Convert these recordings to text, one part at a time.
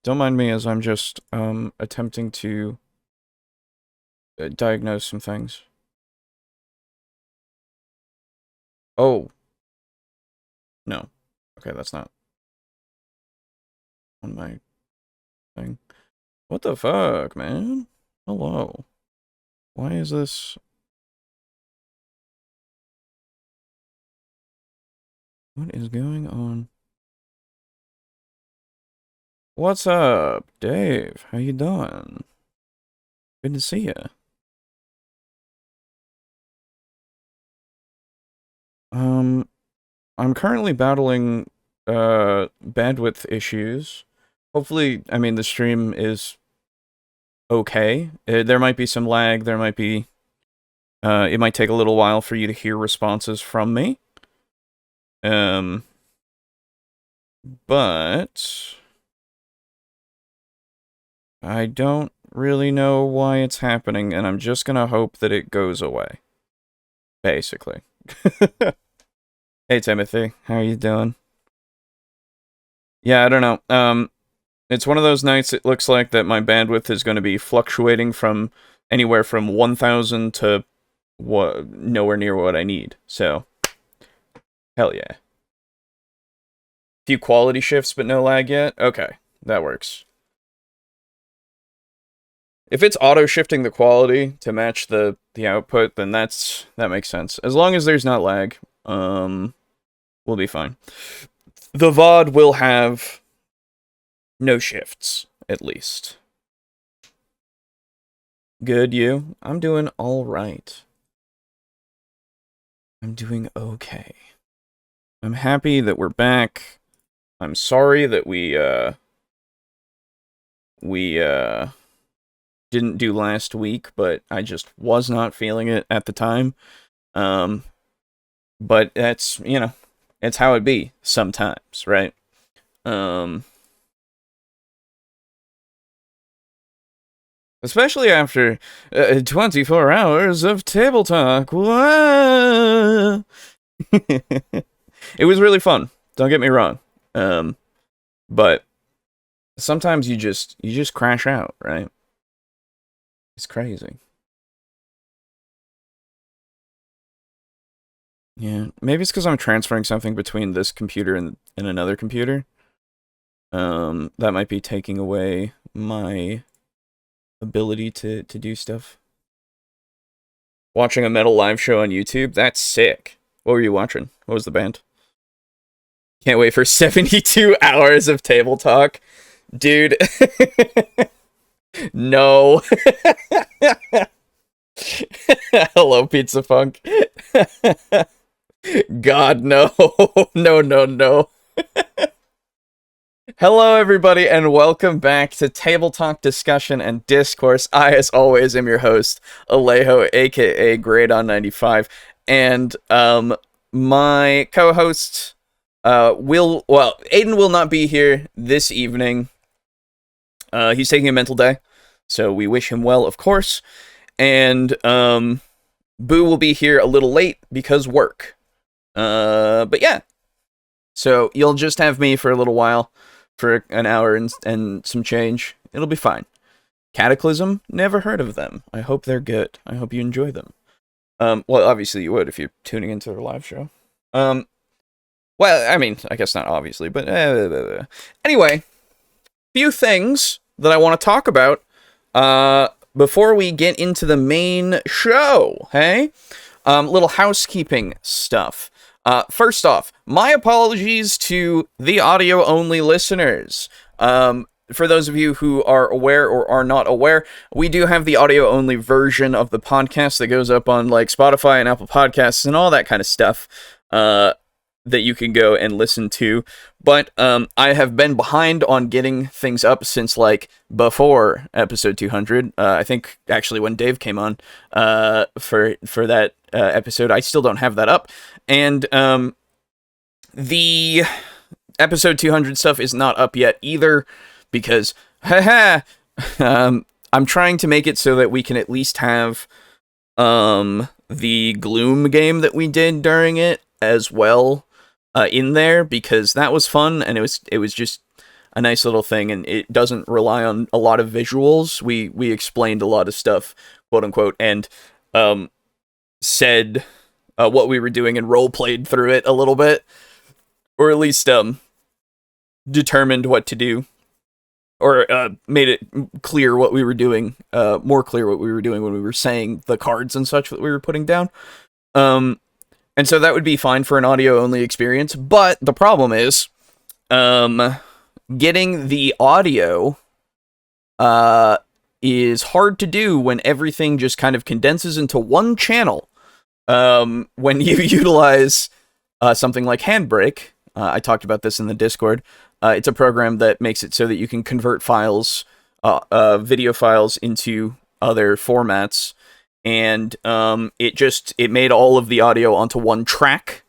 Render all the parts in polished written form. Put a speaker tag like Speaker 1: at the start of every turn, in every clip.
Speaker 1: Don't mind me as I'm just attempting to diagnose some things. Oh. No. Okay, that's not on my thing. What the fuck, man? Hello. Why is this? What is going on? What's up, Dave? How you doing? Good to see you. I'm currently battling bandwidth issues. Hopefully, I mean the stream is okay. There might be some lag. There might be it might take a little while for you to hear responses from me. But I don't really know why it's happening, and I'm just gonna hope that it goes away. Basically. Hey Timothy, how are you doing? Yeah, I don't know. It's one of those nights it looks like that my bandwidth is going to be fluctuating from anywhere from 1,000 to nowhere near what I need. So, hell yeah. Few quality shifts but no lag yet? Okay, that works. If it's auto-shifting the quality to match the output, then that makes sense. As long as there's not lag, we'll be fine. The VOD will have no shifts, at least. Good, you? I'm doing alright. I'm doing okay. I'm happy that we're back. I'm sorry that we didn't do last week, but I just was not feeling it at the time. But that's, you know, it's how it be sometimes, right? Especially after 24 hours of table talk. It was really fun. Don't get me wrong. But sometimes you just crash out, right? It's crazy. Yeah, maybe it's because I'm transferring something between this computer and another computer. That might be taking away my ability to do stuff. Watching a metal live show on YouTube, that's sick. What were you watching? What was the band? Can't wait for 72 hours of table talk. Dude. No. Hello, Pizza Funk. God, no. No, no, no. Hello, everybody, and welcome back to Table Talk Discussion and Discourse. I, as always, am your host, Alejo, aka Gradon95, and my co-host Aiden will not be here this evening. He's taking a mental day, so we wish him well, of course. And Boo will be here a little late because work. But yeah, so you'll just have me for a little while. For an hour and some change. It'll be fine. Cataclysm? Never heard of them. I hope they're good. I hope you enjoy them. Well, obviously you would if you're tuning into their live show. Well, I mean, I guess not obviously, but anyway, few things that I want to talk about before we get into the main show, hey? Little housekeeping stuff. First off, my apologies to the audio-only listeners. For those of you who are aware or are not aware, we do have the audio-only version of the podcast that goes up on, like, Spotify and Apple Podcasts and all that kind of stuff, that you can go and listen to. But, I have been behind on getting things up since, like, before episode 200. I think, actually, when Dave came on, for that episode, I still don't have that up. And the episode 200 stuff is not up yet either, because, I'm trying to make it so that we can at least have the Gloom game that we did during it as well in there, because that was fun, and it was just a nice little thing, and it doesn't rely on a lot of visuals. We explained a lot of stuff, quote unquote, and said what we were doing and role played through it a little bit, or at least determined what to do, or made it clear what we were doing, more clear what we were doing when we were saying the cards and such that we were putting down. And so that would be fine for an audio-only experience, but the problem is, getting the audio is hard to do when everything just kind of condenses into one channel. When you utilize something like Handbrake, I talked about this in the Discord, it's a program that makes it so that you can convert files, video files, into other formats, and it made all of the audio onto one track,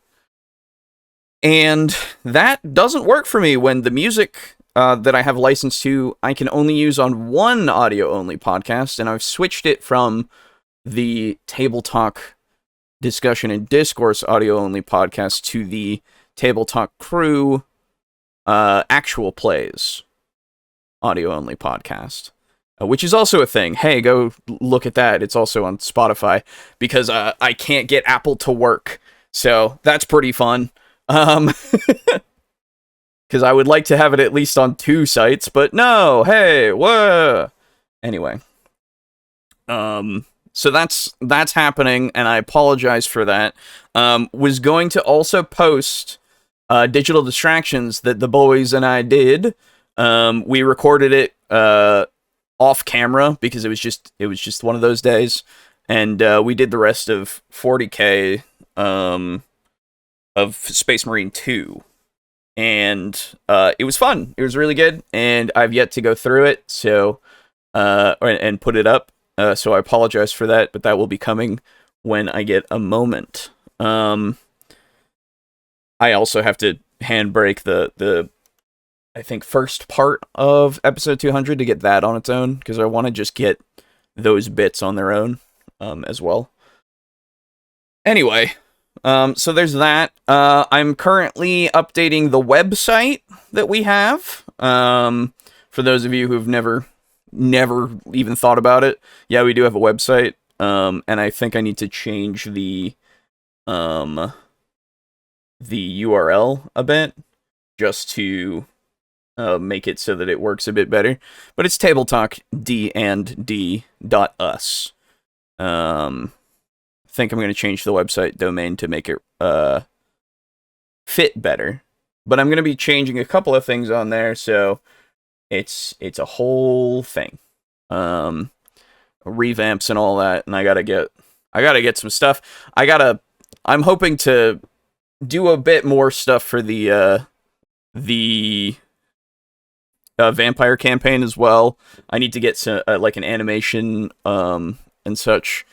Speaker 1: and that doesn't work for me when the music that I have licensed to, I can only use on one audio-only podcast, and I've switched it from the TableTalk Discussion and Discourse audio-only podcast to the TableTalk Crew Actual Plays audio-only podcast, which is also a thing. Hey, go look at that. It's also on Spotify, because I can't get Apple to work, so that's pretty fun. Because I would like to have it at least on 2 sites, but no, hey, whoa. Anyway, so that's happening, and I apologize for that. Was going to also post Digital Distractions that the boys and I did. We recorded it off camera because it was just one of those days, and we did the rest of 40K of Space Marine 2, and it was fun. It was really good, and I've yet to go through it, so and put it up. So I apologize for that, but that will be coming when I get a moment. I also have to handbrake the I think first part of episode 200 to get that on its own, because I want to just get those bits on their own as well. Anyway, so there's that. I'm currently updating the website that we have. For those of you who've never even thought about it, yeah, we do have a website. And I think I need to change the URL a bit, just to make it so that it works a bit better. But it's tabletalkd&d.us. I think I'm going to change the website domain to make it fit better. But I'm going to be changing a couple of things on there, so it's a whole thing. Revamps and all that, and I gotta get some stuff. I'm hoping to do a bit more stuff for the vampire campaign as well. I need to get some like an animation and such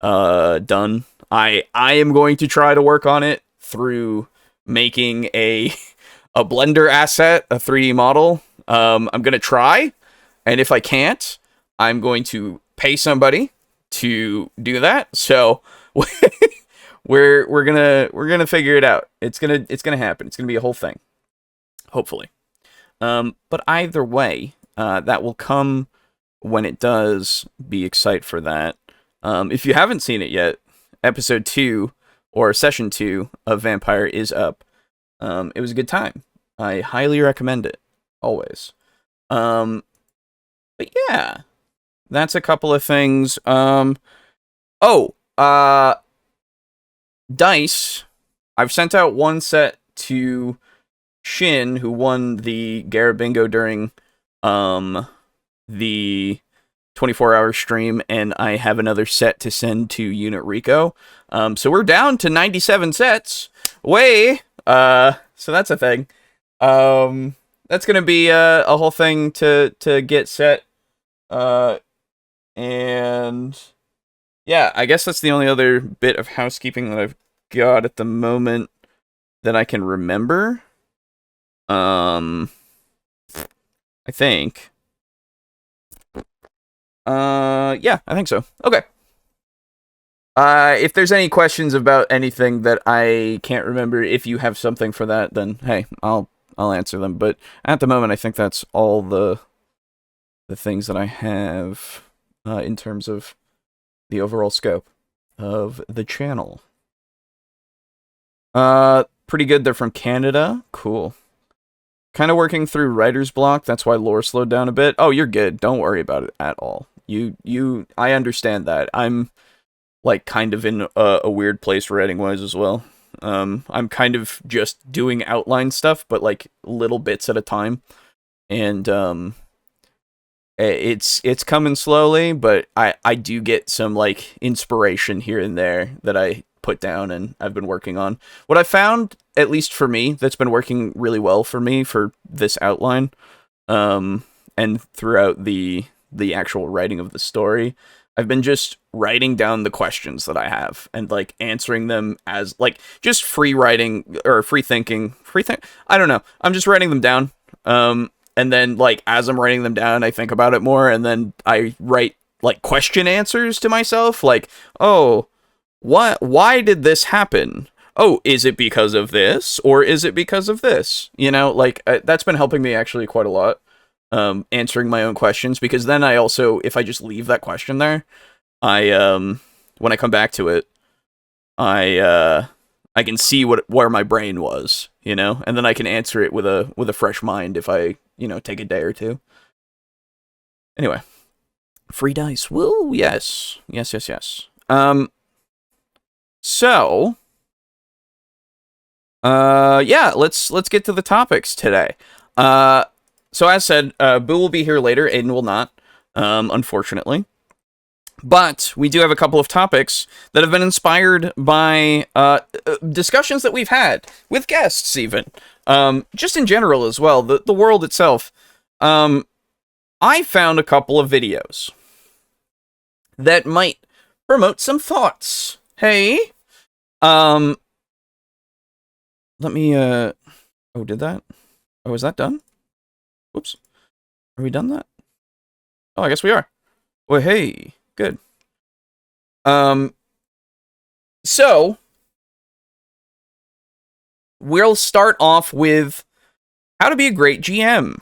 Speaker 1: done. I am going to try to work on it through making a Blender asset, a 3D model. I'm gonna try, and if I can't, I'm going to pay somebody to do that. So we're gonna figure it out. It's gonna happen. It's gonna be a whole thing, hopefully. But either way, that will come when it does. Be excited for that. If you haven't seen it yet, episode 2 or session 2 of Vampire is up. It was a good time. I highly recommend it, always. But yeah, that's a couple of things. Dice. I've sent out one set to Shin, who won the Gara Bingo during the 24-hour stream, and I have another set to send to Unit Rico. So we're down to 97 sets. So that's a thing. That's gonna be a whole thing to get set. And yeah, I guess that's the only other bit of housekeeping that I've got at the moment that I can remember. I think. Yeah, I think so. Okay. If there's any questions about anything that I can't remember, if you have something for that, then hey, I'll I'll answer them. But at the moment, I think that's all the things that I have in terms of the overall scope of the channel. Pretty good. They're from Canada. Cool. Kind of working through writer's block. That's why lore slowed down a bit. Oh, you're good. Don't worry about it at all. I understand that. I'm like kind of in a weird place writing wise as well. I'm kind of just doing outline stuff, but like little bits at a time. And it's coming slowly, but I do get some like inspiration here and there that I put down and I've been working on. What I found, at least for me, that's been working really well for me for this outline, and throughout the actual writing of the story, I've been just writing down the questions that I have and like answering them as like just free writing or free thinking. I don't know. I'm just writing them down. And then like as I'm writing them down, I think about it more, and then I write like question answers to myself, like, oh, why did this happen? Oh, is it because of this, or is it because of this? You know, like that's been helping me actually quite a lot, answering my own questions, because then I also, if I just leave that question there, I when I come back to it, I can see where my brain was, you know, and then I can answer it with a fresh mind if I, you know, take a day or two. Anyway, free dice. Woo, yes. So, yeah, let's get to the topics today. So as said, Boo will be here later. Aiden will not, unfortunately. But we do have a couple of topics that have been inspired by discussions that we've had with guests, even just in general as well. The world itself. I found a couple of videos that might promote some thoughts. Hey, let me. Oh, did that? Oh, is that done? Whoops. Are we done that? Oh, I guess we are. Well, hey. Good. So we'll start off with how to be a great GM.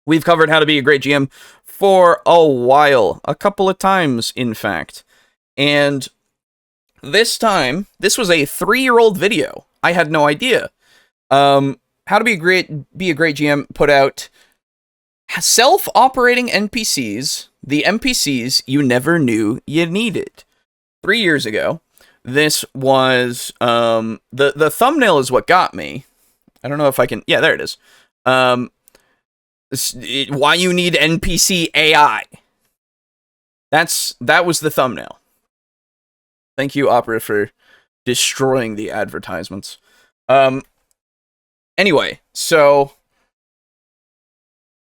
Speaker 1: We've covered how to be a great GM for a while, a couple of times, in fact. And this time, this was a 3-year-old video. I had no idea. How to be a great GM put out self-operating NPCs, the NPCs you never knew you needed. 3 years ago. This was, the thumbnail is what got me. I don't know if I can, yeah, there it is. Why you need NPC AI. That was the thumbnail. Thank you, Opera, for destroying the advertisements. Anyway, so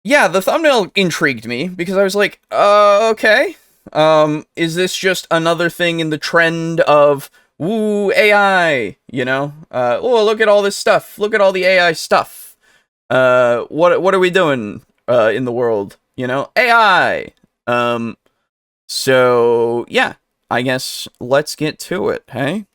Speaker 1: yeah, the thumbnail intrigued me because I was like, okay. Is this just another thing in the trend of, woo, AI, you know? Oh, look at all this stuff. Look at all the AI stuff. What are we doing, in the world? You know? AI! So, yeah. I guess let's get to it, hey?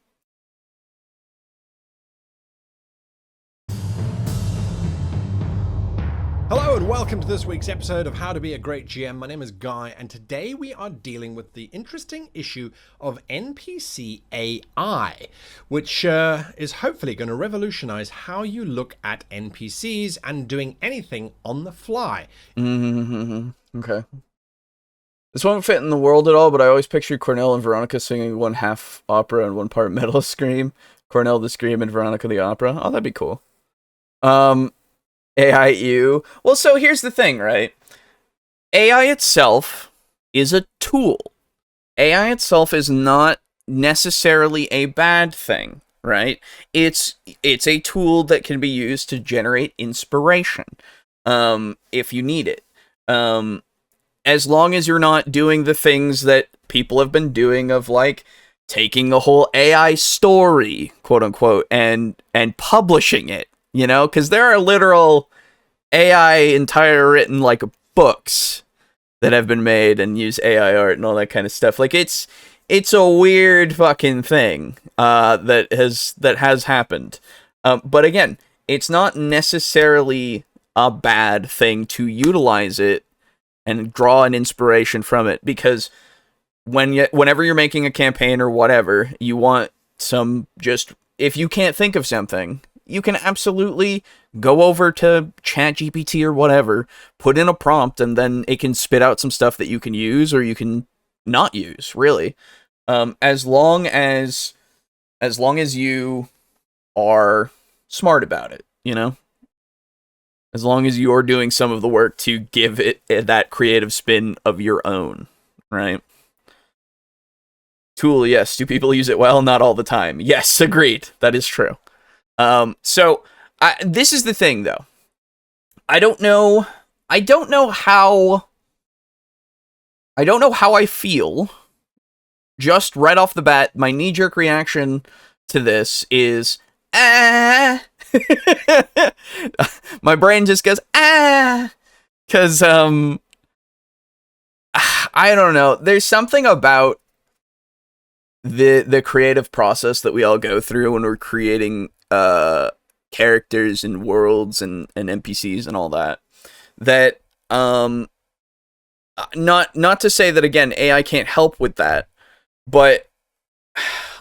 Speaker 2: Hello and welcome to this week's episode of How to Be a Great GM. My name is Guy, and today we are dealing with the interesting issue of NPC AI, which is hopefully going to revolutionize how you look at NPCs and doing anything on the fly.
Speaker 1: Okay. This won't fit in the world at all, but I always pictured Cornell and Veronica singing one half opera and one part metal scream. Cornell the scream and Veronica the opera. Oh, that'd be cool. AIU. Well, so here's the thing, right? AI itself is a tool. AI itself is not necessarily a bad thing, right? It's a tool that can be used to generate inspiration, if you need it. As long as you're not doing the things that people have been doing of, like, taking a whole AI story, quote unquote, and publishing it. You know, because there are literal AI entire written, like, books that have been made and use AI art and all that kind of stuff. Like, it's a weird fucking thing that has happened. But again, it's not necessarily a bad thing to utilize it and draw an inspiration from it, because whenever you're making a campaign or whatever, you want some, just, if you can't think of something, you can absolutely go over to ChatGPT or whatever, put in a prompt, and then it can spit out some stuff that you can use or you can not use, really. As long as you are smart about it, you know? As long as you're doing some of the work to give it that creative spin of your own, right? Tool, yes. Do people use it well? Not all the time. Yes, agreed. That is true. So this is the thing, though. I don't know how I feel. Just right off the bat, my knee-jerk reaction to this is, ah. My brain just goes, ah, because I don't know. There's something about the creative process that we all go through when we're creating characters and worlds and NPCs and all that. That not to say that, again, AI can't help with that, but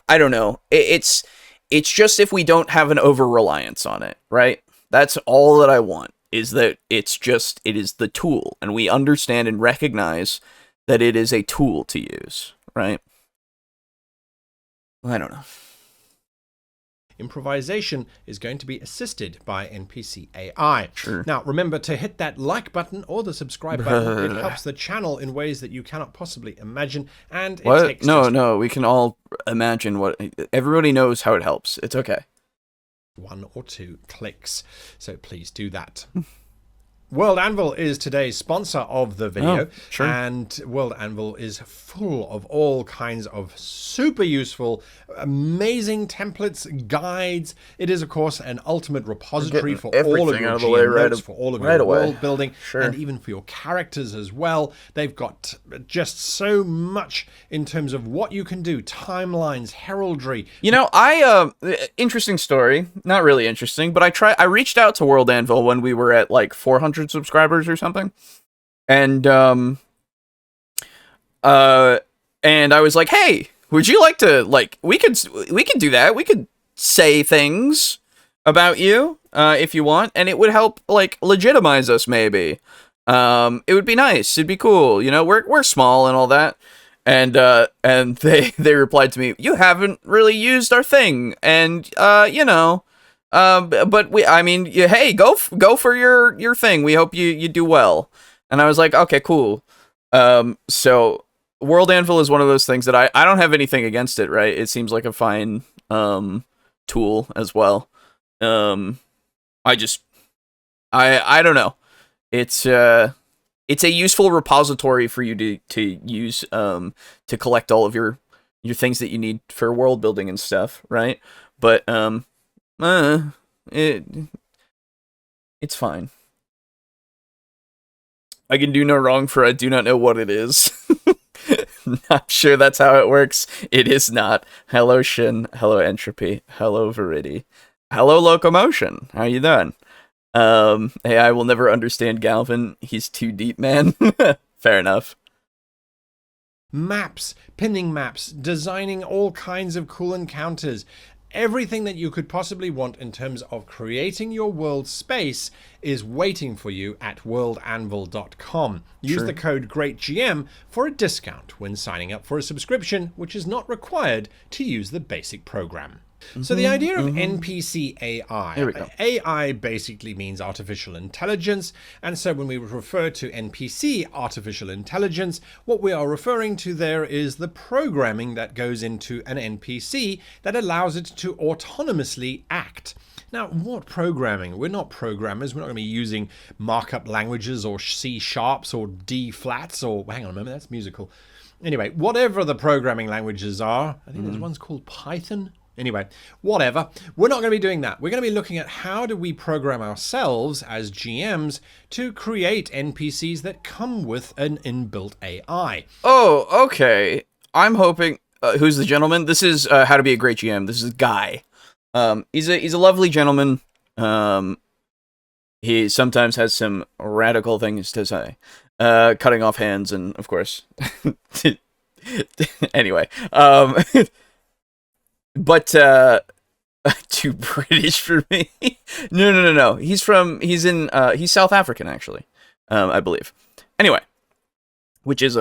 Speaker 1: I don't know. It's just, if we don't have an over-reliance on it, right? That's all that I want, is that it is the tool, and we understand and recognize that it is a tool to use, right? I don't know.
Speaker 2: Improvisation is going to be assisted by NPC AI.
Speaker 1: Sure.
Speaker 2: Now, remember to hit that like button or the subscribe button. It helps the channel in ways that you cannot possibly imagine, and it
Speaker 1: What?
Speaker 2: takes
Speaker 1: No, we can all imagine what... Everybody knows how it helps. It's okay.
Speaker 2: 1 or 2 clicks. So please do that. World Anvil is today's sponsor of the video,
Speaker 1: oh, sure.
Speaker 2: And World Anvil is full of all kinds of super useful, amazing templates, guides. It is, of course, an ultimate repository for all of your GM notes, for all of your world building, and even for your characters as well. They've got just so much in terms of what you can do, timelines, heraldry.
Speaker 1: You know, interesting story. Not really interesting, but I reached out to World Anvil when we were at like 400 subscribers or something, and I was like, hey, would you like to, like, we could do that, we could say things about you if you want, and it would help, like, legitimize us, maybe. It would be nice, it'd be cool, you know, we're small and all that. And they replied to me, you haven't really used our thing, and you know, but I mean, hey, go for your thing. We hope you do well. And I was like, okay, cool. So World Anvil is one of those things that I don't have anything against it, right? It seems like a fine tool as well. I don't know. It's a useful repository for you to use to collect all of your things that you need for world building and stuff, right? But it's fine. I can do no wrong, for I do not know what it is. Not sure that's how it works. It is not. Hello Shin, hello Entropy, hello Verity, hello Locomotion. How you doing? Hey, I will never understand Galvin. He's too deep, man. Fair enough.
Speaker 2: Maps, pinning maps, designing all kinds of cool encounters. Everything that you could possibly want in terms of creating your world space is waiting for you at worldanvil.com. Use the code GREATGM for a discount when signing up for a subscription, which is not required to use the basic program. So the idea of NPC AI,
Speaker 1: Here we go.
Speaker 2: AI basically means artificial intelligence, and so when we refer to NPC artificial intelligence, what we are referring to there is the programming that goes into an NPC that allows it to autonomously act. Now, what programming? We're not programmers. We're not going to be using markup languages or C sharps or D flats or, hang on a moment, that's musical. Anyway, whatever the programming languages are, I think there's one's called Python. Anyway, whatever. We're not going to be doing that. We're going to be looking at how do we program ourselves as GMs to create NPCs that come with an inbuilt AI.
Speaker 1: Oh, okay. I'm hoping... who's the gentleman? This is How to Be a Great GM. This is Guy. He's a lovely gentleman. Um, he sometimes has some radical things to say, cutting off hands, and of course, anyway, but too British for me. No. He's South African actually, I believe. Anyway, which is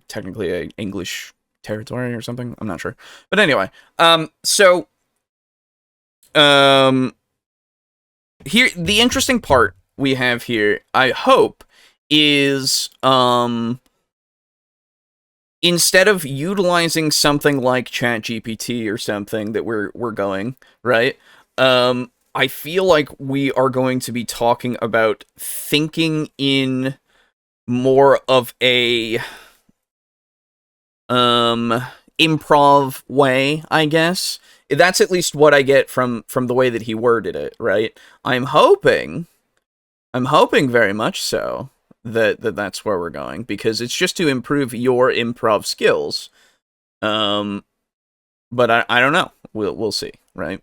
Speaker 1: technically a English territory or something. I'm not sure, but anyway, so here the interesting part we have here, I hope, is instead of utilizing something like ChatGPT or something that we're going, right? I feel like we are going to be talking about thinking in more of a improv way, I guess. That's at least what I get from the way that he worded it, right? I'm hoping very much so that's where we're going, because it's just to improve your improv skills. But I don't know. We'll see, right?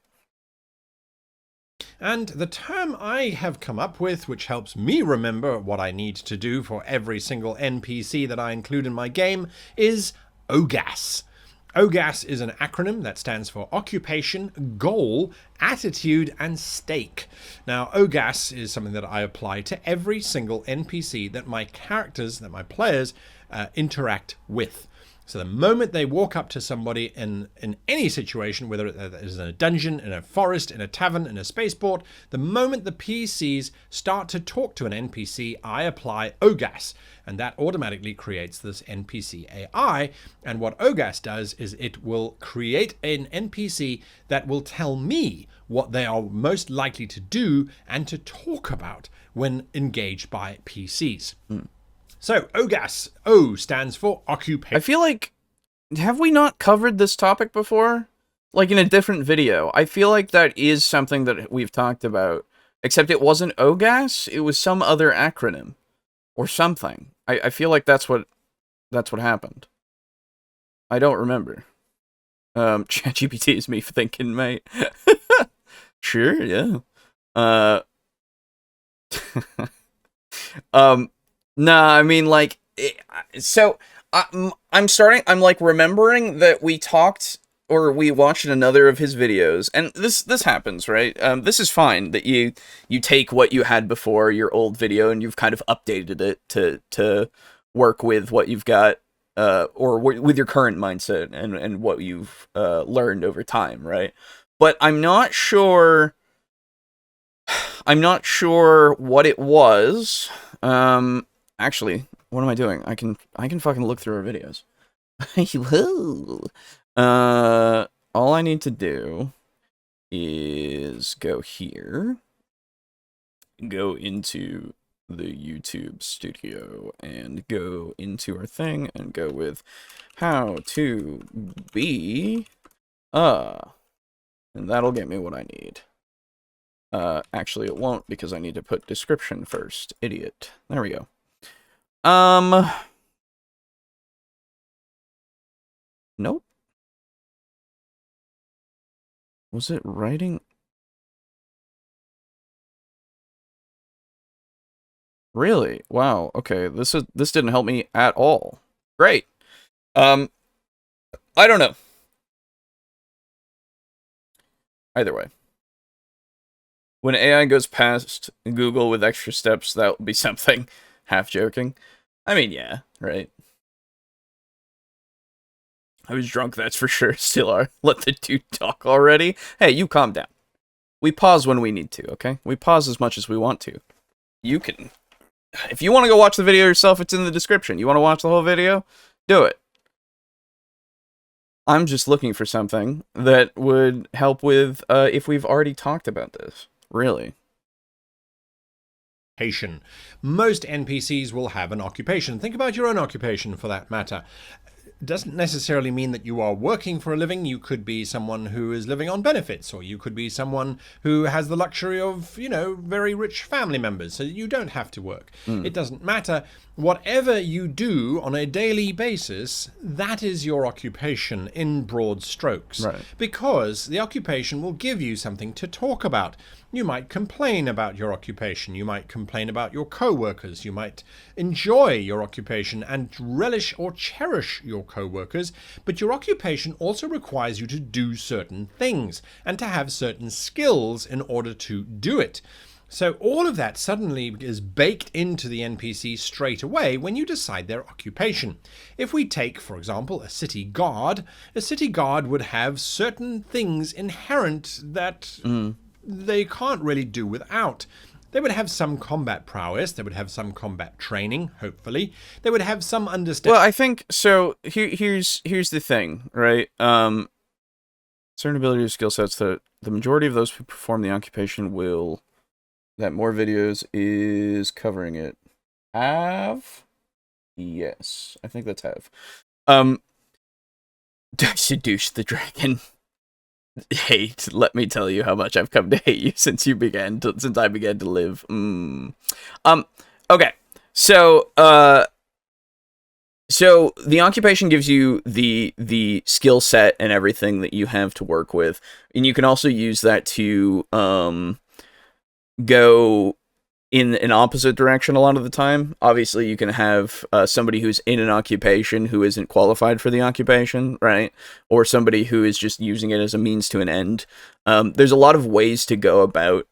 Speaker 2: And the term I have come up with, which helps me remember what I need to do for every single NPC that I include in my game, is OGAS. OGAS is an acronym that stands for Occupation, Goal, Attitude, and Stake. Now, OGAS is something that I apply to every single NPC that my characters, that my players, interact with. So the moment they walk up to somebody in any situation, whether it is in a dungeon, in a forest, in a tavern, in a spaceport, the moment the PCs start to talk to an NPC, I apply OGAS, and that automatically creates this NPC AI. And what OGAS does is it will create an NPC that will tell me what they are most likely to do and to talk about when engaged by PCs. So, OGAS. O stands for occupation.
Speaker 1: I feel like, have we not covered this topic before? Like in a different video. I feel like that is something that we've talked about. Except it wasn't OGAS, it was some other acronym. Or something. I feel like that's what happened. I don't remember. ChatGPT is me thinking, mate. Sure, yeah. Nah, I mean, like, so I'm like remembering that we talked, or we watched another of his videos, and this happens, right? This is fine that you take what you had before, your old video, and you've kind of updated it to work with what you've got, or with your current mindset and what you've learned over time, right? But I'm not sure what it was. Actually, what am I doing? I can fucking look through our videos. All I need to do is go here, go into the YouTube studio, and go into our thing, and go with how to be, and that'll get me what I need. Actually, it won't, because I need to put description first. Idiot. There we go. Nope. Was it writing? Really? Wow. Okay. This didn't help me at all. Great. I don't know. Either way. When AI goes past Google with extra steps, that will be something. Half joking. I mean, yeah, right. I was drunk, that's for sure. Still are. Let the dude talk already. Hey, you calm down. We pause when we need to, okay? We pause as much as we want to. You can... If you want to go watch the video yourself, it's in the description. You want to watch the whole video? Do it. I'm just looking for something that would help with, if we've already talked about this. Really.
Speaker 2: Most NPCs will have an occupation. Think about your own occupation for that matter. doesn't necessarily mean that you are working for a living. You could be someone who is living on benefits, or you could be someone who has the luxury of, very rich family members, so you don't have to work. It doesn't matter. Whatever you do on a daily basis, that is your occupation in broad strokes.
Speaker 1: Right.
Speaker 2: Because the occupation will give you something to talk about. You might complain about your occupation. You might complain about your co-workers. You might enjoy your occupation and relish or cherish your co-workers. But your occupation also requires you to do certain things and to have certain skills in order to do it. So all of that suddenly is baked into the NPC straight away when you decide their occupation. If we take, for example, a city guard would have certain things inherent that they can't really do without. They would have some combat prowess. They would have some combat training, hopefully. They would have some understanding.
Speaker 1: Well, I think so. Here's the thing, right? Certain ability or skill sets that the majority of those who perform the occupation will. That more videos is covering it. Have? Yes, I think that's have. Seduce the dragon. Hate. Let me tell you how much I've come to hate you since I began to live. Okay. So the occupation gives you the skill set and everything that you have to work with, and you can also use that to go in an opposite direction a lot of the time. Obviously, you can have somebody who's in an occupation who isn't qualified for the occupation, right? Or somebody who is just using it as a means to an end. There's a lot of ways to go about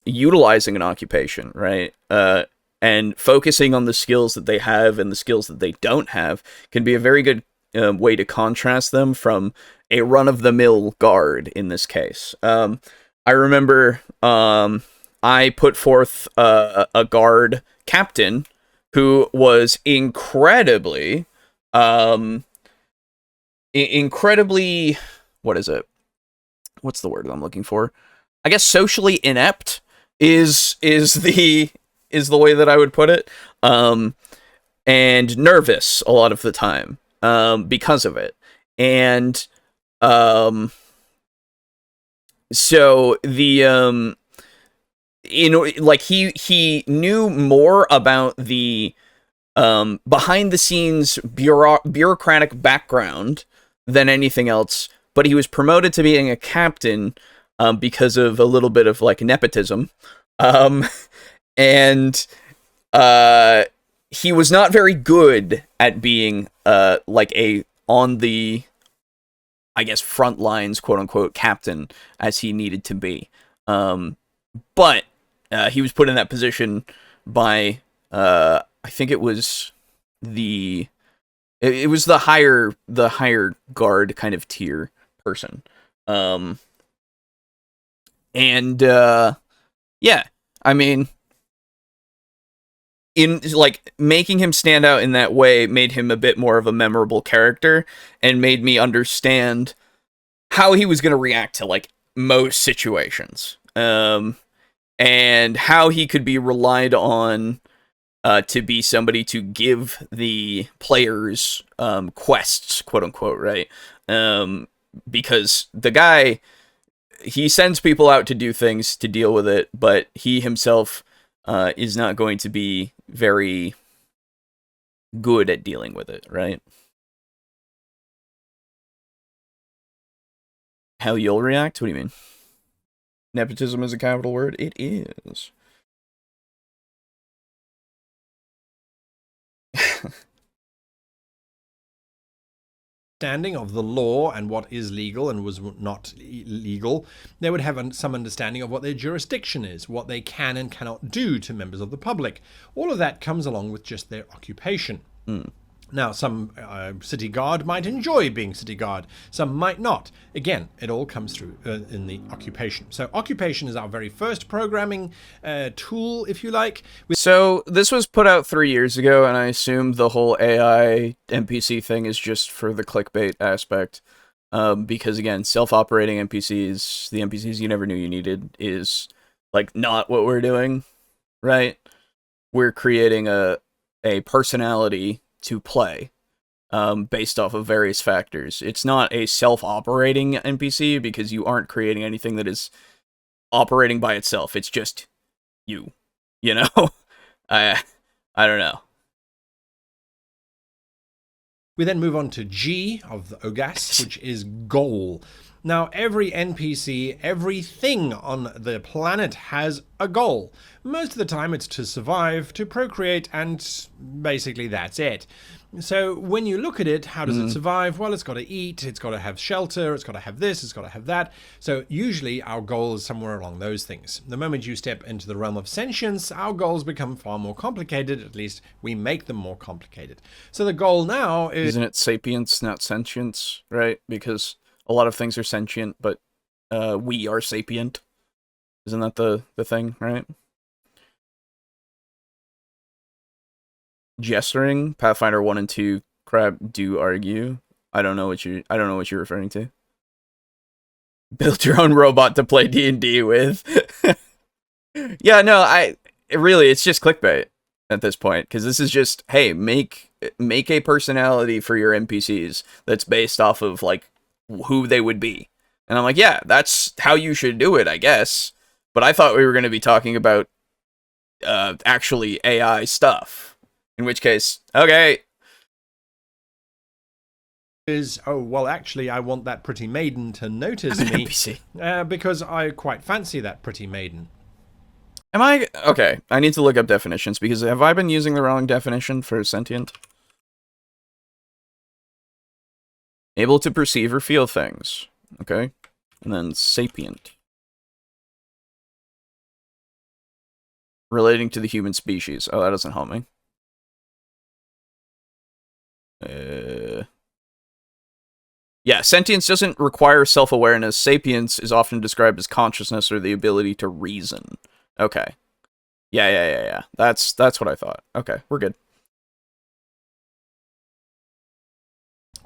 Speaker 1: utilizing an occupation, right? And focusing on the skills that they have and the skills that they don't have can be a very good way to contrast them from a run-of-the-mill guard in this case. I remember I put forth a guard captain who was incredibly, what is it? What's the word I'm looking for? I guess socially inept is the way that I would put it. And nervous a lot of the time because of it. And so the he knew more about the behind the scenes bureaucratic background than anything else, but he was promoted to being a captain because of a little bit of like nepotism, and he was not very good at being like a on the, I guess, front lines, quote unquote, captain as he needed to be. But he was put in that position by, I think it was the higher guard kind of tier person. Yeah, I mean, in like making him stand out in that way made him a bit more of a memorable character and made me understand how he was going to react to like most situations, and how he could be relied on to be somebody to give the players quests, quote unquote, right? Because the guy, he sends people out to do things to deal with it, but he himself is not going to be very good at dealing with it, right? How you'll react? What do you mean? Nepotism is a capital word? It is.
Speaker 2: Understanding of the law and what is legal and was not legal. They would have some understanding of what their jurisdiction is, what they can and cannot do to members of the public. All of that comes along with just their occupation. Now, some city guard might enjoy being city guard. Some might not. Again, it all comes through in the occupation. So occupation is our very first programming tool, if you like.
Speaker 1: So this was put out 3 years ago, and I assume the whole AI NPC thing is just for the clickbait aspect. Because, again, self-operating NPCs, the NPCs you never knew you needed, is, like, not what we're doing, right? We're creating a personality to play. based off of various factors. It's not a self-operating NPC because you aren't creating anything that is operating by itself. It's just you. You know? I don't know.
Speaker 2: We then move on to G of the Ogas, which is goal. Now, every NPC, everything on the planet has a goal. Most of the time it's to survive, to procreate, and basically that's it. So when you look at it, how does it survive? Well, it's got to eat, it's got to have shelter, it's got to have this, it's got to have that. So usually our goal is somewhere along those things. The moment you step into the realm of sentience, our goals become far more complicated. At least we make them more complicated. So the goal now is...
Speaker 1: Isn't it sapience, not sentience, right? Because a lot of things are sentient, but we are sapient. Isn't that the thing, right? Gesturing, Pathfinder 1 and 2 crap do argue. I don't know what you're referring to. Build your own robot to play D&D with. Yeah, no, it's just clickbait at this point, because this is just, hey, make a personality for your NPCs that's based off of like who they would be. And I'm like, yeah, that's how you should do it, I guess. But I thought we were going to be talking about actually AI stuff. In which case, okay.
Speaker 2: Is, oh, well, actually, I want that pretty maiden to notice me.
Speaker 1: NPC.
Speaker 2: Because I quite fancy that pretty maiden.
Speaker 1: Am I... Okay, I need to look up definitions, because have I been using the wrong definition for sentient? Able to perceive or feel things. Okay. And then sapient. Relating to the human species. Oh, that doesn't help me. Yeah, sentience doesn't require self-awareness. Sapience is often described as consciousness or the ability to reason. Okay. Yeah. That's what I thought. Okay, we're good.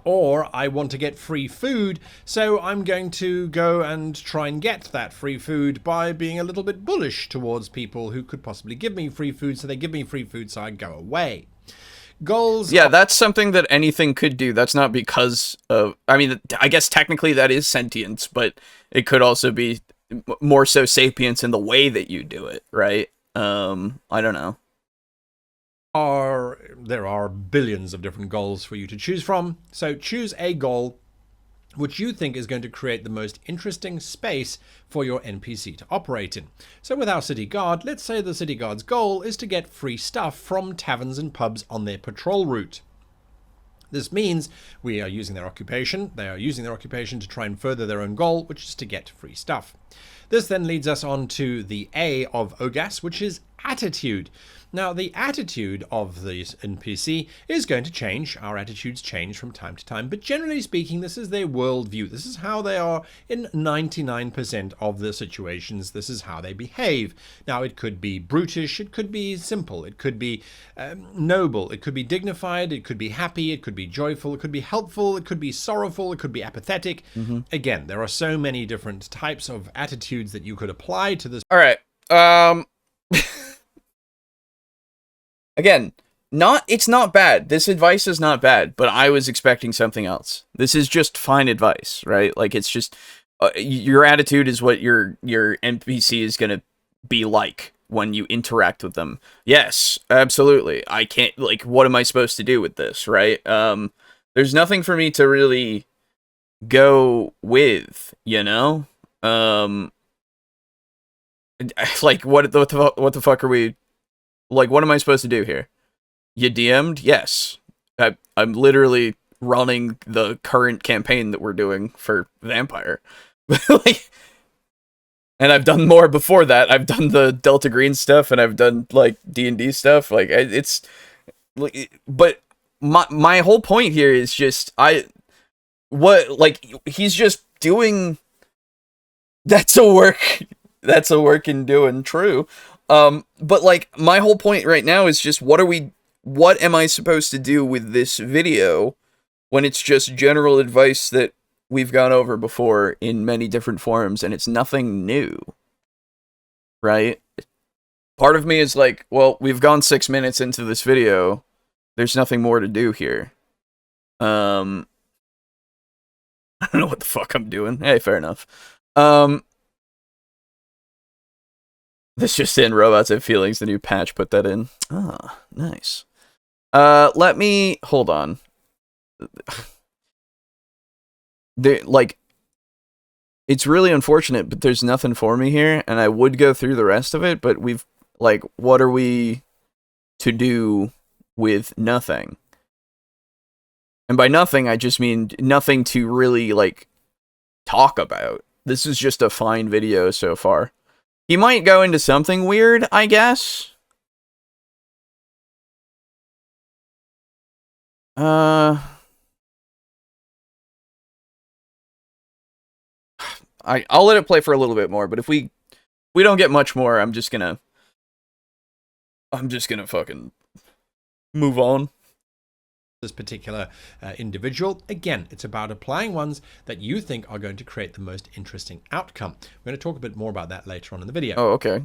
Speaker 2: Or I want to get free food, so I'm going to go and try and get that free food by being a little bit bullish towards people who could possibly give me free food, so they give me free food, so I go away. Goals.
Speaker 1: Yeah, that's something that anything could do. That's not because of... I mean, I guess technically that is sentience, but it could also be more so sapience in the way that you do it, right? I don't know.
Speaker 2: There are billions of different goals for you to choose from, so choose a goal which you think is going to create the most interesting space for your NPC to operate in. So with our city guard, let's say the city guard's goal is to get free stuff from taverns and pubs on their patrol route. This means we are using their occupation. They are using their occupation to try and further their own goal, which is to get free stuff. This then leads us on to the A of Ogas, which is attitude. Now, the attitude of this NPC is going to change. Our attitudes change from time to time, but generally speaking, this is their worldview. This is how they are in 99% of the situations. This is how they behave. Now, it could be brutish, it could be simple, it could be noble, it could be dignified, it could be happy, it could be joyful, it could be helpful, it could be sorrowful, it could be apathetic. Again, there are so many different types of attitudes that you could apply to this.
Speaker 1: All right. Again, it's not bad. This advice is not bad, but I was expecting something else. This is just fine advice, right? Like, it's just your attitude is what your NPC is gonna be like when you interact with them. Yes, absolutely. I can't, like, what am I supposed to do with this, right? There's nothing for me to really go with, you know? Like, what the fuck are we... Like, what am I supposed to do here? You DM'd? Yes. I'm literally running the current campaign that we're doing for Vampire. Like, and I've done more before that. I've done the Delta Green stuff, and I've done, like, D&D stuff. Like, it's... But my whole point here is just... he's just doing... That's a work in doing, true. But like, my whole point right now is just, what am I supposed to do with this video when it's just general advice that we've gone over before in many different forms, and it's nothing new, right? Part of me is like, well, we've gone 6 minutes into this video. There's nothing more to do here. I don't know what the fuck I'm doing. Hey, fair enough. This just in, robots have feelings. The new patch put that in. Ah, nice. Let me hold on. It's really unfortunate, but there's nothing for me here, and I would go through the rest of it, but what are we to do with nothing? And by nothing, I just mean nothing to really, talk about. This is just a fine video so far. He might go into something weird, I guess. I'll let it play for a little bit more, but if we don't get much more, I'm just gonna fucking move on.
Speaker 2: This particular individual. Again, it's about applying ones that you think are going to create the most interesting outcome. We're going to talk a bit more about that later on in the video.
Speaker 1: Oh, okay.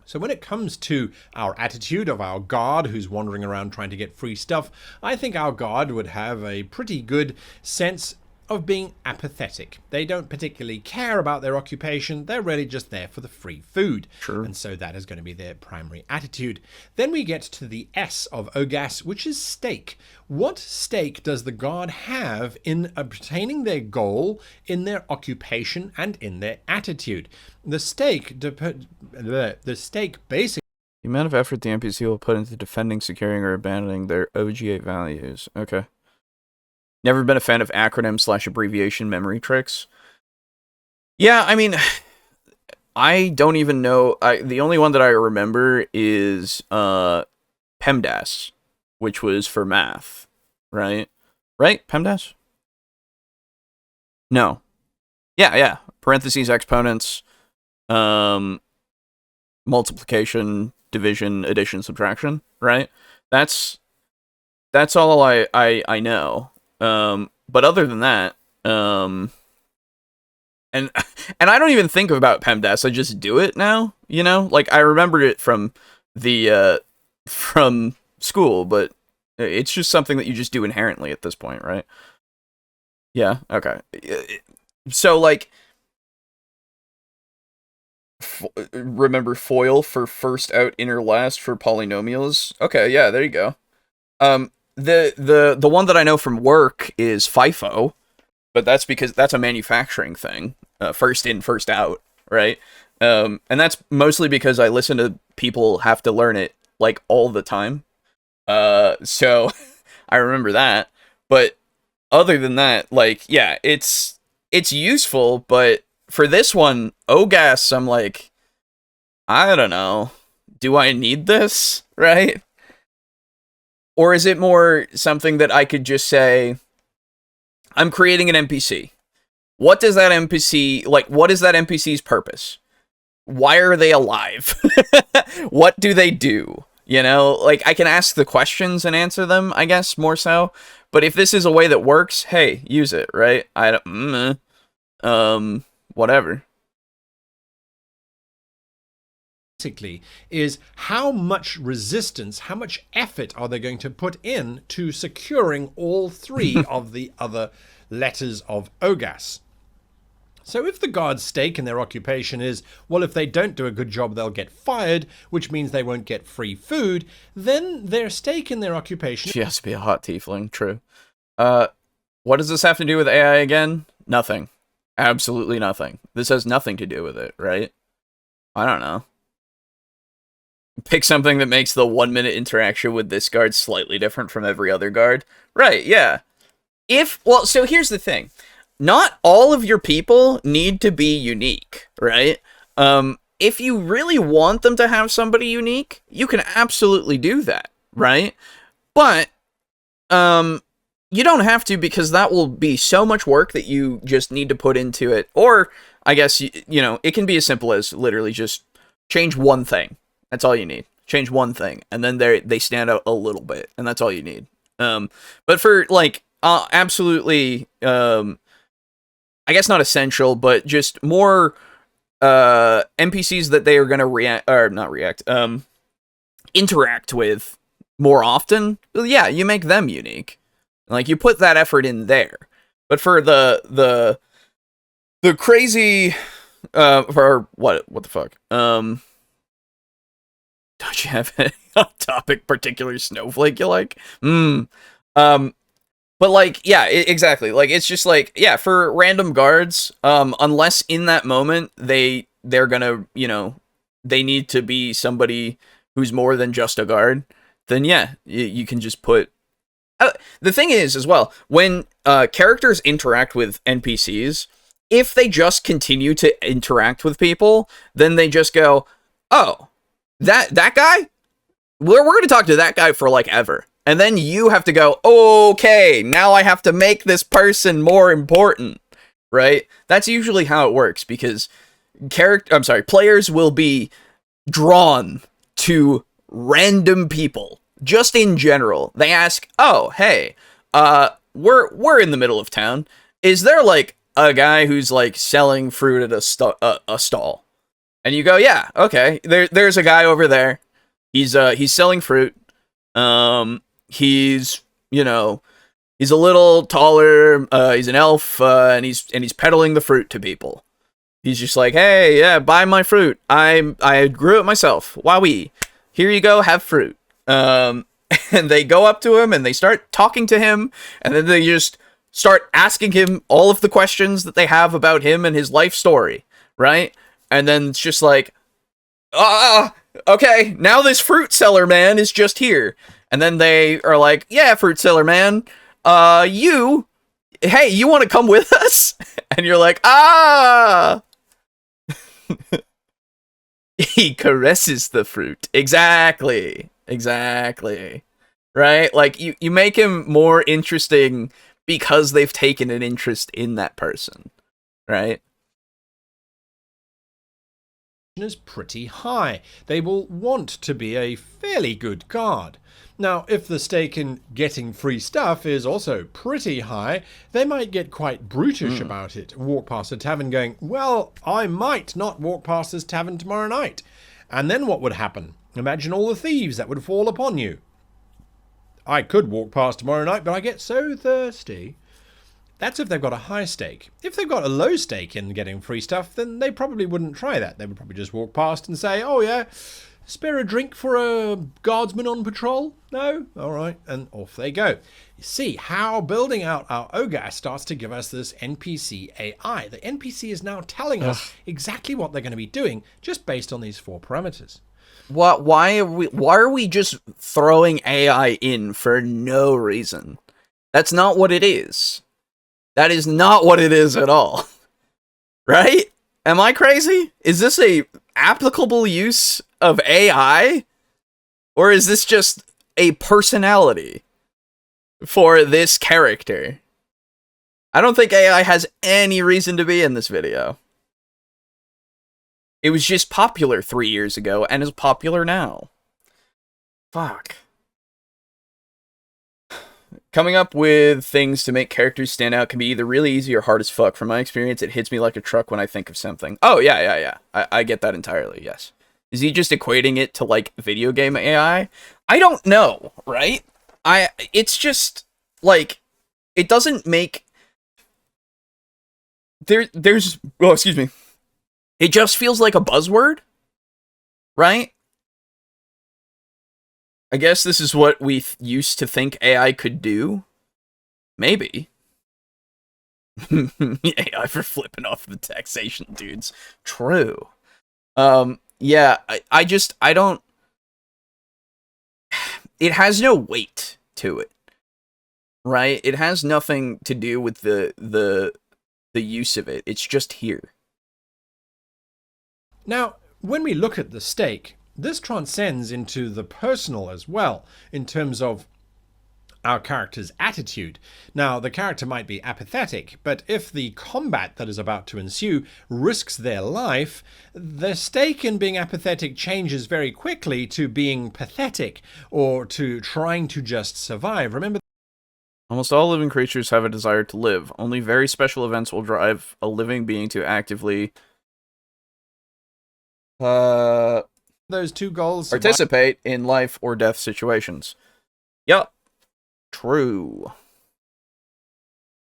Speaker 2: So when it comes to our attitude of our guard who's wandering around trying to get free stuff, I think our guard would have a pretty good sense of being apathetic. They don't particularly care about their occupation. They're really just there for the free food.
Speaker 1: Sure.
Speaker 2: And so that is going to be their primary attitude. Then we get to the S of OGAS, which is stake. What stake does the guard have in obtaining their goal, in their occupation, and in their attitude? The stake basically...
Speaker 1: The amount of effort the NPC will put into defending, securing, or abandoning their OG8 values. Okay. Never been a fan of acronym/abbreviation memory tricks. Yeah, I mean, I don't even know. The only one that I remember is PEMDAS, which was for math, right? Right? PEMDAS? No. Yeah. Parentheses, exponents, multiplication, division, addition, subtraction, right? That's all I know. But other than that, and I don't even think about PEMDAS. I just do it now, you know? Like, I remembered it from from school, but it's just something that you just do inherently at this point, right? Yeah, okay. So, remember FOIL for first out, inner last for polynomials? Okay, yeah, there you go. The one that I know from work is FIFO, but that's because that's a manufacturing thing. First in, first out, right? And that's mostly because I listen to people have to learn it all the time. So I remember that. But other than that, yeah, it's useful, but for this one, OGAS, I'm like, I don't know. Do I need this? Right? Or is it more something that I could just say, I'm creating an NPC. What does that NPC, what is that NPC's purpose? Why are they alive? What do they do? You know, I can ask the questions and answer them, I guess, more so. But if this is a way that works, hey, use it, right? Whatever.
Speaker 2: Basically, is how much resistance, how much effort are they going to put in to securing all three of the other letters of OGAS? So if the guard's stake in their occupation is, well, if they don't do a good job, they'll get fired, which means they won't get free food, then their stake in their occupation...
Speaker 1: She has to be a hot tiefling, true. What does this have to do with AI again? Nothing. Absolutely nothing. This has nothing to do with it, right? I don't know. Pick something that makes the 1 minute interaction with this guard slightly different from every other guard. Right, yeah. Well, so here's the thing. Not all of your people need to be unique, right? If you really want them to have somebody unique, you can absolutely do that, right? But, you don't have to, because that will be so much work that you just need to put into it. Or, I guess, you know, it can be as simple as literally just change one thing. That's all you need. Change one thing, and then they stand out a little bit, and that's all you need. But for absolutely, I guess not essential, but just more NPCs that they are gonna interact with more often. Yeah, you make them unique. Like, you put that effort in there. But for the crazy, for what the fuck? Don't you have any topic particular snowflake you like? But like, yeah, exactly. Like, it's just like, yeah, for random guards, unless in that moment they're gonna, they need to be somebody who's more than just a guard, then yeah, you can just put. The thing is, as well, when characters interact with NPCs, if they just continue to interact with people, then they just go, oh, that guy? We're going to talk to that guy for like ever. And then you have to go, okay, now I have to make this person more important, right? That's usually how it works, because players will be drawn to random people, just in general. They ask, oh, hey, we're in the middle of town. Is there like a guy who's like selling fruit at a stall? And you go, yeah, okay. There's a guy over there. He's selling fruit. He's he's a little taller. He's an elf, and he's peddling the fruit to people. He's just like, hey, yeah, buy my fruit. I grew it myself. Wowee. Here you go, have fruit. And they go up to him and they start talking to him, and then they just start asking him all of the questions that they have about him and his life story, right? And then it's just like, okay, now this fruit seller man is just here. And then they are like, yeah, fruit seller man, hey, you want to come with us? And you're like, he caresses the fruit. Exactly. Right? Like, you make him more interesting because they've taken an interest in that person, right?
Speaker 2: Is pretty high. They will want to be a fairly good guard. Now, if the stake in getting free stuff is also pretty high, they might get quite brutish about it. Walk past a tavern going, well, I might not walk past this tavern tomorrow night. And then what would happen? Imagine all the thieves that would fall upon you. I could walk past tomorrow night, but I get so thirsty. That's if they've got a high stake. If they've got a low stake in getting free stuff, then they probably wouldn't try that. They would probably just walk past and say, oh yeah, spare a drink for a guardsman on patrol? No? All right. And off they go. You see how building out our ogre starts to give us this NPC AI. The NPC is now telling us exactly what they're going to be doing just based on these 4 parameters.
Speaker 1: Why are we just throwing AI in for no reason? That's not what it is. That is not what it is at all. Right? Am I crazy? Is this a applicable use of AI? Or is this just a personality for this character? I don't think AI has any reason to be in this video. It was just popular 3 years ago and is popular now. Fuck. Coming up with things to make characters stand out can be either really easy or hard as fuck. From my experience, it hits me like a truck when I think of something. Oh, yeah. I get that entirely, yes. Is he just equating it to, like, video game AI? I don't know, right? It's just, like, it doesn't make... Oh, excuse me. It just feels like a buzzword, right? I guess this is what we used to think AI could do. Maybe. AI for flipping off the taxation dudes. True. Yeah, I don't... It has no weight to it, right? It has nothing to do with the use of it. It's just here.
Speaker 2: Now, when we look at the stake, this transcends into the personal as well, in terms of our character's attitude. Now, the character might be apathetic, but if the combat that is about to ensue risks their life, the stake in being apathetic changes very quickly to being pathetic, or to trying to just survive. Remember,
Speaker 1: almost all living creatures have a desire to live. Only very special events will drive a living being to actively...
Speaker 2: those 2 goals...
Speaker 1: participate in life or death situations. Yup. True.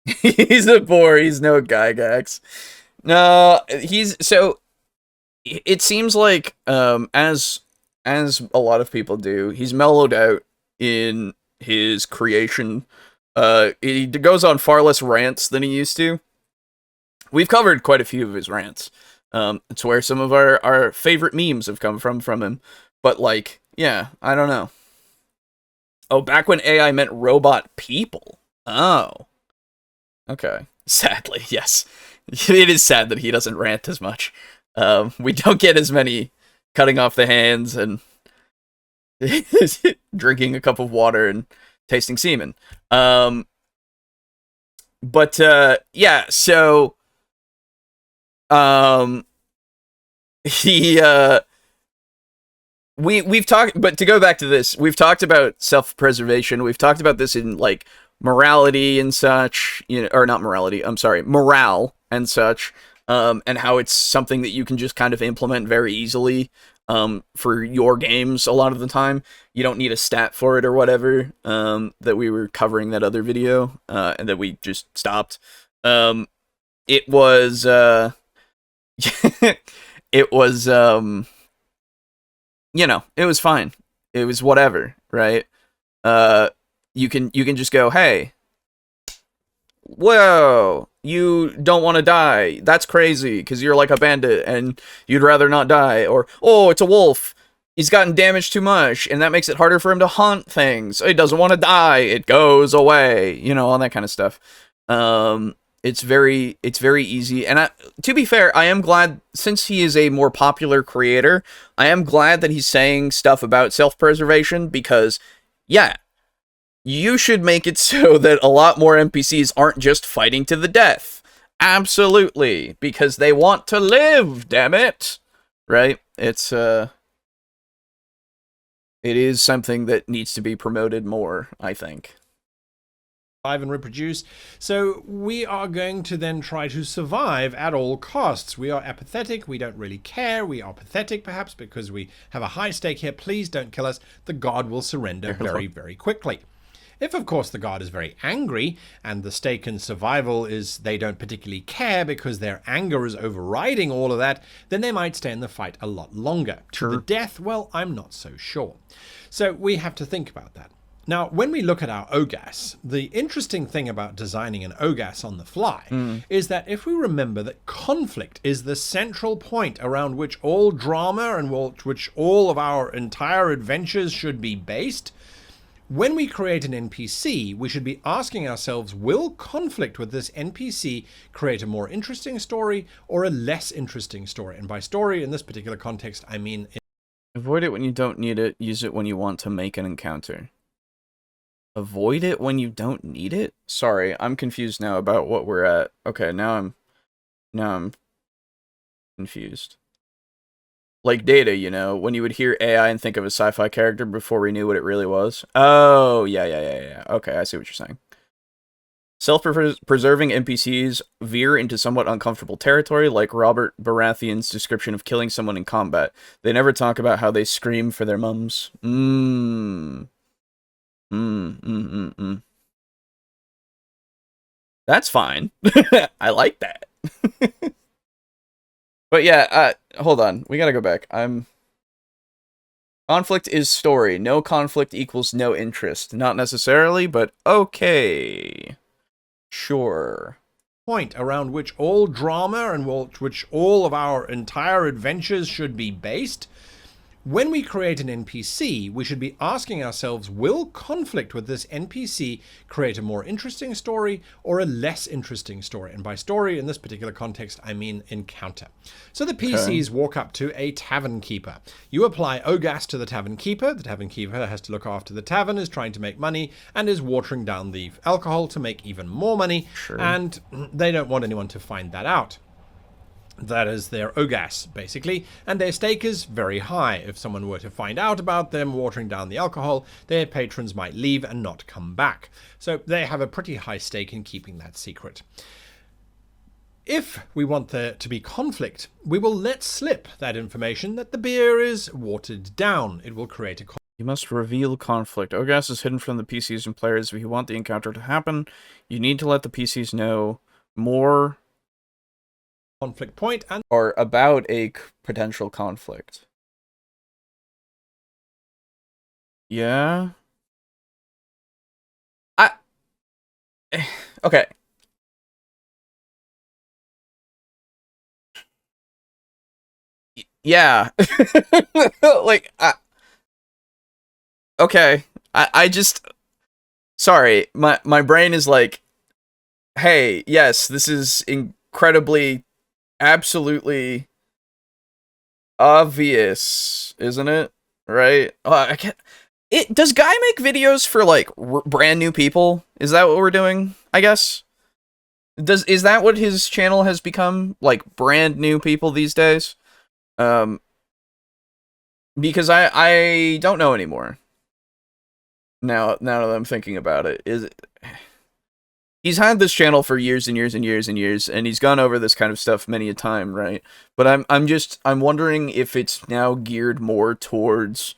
Speaker 1: He's a bore. He's no Gygax. No, he's so. It seems like as a lot of people do, he's mellowed out in his creation. He goes on far less rants than he used to. We've covered quite a few of his rants. It's where some of our favorite memes have come from him. But like, yeah, I don't know. Oh, back when AI meant robot people. Oh. Okay. Sadly, yes. It is sad that he doesn't rant as much. We don't get as many cutting off the hands and drinking a cup of water and tasting semen. But yeah, so he we've talked, but to go back to this, we've talked about self-preservation. We've talked about this in like morality and such, you know, or not morality. I'm sorry, morale and such. And how it's something that you can just kind of implement very easily for your games a lot of the time. You don't need a stat for it or whatever, that we were covering that other video, and that we just stopped. It was, it was, you know, it was fine. It was whatever, right? You can just go, hey, whoa, you don't want to die. That's crazy, because you're like a bandit and you'd rather not die. Or, oh, it's a wolf. He's gotten damaged too much, and that makes it harder for him to hunt things. He doesn't want to die. It goes away. You know, all that kind of stuff. It's very easy. And to be fair, I am glad, since he is a more popular creator, I am glad that he's saying stuff about self-preservation, because, yeah, you should make it so that a lot more NPCs aren't just fighting to the death. Absolutely. Because they want to live, damn it. Right? It is something that needs to be promoted more, I think.
Speaker 2: And reproduce. So we are going to then try to survive at all costs. We are apathetic. We don't really care. We are pathetic, perhaps, because we have a high stake here. Please don't kill us. The god will surrender very, very quickly. If, of course, the god is very angry and the stake in survival is they don't particularly care because their anger is overriding all of that, then they might stay in the fight a lot longer.
Speaker 1: Sure.
Speaker 2: To the death, well, I'm not so sure. So we have to think about that. Now, when we look at our OGAS, the interesting thing about designing an OGAS on the fly is that if we remember that conflict is the central point around which all drama and which all of our entire adventures should be based, when we create an NPC, we should be asking ourselves, will conflict with this NPC create a more interesting story or a less interesting story? And by story, in this particular context, I mean...
Speaker 1: Avoid it when you don't need it. Use it when you want to make an encounter. Avoid it when you don't need it? Sorry, I'm confused now about what we're at. Okay, now I'm confused. Like Data, you know, when you would hear AI and think of a sci-fi character before we knew what it really was. Oh, yeah. Okay, I see what you're saying. Self-preserving NPCs veer into somewhat uncomfortable territory, like Robert Baratheon's description of killing someone in combat. They never talk about how they scream for their mums. That's fine. I like that. But yeah, hold on. We gotta go back. Conflict is story. No conflict equals no interest. Not necessarily, but okay. Sure.
Speaker 2: Point around which all drama and which all of our entire adventures should be based. When we create an NPC, we should be asking ourselves, will conflict with this NPC create a more interesting story or a less interesting story? And by story, in this particular context, I mean encounter. So the PCs walk up to a tavern keeper. You apply OGAS to the tavern keeper. The tavern keeper has to look after the tavern, is trying to make money, and is watering down the alcohol to make even more money.
Speaker 1: Sure.
Speaker 2: And they don't want anyone to find that out. That is their OGAS, basically, and their stake is very high. If someone were to find out about them watering down the alcohol, their patrons might leave and not come back. So they have a pretty high stake in keeping that secret. If we want there to be conflict, we will let slip that information that the beer is watered down. It will create a
Speaker 1: You must reveal conflict. OGAS is hidden from the PCs and players. If you want the encounter to happen, you need to let the PCs know more
Speaker 2: conflict point and
Speaker 1: or about a potential conflict. Yeah. Okay. Yeah. Like, okay. I just, sorry. My brain is like, hey, yes, this is incredibly, absolutely obvious, isn't it? Right? I can't. Does Guy make videos for like brand new people? Is that what we're doing? I guess. Is that what his channel has become? Like brand new people these days? Um, because I don't know anymore. Now that I'm thinking about it, he's had this channel for years and years and years and years, and he's gone over this kind of stuff many a time, right? But I'm wondering if it's now geared more towards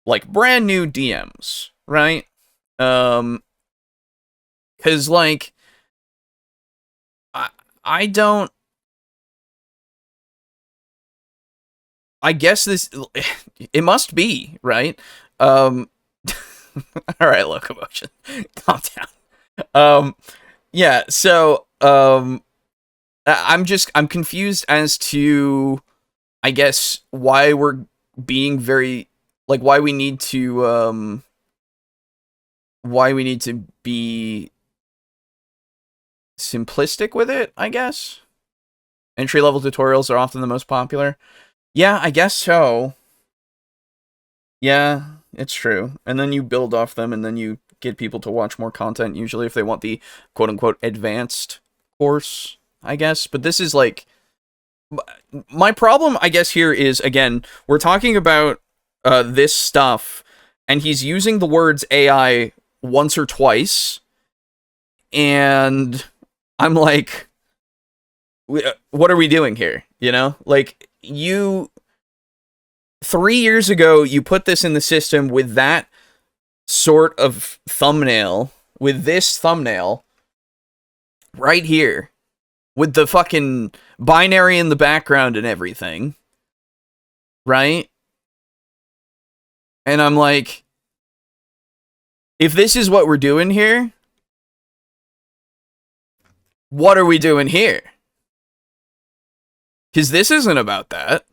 Speaker 1: like brand new DMs, right? Because like I don't. I guess it must be right. All right, locomotion, calm down. Yeah. So I'm confused as to, I guess, why we're being very like why we need to be simplistic with it, I guess. Entry level tutorials are often the most popular. Yeah, I guess so. Yeah, it's true. And then you build off them, and then you get people to watch more content, usually if they want the quote-unquote advanced course, I guess. But this is like... My problem, I guess, here is, again, we're talking about this stuff, and he's using the words AI once or twice, and I'm like, what are we doing here? You know? Like, 3 years ago, you put this in the system with that sort of thumbnail, with this thumbnail, right here, with the fucking binary in the background and everything, right? And I'm like, if this is what we're doing here, what are we doing here? Because this isn't about that.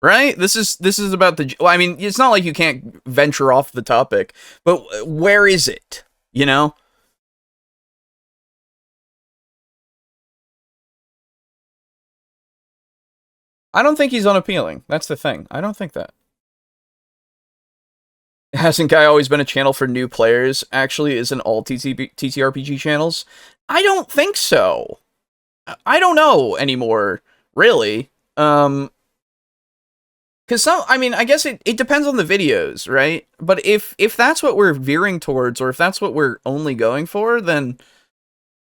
Speaker 1: Right? This is about the... Well, I mean, it's not like you can't venture off the topic, but where is it? You know? I don't think he's unappealing. That's the thing. I don't think that. Hasn't Guy always been a channel for new players? Actually, isn't all TTRPG channels? I don't think so. I don't know anymore, really. Because I mean, I guess it depends on the videos, right? But if that's what we're veering towards, or if that's what we're only going for, then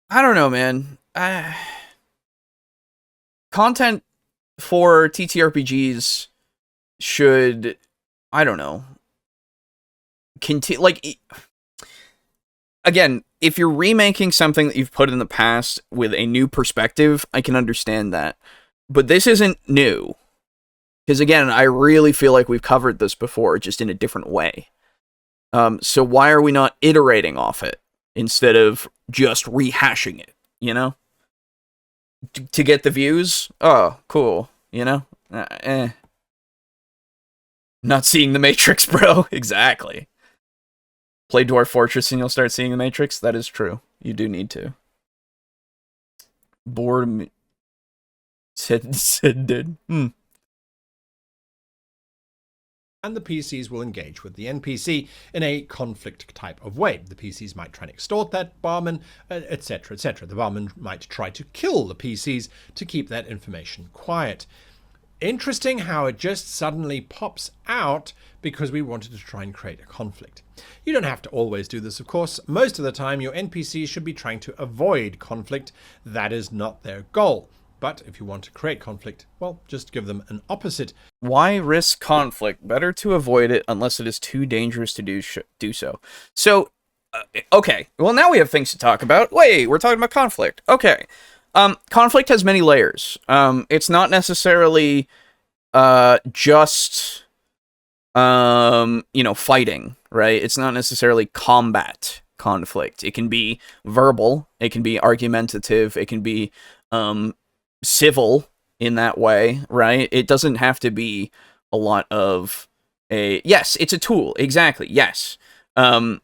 Speaker 1: I don't know, man. Content for TTRPGs should, I don't know, continue. Like, again, if you're remaking something that you've put in the past with a new perspective, I can understand that. But this isn't new. Because again, I really feel like we've covered this before, just in a different way. So why are we not iterating off it instead of just rehashing it, you know? To get the views? Oh, cool, you know? Not seeing the Matrix, bro. Exactly. Play Dwarf Fortress and you'll start seeing the Matrix? That is true. You do need to. Bored... Said did.
Speaker 2: and the PCs will engage with the NPC in a conflict type of way. The PCs might try and extort that barman, etc., etc. The barman might try to kill the PCs to keep that information quiet. Interesting how it just suddenly pops out because we wanted to try and create a conflict. You don't have to always do this, of course. Most of the time, your NPCs should be trying to avoid conflict. That is not their goal. But if you want to create conflict, well, just give them an opposite.
Speaker 1: Why risk conflict? Better to avoid it unless it is too dangerous to do so. So, okay. Well, now we have things to talk about. Wait, we're talking about conflict. Okay. Conflict has many layers. It's not necessarily just fighting, right? It's not necessarily combat conflict. It can be verbal, it can be argumentative, it can be civil in that way, right? It doesn't have to be a lot of yes, it's a tool, exactly, yes. But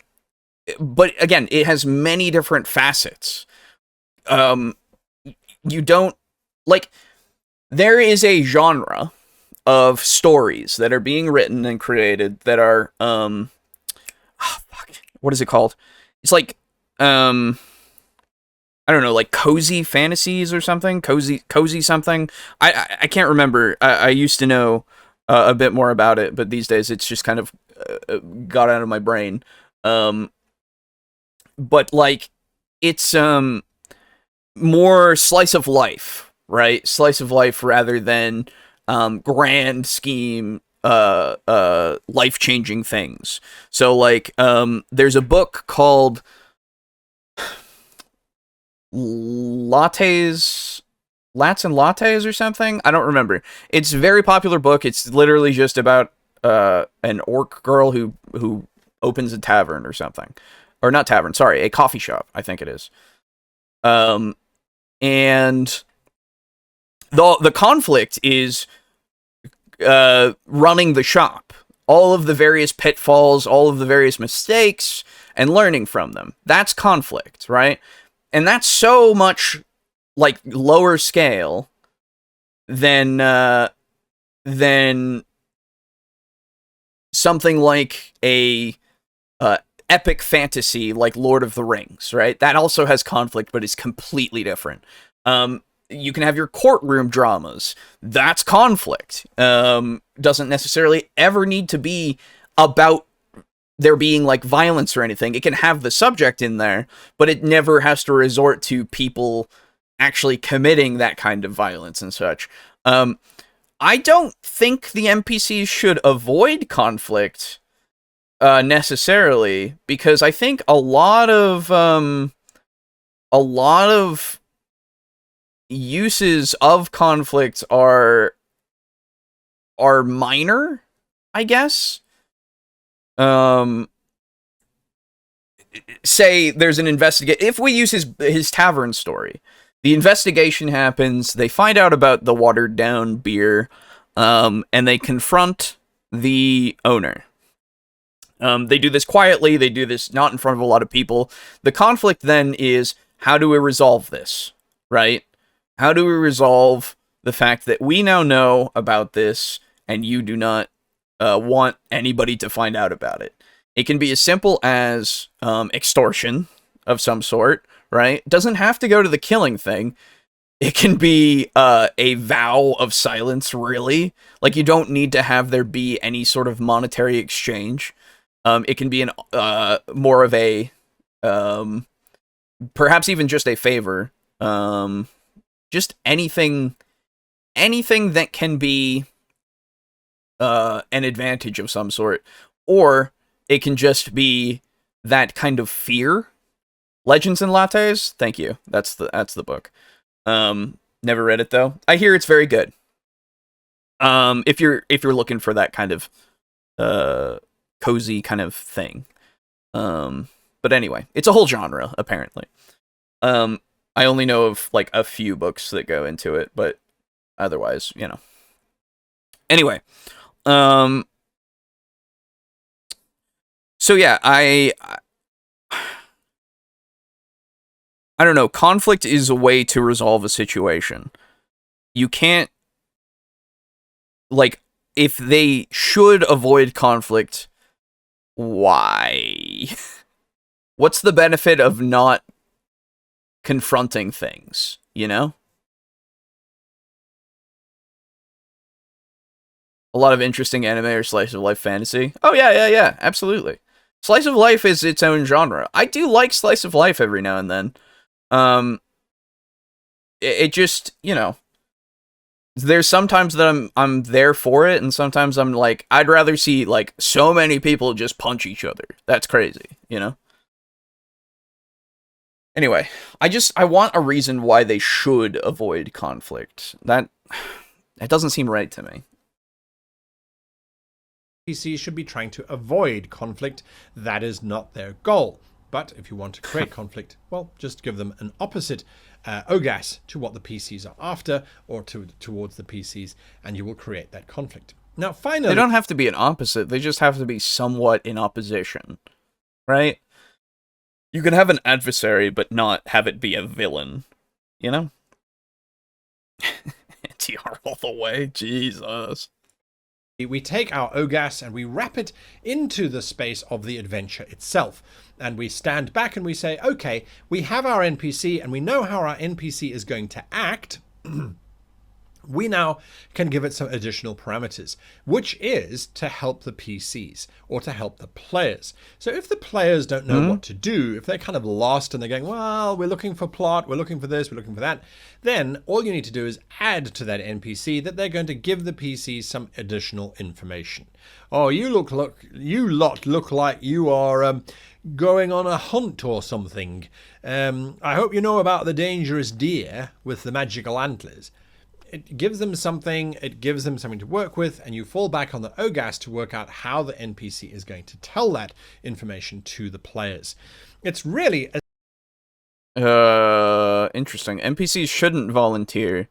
Speaker 1: again, it has many different facets. You don't, like, there is a genre of stories that are being written and created that are, what is it called? It's like, I don't know, like cozy fantasies or something, cozy something. I can't remember. I used to know a bit more about it, but these days it's just kind of got out of my brain. But like, it's more slice of life, right? Slice of life rather than grand scheme life-changing things. So like there's a book called Lats and Lattes or something. I don't remember. It's a very popular book. It's literally just about an orc girl who opens a tavern or something. Or not tavern, sorry, a coffee shop, I think it is. And the conflict is running the shop. All of the various pitfalls, all of the various mistakes, and learning from them. That's conflict, right? And that's so much like lower scale than something like a epic fantasy like Lord of the Rings, right? That also has conflict, but is completely different. You can have your courtroom dramas. That's conflict. Doesn't necessarily ever need to be about there being like violence or anything. It can have the subject in there, but it never has to resort to people actually committing that kind of violence and such. I don't think the NPCs should avoid conflict necessarily, because I think a lot of uses of conflict are minor, I guess. Say there's an if we use his tavern story, the investigation happens, they find out about the watered down beer, and they confront the owner. They do this quietly, they do this not in front of a lot of people. The conflict then is, how do we resolve this, right? How do we resolve the fact that we now know about this, and you do not want anybody to find out about it? It can be as simple as extortion of some sort, right? It doesn't have to go to the killing thing. It can be a vow of silence, really. Like, you don't need to have there be any sort of monetary exchange. It can be more of a, perhaps even just a favor. Just anything that can be an advantage of some sort. Or it can just be that kind of fear. Legends and Lattes? Thank you. That's the book. Never read it though. I hear it's very good. If you're looking for that kind of cozy kind of thing. But anyway, it's a whole genre apparently. I only know of like a few books that go into it, but otherwise, Anyway, so yeah, I don't know. Conflict is a way to resolve a situation. You can't, like, if they should avoid conflict, why? What's the benefit of not confronting things, A lot of interesting anime or slice of life fantasy. Oh yeah, absolutely. Slice of life is its own genre. I do like slice of life every now and then. It just, there's sometimes that I'm there for it, and sometimes I'm like, I'd rather see like so many people just punch each other. That's crazy, you know? Anyway, I want a reason why they should avoid conflict. That doesn't seem right to me.
Speaker 2: NPCs should be trying to avoid conflict. That is not their goal. But if you want to create conflict, well, just give them an opposite OGAS to what the PCs are after, or towards the PCs, and you will create that conflict. Now, finally...
Speaker 1: They don't have to be an opposite. They just have to be somewhat in opposition, right? You can have an adversary, but not have it be a villain, you know? TR all the way, Jesus.
Speaker 2: We take our OGAS and we wrap it into the space of the adventure itself. And we stand back and we say, okay, we have our NPC and we know how our NPC is going to act. We now can give it some additional parameters, which is to help the PCs or to help the players. So if the players don't know what to do, if they're kind of lost and they're going, well, we're looking for plot, we're looking for this, we're looking for that, then all you need to do is add to that NPC that they're going to give the PCs some additional information. Oh, you lot look like you are going on a hunt or something. I hope you know about the dangerous deer with the magical antlers. It gives them something, to work with, and you fall back on the OGAS to work out how the NPC is going to tell that information to the players. It's really...
Speaker 1: Interesting. NPCs shouldn't volunteer.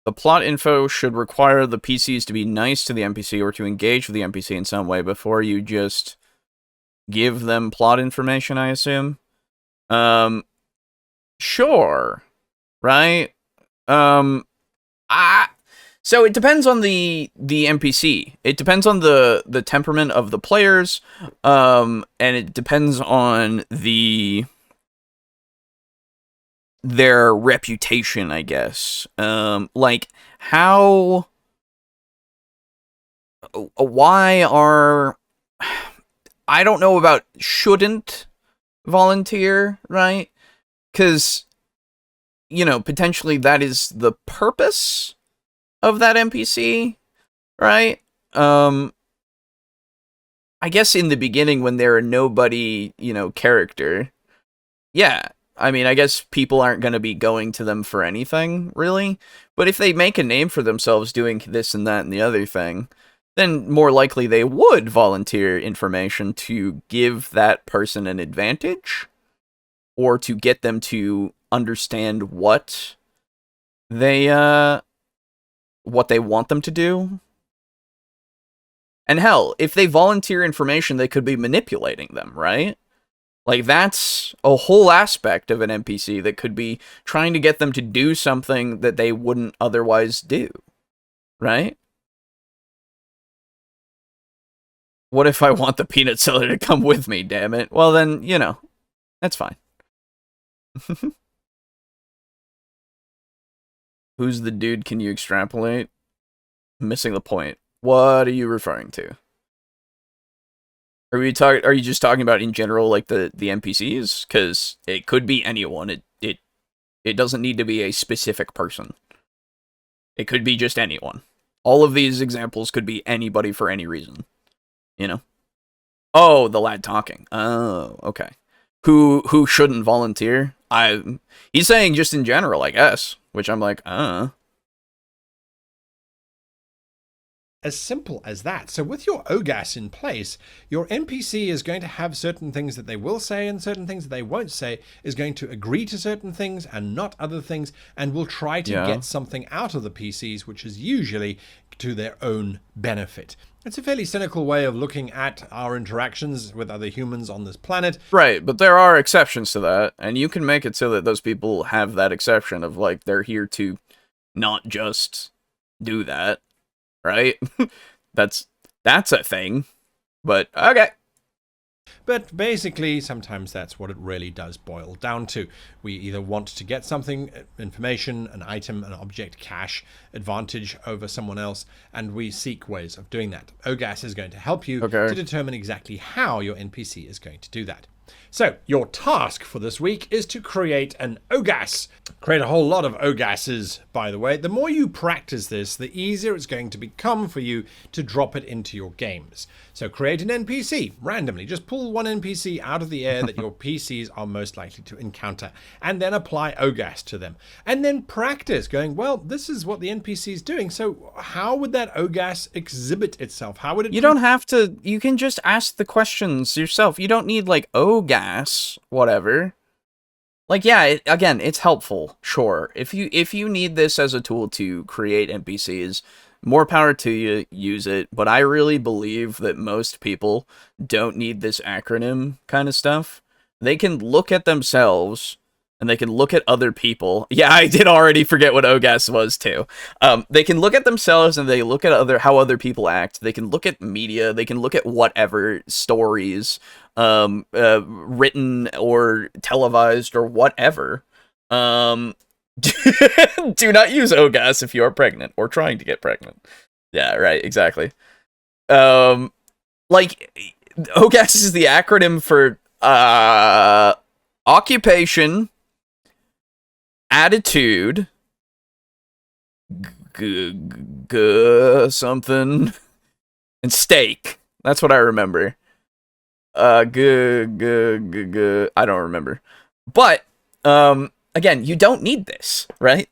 Speaker 1: The plot info should require the PCs to be nice to the NPC or to engage with the NPC in some way before you just give them plot information, I assume. Sure. Right? So it depends on the NPC. It depends on the temperament of the players, and it depends on their reputation, I guess. Like how, why are, I don't know about shouldn't volunteer, right? Because, you know, potentially that is the purpose of that NPC, right? I guess in the beginning when they're a nobody, you know, character, yeah, I mean, I guess people aren't going to be going to them for anything, really. But if they make a name for themselves doing this and that and the other thing, then more likely they would volunteer information to give that person an advantage, or to get them to understand what they want them to do. And hell, if they volunteer information, they could be manipulating them, right? Like, that's a whole aspect of an NPC that could be trying to get them to do something that they wouldn't otherwise do, right? What if I want the peanut seller to come with me, damn it? Well then, you know, that's fine. Who's the dude? Can you extrapolate? I'm missing the point. What are you referring to? Are you just talking about in general, like the NPCs? Because it could be anyone. It doesn't need to be a specific person. It could be just anyone. All of these examples could be anybody for any reason. You know? Oh, the lad talking. Oh, okay. Who shouldn't volunteer? He's saying just in general, I guess. Which I'm like,
Speaker 2: As simple as that. So with your OGAS in place, your NPC is going to have certain things that they will say and certain things that they won't say, is going to agree to certain things and not other things, and will try to get something out of the PCs, which is usually to their own benefit. It's a fairly cynical way of looking at our interactions with other humans on this planet.
Speaker 1: Right, but there are exceptions to that, and you can make it so that those people have that exception of, like, they're here to not just do that. Right? That's a thing. But, okay.
Speaker 2: But basically, sometimes that's what it really does boil down to. We either want to get something, information, an item, an object, cash, advantage over someone else, and we seek ways of doing that. OGAS is going to help you to determine exactly how your NPC is going to do that. So your task for this week is to create an OGAS. Create a whole lot of OGASs, by the way. The more you practice this, the easier it's going to become for you to drop it into your games. So create an NPC randomly. Just pull one NPC out of the air that your PCs are most likely to encounter, and then apply OGAS to them. And then practice going, well, this is what the NPC is doing. So how would that OGAS exhibit itself? How would it...
Speaker 1: You don't have to... You can just ask the questions yourself. You don't need, like, OGAS, whatever. Like, yeah, again, it's helpful, sure. If you need this as a tool to create NPCs, more power to you, use it. But I really believe that most people don't need this acronym kind of stuff. They can look at themselves, and they can look at other people. Yeah, I did already forget what OGAS was, too. They can look at themselves, and they look at how other people act. They can look at media. They can look at whatever stories, written or televised or whatever. Do not use OGAS if you are pregnant or trying to get pregnant. Yeah, right, exactly. Like, OGAS is the acronym for occupation, attitude, something, and stake. That's what I remember. I don't remember. But, again, you don't need this, right?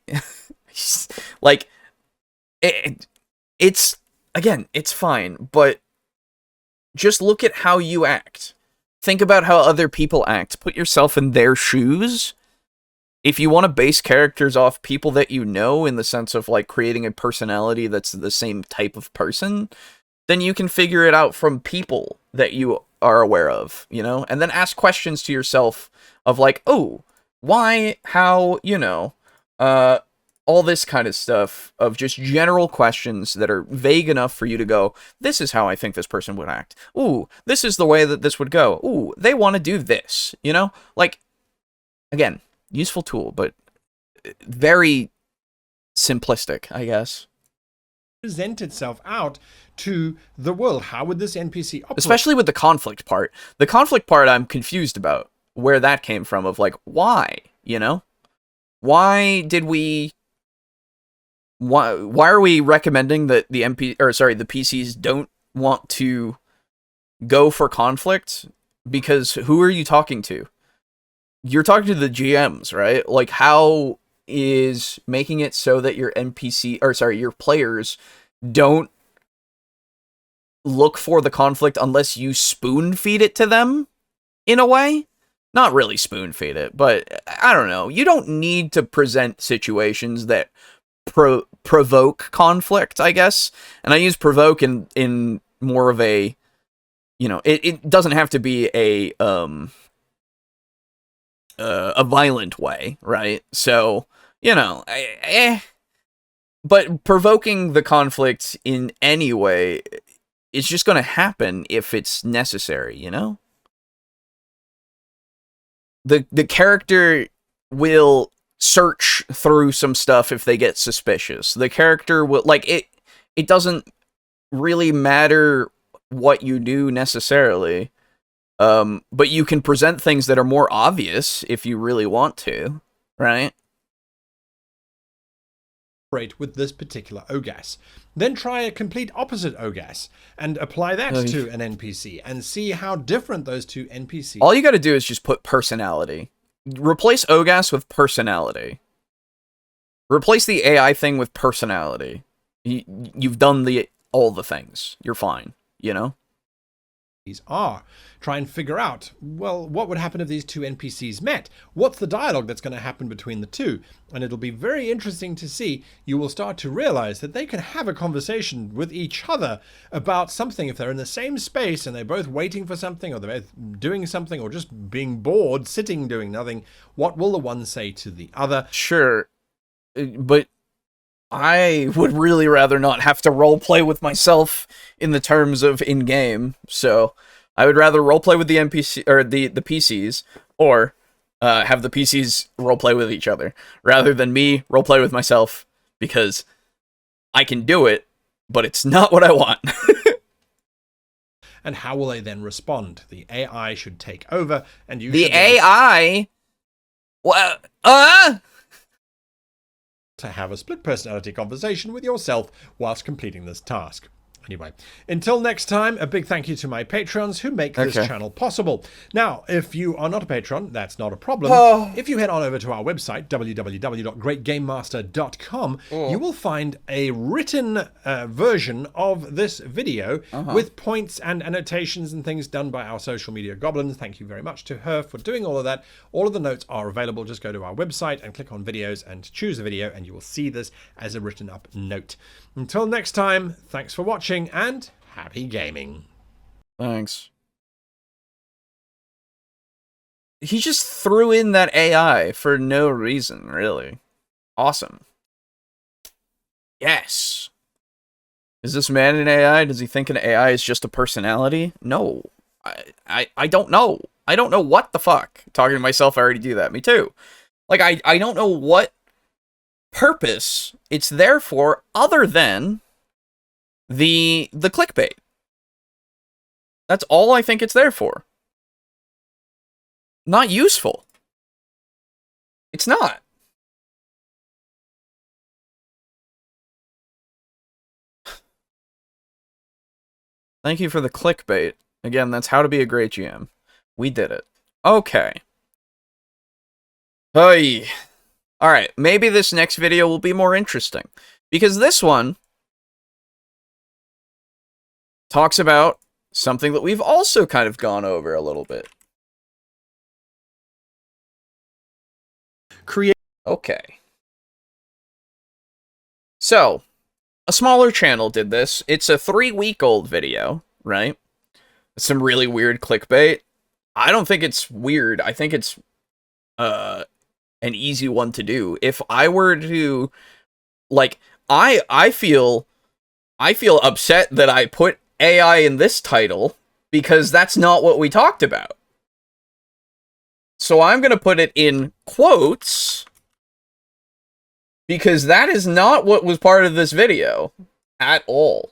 Speaker 1: Like, it's fine, but just look at how you act. Think about how other people act. Put yourself in their shoes. If you want to base characters off people that you know, in the sense of, like, creating a personality that's the same type of person, then you can figure it out from people that you are aware of, you know? And then ask questions to yourself of, like, oh, why, how, you know, all this kind of stuff, of just general questions that are vague enough for you to go, this is how I think this person would act. Ooh, this is the way that this would go. Ooh, they want to do this, you know? Like, again, useful tool, but very simplistic, I guess.
Speaker 2: Present itself out to the world. How would this NPC operate?
Speaker 1: Especially with the conflict part. The conflict part I'm confused about, where that came from, of, like, why, you know? Why did we... Why are we recommending that the PCs don't want to go for conflict? Because who are you talking to? You're talking to the GMs, right? Like, how is making it so that your your players don't look for the conflict unless you spoon feed it to them, in a way? Not really spoon feed it, but I don't know. You don't need to present situations that provoke conflict, I guess. And I use provoke in more of a, you know, it doesn't have to be a violent way, right? So, you know, but provoking the conflict in any way is just going to happen if it's necessary, you know? The character will search through some stuff if they get suspicious. The character will, like, it doesn't really matter what you do necessarily, but you can present things that are more obvious if you really want to, right?
Speaker 2: With this particular OGAS. Then try a complete opposite OGAS and apply that to an NPC and see how different those two NPCs...
Speaker 1: All you gotta do is just put personality. Replace OGAS with personality. Replace the AI thing with personality. You've done all the things. You're fine, you know?
Speaker 2: Are. Try and figure out, well, what would happen if these two NPCs met? What's the dialogue that's going to happen between the two? And it'll be very interesting to see. You will start to realize that they can have a conversation with each other about something if they're in the same space and they're both waiting for something, or they're both doing something, or just being bored, sitting doing nothing. What will the one say to the other?
Speaker 1: Sure, but I would really rather not have to roleplay with myself in the terms of in-game, so I would rather roleplay with the NPC, or the PCs, or have the PCs roleplay with each other, rather than me roleplay with myself, because I can do it, but it's not what I want.
Speaker 2: and how will they then respond? The AI should take over, and you
Speaker 1: The
Speaker 2: should
Speaker 1: AI? What?
Speaker 2: to have a split personality conversation with yourself whilst completing this task. Anyway, until next time, a big thank you to my patrons who make this channel possible. Now, if you are not a patron, that's not a problem. If you head on over to our website, www.greatgamemaster.com, you will find a written version of this video with points and annotations and things done by our social media goblins. Thank you very much to her for doing all of that. All of the notes are available. Just go to our website and click on videos and choose a video, and you will see this as a written up note. Until next time, thanks for watching and happy gaming.
Speaker 1: Thanks. He just threw in that AI for no reason, really. Awesome. Yes. Is this man an AI? Does he think an AI is just a personality? No. I don't know. I don't know what the fuck. Talking to myself, I already do that. Me too. Like, I don't know what purpose it's there for other than the clickbait. That's all I think it's there for. Not useful. It's not. Thank you for the clickbait. Again, that's how to be a great GM. We did it. Okay. Hey. Alright, maybe this next video will be more interesting. Because this one talks about something that we've also kind of gone over a little bit. Okay. So, a smaller channel did this. It's a 3-week-old video, right? Some really weird clickbait. I don't think it's weird. I think it's an easy one to do. If I were to, like, I feel upset that I put AI in this title because that's not what we talked about. So I'm going to put it in quotes because that is not what was part of this video at all.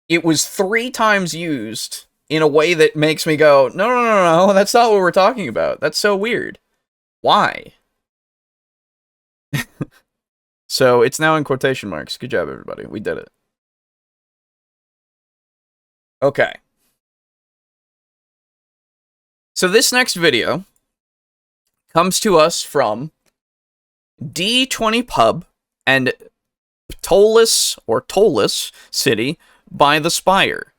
Speaker 1: It was 3 times used in a way that makes me go, no, that's not what we're talking about. That's so weird. Why? So it's now in quotation marks. Good job, everybody. We did it. Okay. So this next video comes to us from D20 Pub and Tollus City by the Spire.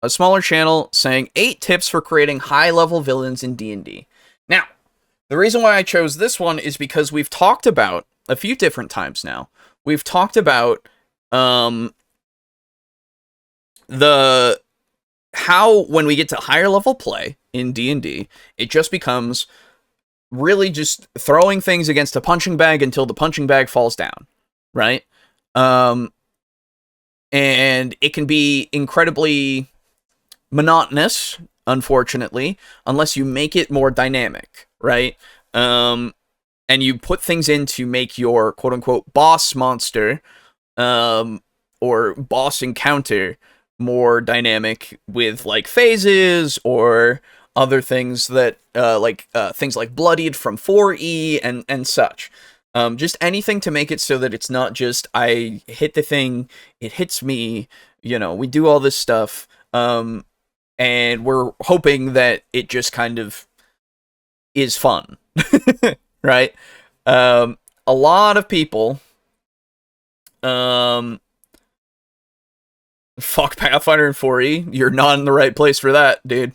Speaker 1: A smaller channel saying 8 tips for creating high-level villains in D&D. Now, the reason why I chose this one is because we've talked about, a few different times now, we've talked about how when we get to higher level play in D&D, it just becomes really just throwing things against a punching bag until the punching bag falls down, right? And it can be incredibly monotonous, unfortunately, unless you make it more dynamic, right? And you put things in to make your quote-unquote boss monster or boss encounter more dynamic with, like, phases or other things that, things like bloodied from 4E and such. Just anything to make it so that it's not just, I hit the thing, it hits me, you know, we do all this stuff, and we're hoping that it just kind of is fun, right? A lot of people, fuck Pathfinder and 4E. You're not in the right place for that, dude.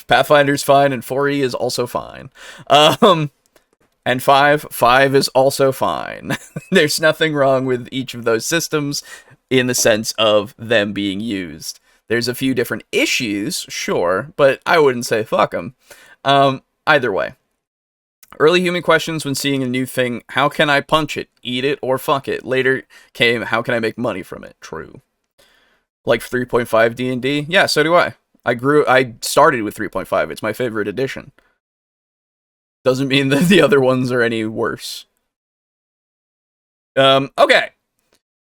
Speaker 1: Pathfinder's fine, and 4E is also fine. And 5 is also fine. There's nothing wrong with each of those systems in the sense of them being used. There's a few different issues, sure, but I wouldn't say fuck them. Either way. Early human questions when seeing a new thing: how can I punch it, eat it, or fuck it? Later came, how can I make money from it? True. Like 3.5 D&D? Yeah, so do I. I started with 3.5. It's my favorite edition. Doesn't mean that the other ones are any worse. Okay.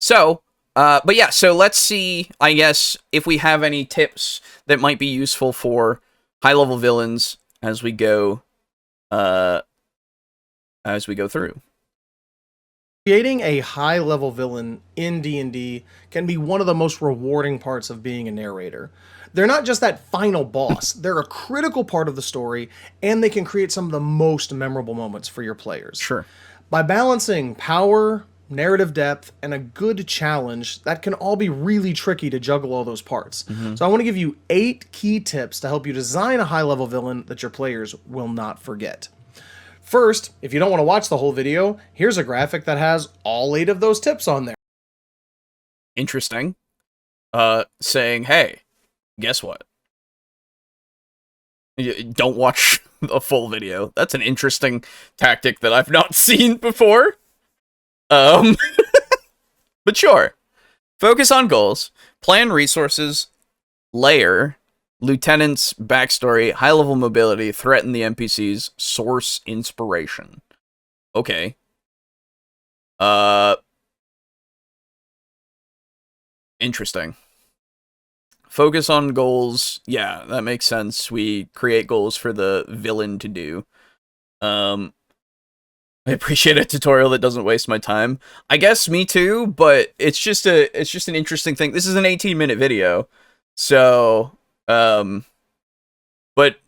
Speaker 1: So, But yeah, so let's see, I guess, if we have any tips that might be useful for high-level villains as we go through.
Speaker 3: Creating a high-level villain in D&D can be one of the most rewarding parts of being a narrator. They're not just that final boss, they're a critical part of the story, and they can create some of the most memorable moments for your players.
Speaker 1: Sure.
Speaker 3: By balancing power, narrative depth, and a good challenge, that can all be really tricky to juggle all those parts. So I want to give you 8 key tips to help you design a high-level villain that your players will not forget. First, if you don't want to watch the whole video, here's a graphic that has all 8 of those tips on there.
Speaker 1: Interesting. Saying, hey, guess what? Don't watch the full video. That's an interesting tactic that I've not seen before. But sure. Focus on goals, plan resources, layer, lieutenant's backstory, high-level mobility, threaten the NPCs, source inspiration. Okay. Interesting. Focus on goals. Yeah, that makes sense. We create goals for the villain to do. I appreciate a tutorial that doesn't waste my time. I guess me too, but it's just an interesting thing. This is an 18-minute video. So, but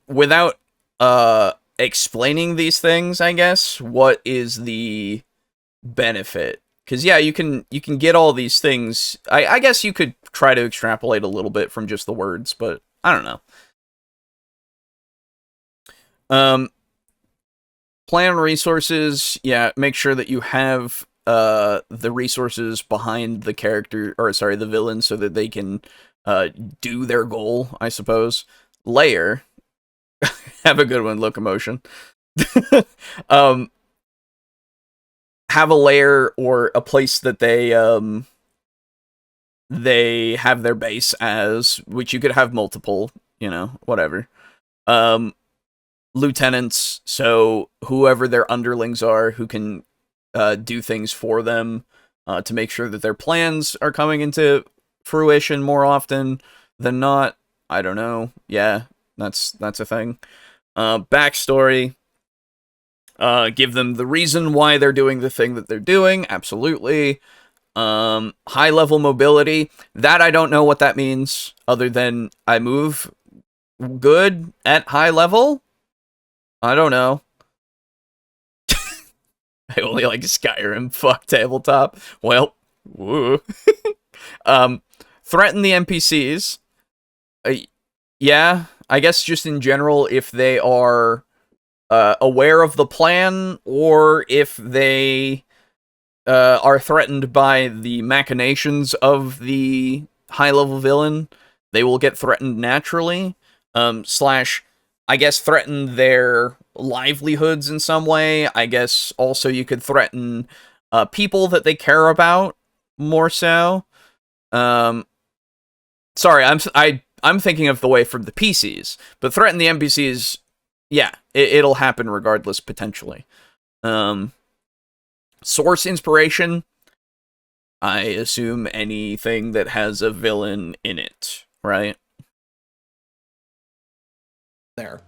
Speaker 1: without explaining these things, I guess, what is the benefit? Because yeah, you can get all these things. I guess you could try to extrapolate a little bit from just the words, but I don't know. Plan resources. Yeah, make sure that you have the resources behind the character, or sorry, the villain, so that they can do their goal, I suppose. Layer. Have a good one, locomotion. Have a layer or a place that they have their base as, which you could have multiple, whatever. Lieutenants, so whoever their underlings are, who can do things for them to make sure that their plans are coming into fruition more often than not. I don't know. Yeah, that's a thing. Backstory. Give them the reason why they're doing the thing that they're doing. Absolutely. High-level mobility. That I don't know what that means, other than I move good at high level. I don't know. I only like Skyrim. Fuck tabletop. Well, woo. Threaten the NPCs. Yeah, I guess just in general, if they are aware of the plan, or if they are threatened by the machinations of the high-level villain, they will get threatened naturally. Slash, I guess, threaten their livelihoods in some way. I guess also you could threaten people that they care about more so. Sorry, I'm thinking of the way from the PCs, but threaten the NPCs. Yeah, it'll happen regardless, potentially. Source inspiration. I assume anything that has a villain in it, right?
Speaker 3: There.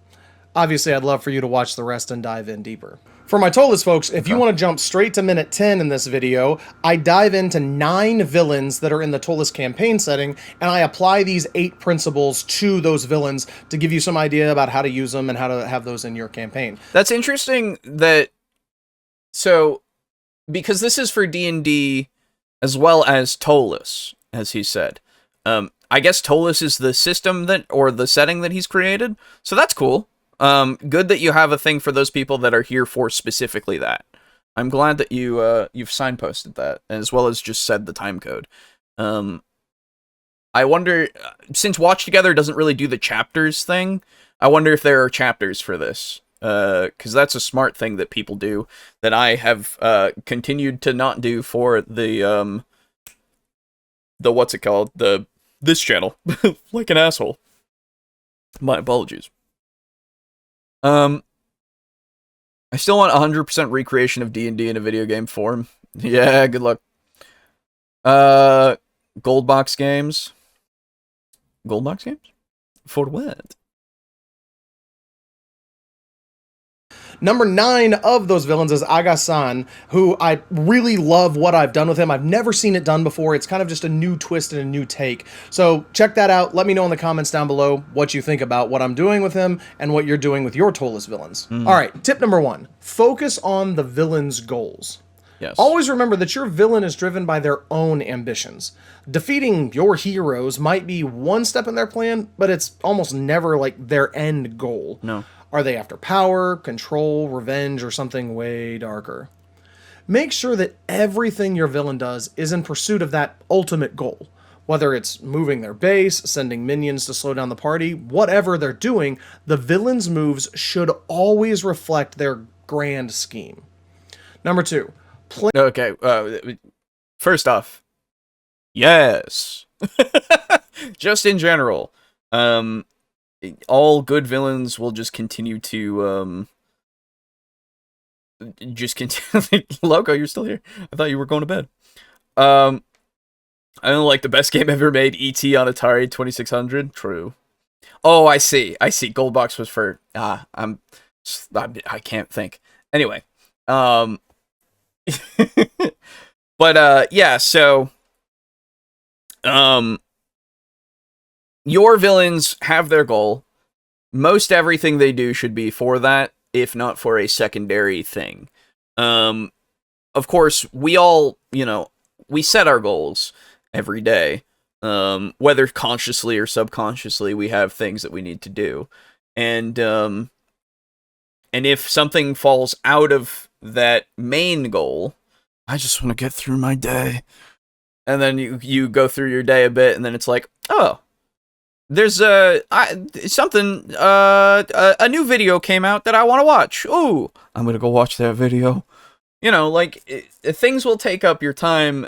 Speaker 3: Obviously, I'd love for you to watch the rest and dive in deeper. For my Tolus folks, if you want to jump straight to minute 10 in this video, I dive into 9 villains that are in the Tolus campaign setting, and I apply these 8 principles to those villains to give you some idea about how to use them and how to have those in your campaign.
Speaker 1: That's interesting that... So, because this is for D&D as well as Tolus, as he said. I guess Tolus is the system that, or the setting that he's created, so that's cool. Good that you have a thing for those people that are here for specifically that. I'm glad that you've signposted that, as well as just said the time code. I wonder, since Watch Together doesn't really do the chapters thing, I wonder if there are chapters for this. Because that's a smart thing that people do, that I have continued to not do for the what's it called? This channel. Like an asshole. My apologies. I still want 100% recreation of D&D in a video game form. Yeah, good luck. Gold box games. Gold box games? For what?
Speaker 3: Number 9 of those villains is Aga-san, who I really love what I've done with him. I've never seen it done before. It's kind of just a new twist and a new take. So check that out. Let me know in the comments down below what you think about what I'm doing with him and what you're doing with your Tolus villains. All right, tip number 1. Focus on the villain's goals.
Speaker 1: Yes.
Speaker 3: Always remember that your villain is driven by their own ambitions. Defeating your heroes might be one step in their plan, but it's almost never like their end goal.
Speaker 1: No.
Speaker 3: Are they after power, control, revenge, or something way darker? Make sure that everything your villain does is in pursuit of that ultimate goal. Whether it's moving their base, sending minions to slow down the party, whatever they're doing, the villain's moves should always reflect their grand scheme. Number 2.
Speaker 1: Okay, first off, yes. Just in general, all good villains will just continue to, Loco, you're still here. I thought you were going to bed. I don't like the best game ever made, E.T. on Atari 2600. True. Oh, I see. Gold box was for, I can't think. Anyway, but yeah, so your villains have their goal. Most everything they do should be for that, if not for a secondary thing. Of course, we all, we set our goals every day. Whether consciously or subconsciously, we have things that we need to do. And if something falls out of that main goal, I just want to get through my day. And then you go through your day a bit, and then it's like, oh, there's a new video came out that I want to watch. Ooh, I'm gonna go watch that video. Things will take up your time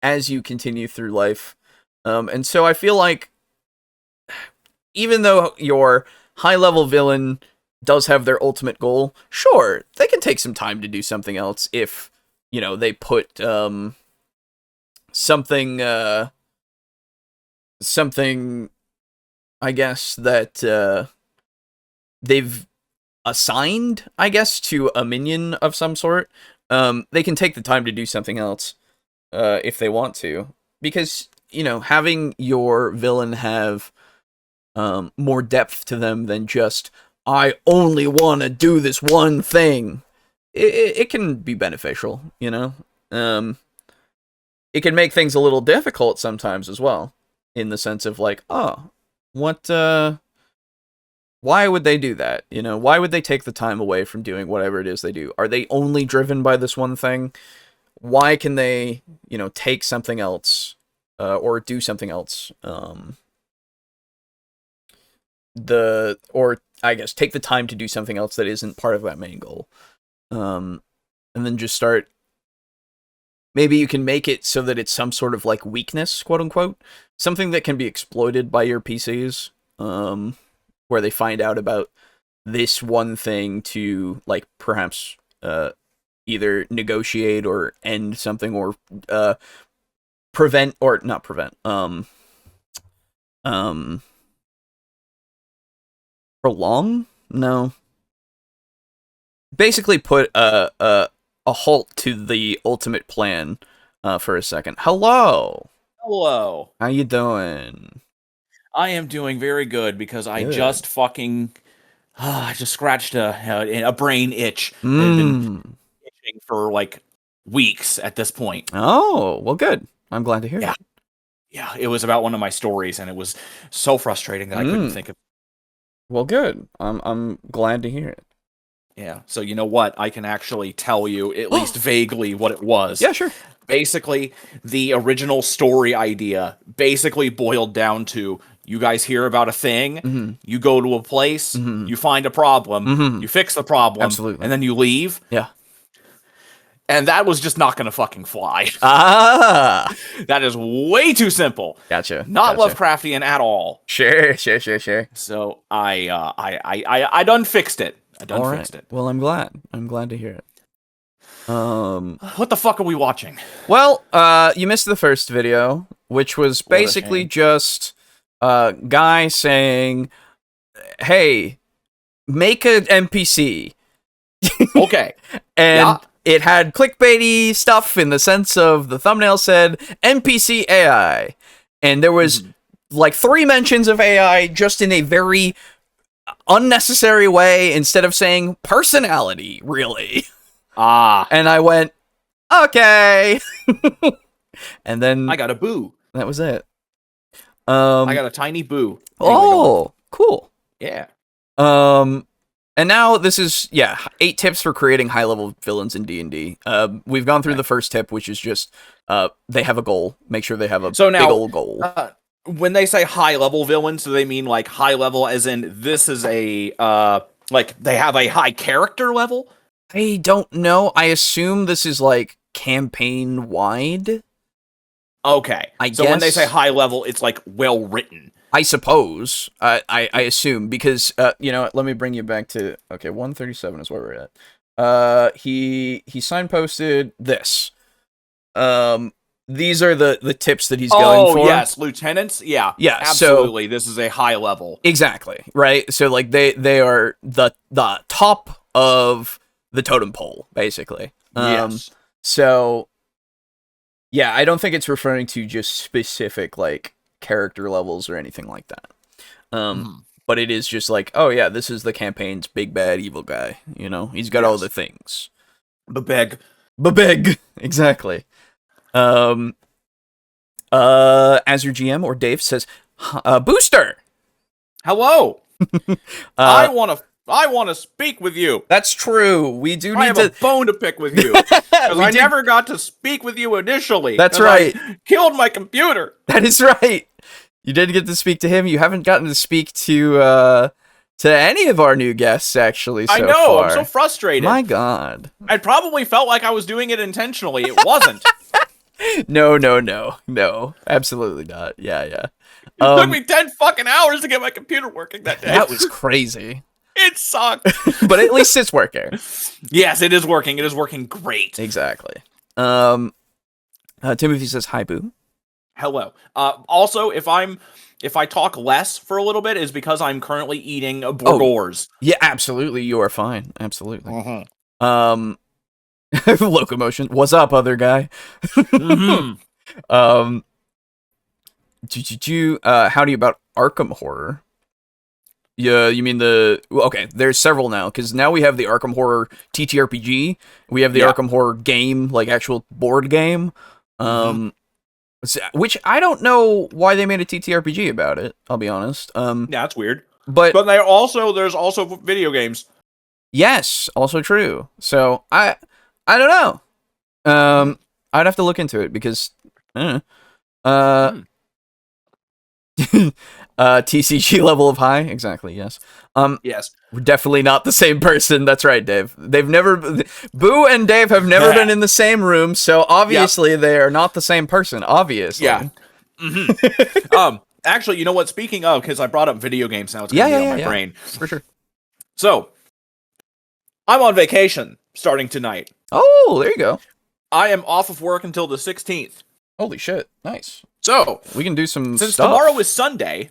Speaker 1: as you continue through life. And so I feel like, even though your high-level villain does have their ultimate goal, sure, they can take some time to do something else if, they put something, I guess, that they've assigned, I guess, to a minion of some sort. They can take the time to do something else if they want to. Because, having your villain have more depth to them than just, I only want to do this one thing, it can be beneficial, It can make things a little difficult sometimes as well, in the sense of like, oh, why would they do that? Why would they take the time away from doing whatever it is they do? Are they only driven by this one thing? Why can they, take something else, or do something else, I guess, take the time to do something else that isn't part of that main goal. And then just start, maybe you can make it so that it's some sort of like weakness, quote unquote, something that can be exploited by your PCs, where they find out about this one thing to, like, perhaps, either negotiate or end something, or, prevent, or not prevent, prolong? No. Basically put a halt to the ultimate plan for a second. Hello.
Speaker 4: Hello.
Speaker 1: How you doing?
Speaker 4: I am doing very good because I
Speaker 1: Good.
Speaker 4: just fucking I just scratched a brain itch. I've been itching for like weeks at this point.
Speaker 1: Oh, well, good. I'm glad to hear
Speaker 4: Yeah.
Speaker 1: it.
Speaker 4: Yeah, it was about one of my stories, and it was so frustrating that I couldn't think of.
Speaker 1: Well, good. I'm glad to hear it.
Speaker 4: Yeah, so you know what? I can actually tell you at least vaguely what it was.
Speaker 1: Yeah, sure.
Speaker 4: Basically, the original story idea basically boiled down to, you guys hear about a thing, you go to a place, you find a problem, you fix the problem,
Speaker 1: Absolutely.
Speaker 4: and then you leave.
Speaker 1: Yeah.
Speaker 4: And that was just not going to fucking fly.
Speaker 1: Ah!
Speaker 4: That is way too simple.
Speaker 1: Gotcha.
Speaker 4: Not
Speaker 1: gotcha.
Speaker 4: Lovecraftian at all.
Speaker 1: Sure.
Speaker 4: So I done fixed it. I done fixed it.
Speaker 1: Well, I'm glad. I'm glad to hear it.
Speaker 4: What the fuck are we watching?
Speaker 1: Well, you missed the first video, which was basically
Speaker 4: shame.
Speaker 1: just a guy saying, "Hey, make an NPC."
Speaker 4: Okay.
Speaker 1: And it had clickbaity stuff in the sense of the thumbnail said NPC AI. And there was like 3 mentions of AI just in a very unnecessary way instead of saying personality, really. And I went, okay. And then
Speaker 4: I got a boo.
Speaker 1: that was it.
Speaker 4: I got a tiny boo.
Speaker 1: Oh, cool.
Speaker 4: Yeah.
Speaker 1: And now this is 8 tips for creating high-level villains in D&D. We've gone through the first tip, which is just they have a goal. Make sure they have a big old goal.
Speaker 4: When they say high-level villains, do they mean like high level as in this is a like they have a high character level?
Speaker 1: I don't know. I assume this is like campaign-wide.
Speaker 4: Okay.
Speaker 1: I
Speaker 4: so when they
Speaker 1: guess.
Speaker 4: say high level, it's like well written.
Speaker 1: I suppose. I assume because you know, let me bring you back to 137 is where we're at. He signposted this. These are the tips that he's going for.
Speaker 4: Oh yes, lieutenants. Yeah,
Speaker 1: Yeah,
Speaker 4: absolutely. This is a high level.
Speaker 1: Exactly, right? So like they are the top of the totem pole, basically.
Speaker 4: Yes.
Speaker 1: So yeah, I don't think it's referring to just specific like character levels or anything like that. But it is just like, oh yeah, this is the campaign's big bad evil guy. You know, he's got all the things.
Speaker 4: Beg.
Speaker 1: Exactly. As your GM or Dave says, Booster.
Speaker 4: Hello. I want to speak with you.
Speaker 1: That's true. We do
Speaker 4: I
Speaker 1: need
Speaker 4: have a bone to pick with you because I
Speaker 1: did-
Speaker 4: never got to speak with you initially.
Speaker 1: That's
Speaker 4: 'cause
Speaker 1: right.
Speaker 4: I killed my computer.
Speaker 1: That is right. You did get to speak to him. You haven't gotten to speak to any of our new guests, actually, so
Speaker 4: I know.
Speaker 1: far.
Speaker 4: I'm so frustrated.
Speaker 1: My God.
Speaker 4: I probably felt like I was doing it intentionally. It wasn't.
Speaker 1: No. Absolutely not. Yeah.
Speaker 4: It took me 10 fucking hours to get my computer working that day.
Speaker 1: That was crazy.
Speaker 4: It sucked.
Speaker 1: But at least it's working.
Speaker 4: Yes, it is working. It is working great.
Speaker 1: Exactly. Timothy says, hi, Boo.
Speaker 4: Hello. Also, if I talk less for a little bit, is because I'm currently eating burgers.
Speaker 1: Yeah, absolutely. You are fine. Absolutely.
Speaker 4: Mm-hmm.
Speaker 1: Locomotion. What's up, other guy?
Speaker 4: Mm-hmm.
Speaker 1: How do you about Arkham Horror? Yeah, you mean okay, there's several now, because now we have the Arkham Horror TTRPG, we have the Arkham Horror game, like actual board game, which I don't know why they made a TTRPG about it, I'll be honest.
Speaker 4: Yeah, that's weird.
Speaker 1: But
Speaker 4: there's also video games.
Speaker 1: Yes, also true. So, I don't know. I'd have to look into it, because, TCG level of high, exactly. Yes.
Speaker 4: Yes.
Speaker 1: We're definitely not the same person. That's right, Dave. Boo and Dave have never been in the same room, so obviously they are not the same person. Obviously.
Speaker 4: Yeah. Mm-hmm. Actually, you know what? Speaking of, because I brought up video games now, it's gonna be on my brain
Speaker 1: for sure.
Speaker 4: So, I'm on vacation starting tonight.
Speaker 1: Oh, there you go.
Speaker 4: I am off of work until the 16th.
Speaker 1: Holy shit! Nice.
Speaker 4: So
Speaker 1: we can do some
Speaker 4: since
Speaker 1: stuff.
Speaker 4: Tomorrow is Sunday.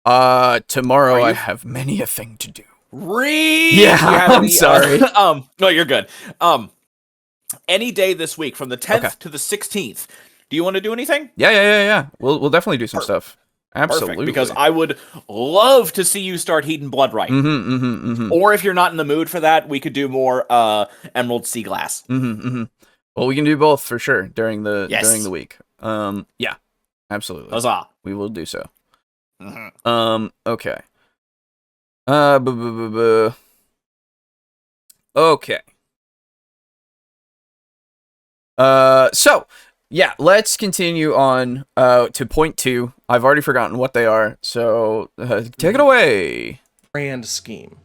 Speaker 1: Tomorrow I have many a thing to do. Yeah, I'm sorry.
Speaker 4: No, you're good. Any day this week from the 10th to the 16th. Do you want to do anything?
Speaker 1: Yeah. We'll definitely do some stuff. Absolutely.
Speaker 4: Perfect, because I would love to see you start Heat and Blood right. Or if you're not in the mood for that, we could do more Emerald Sea Glass.
Speaker 1: Well, we can do both for sure during the week. Yeah, absolutely.
Speaker 4: Huzzah.
Speaker 1: We will do so.
Speaker 4: Mm-hmm.
Speaker 1: Okay. Okay. So, yeah, let's continue on to point 2. I've already forgotten what they are, so take it away.
Speaker 3: Grand scheme.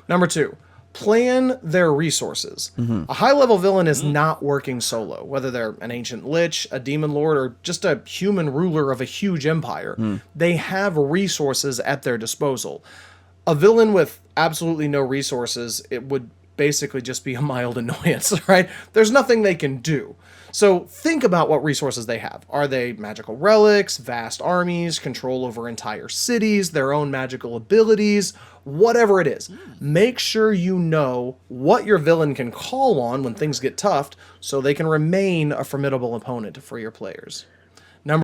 Speaker 3: Number 2, plan their resources. A high-level villain is not working solo, whether they're an ancient lich, a demon lord, or just a human ruler of a huge empire. They have resources at their disposal. A villain with absolutely no resources, it would basically just be a mild annoyance, right? There's nothing they can do. So think about what resources they have. Are they magical relics, vast armies, control over entire cities, their own magical abilities, whatever it is? Make sure you know what your villain can call on when things get tough so they can remain a formidable opponent for your players.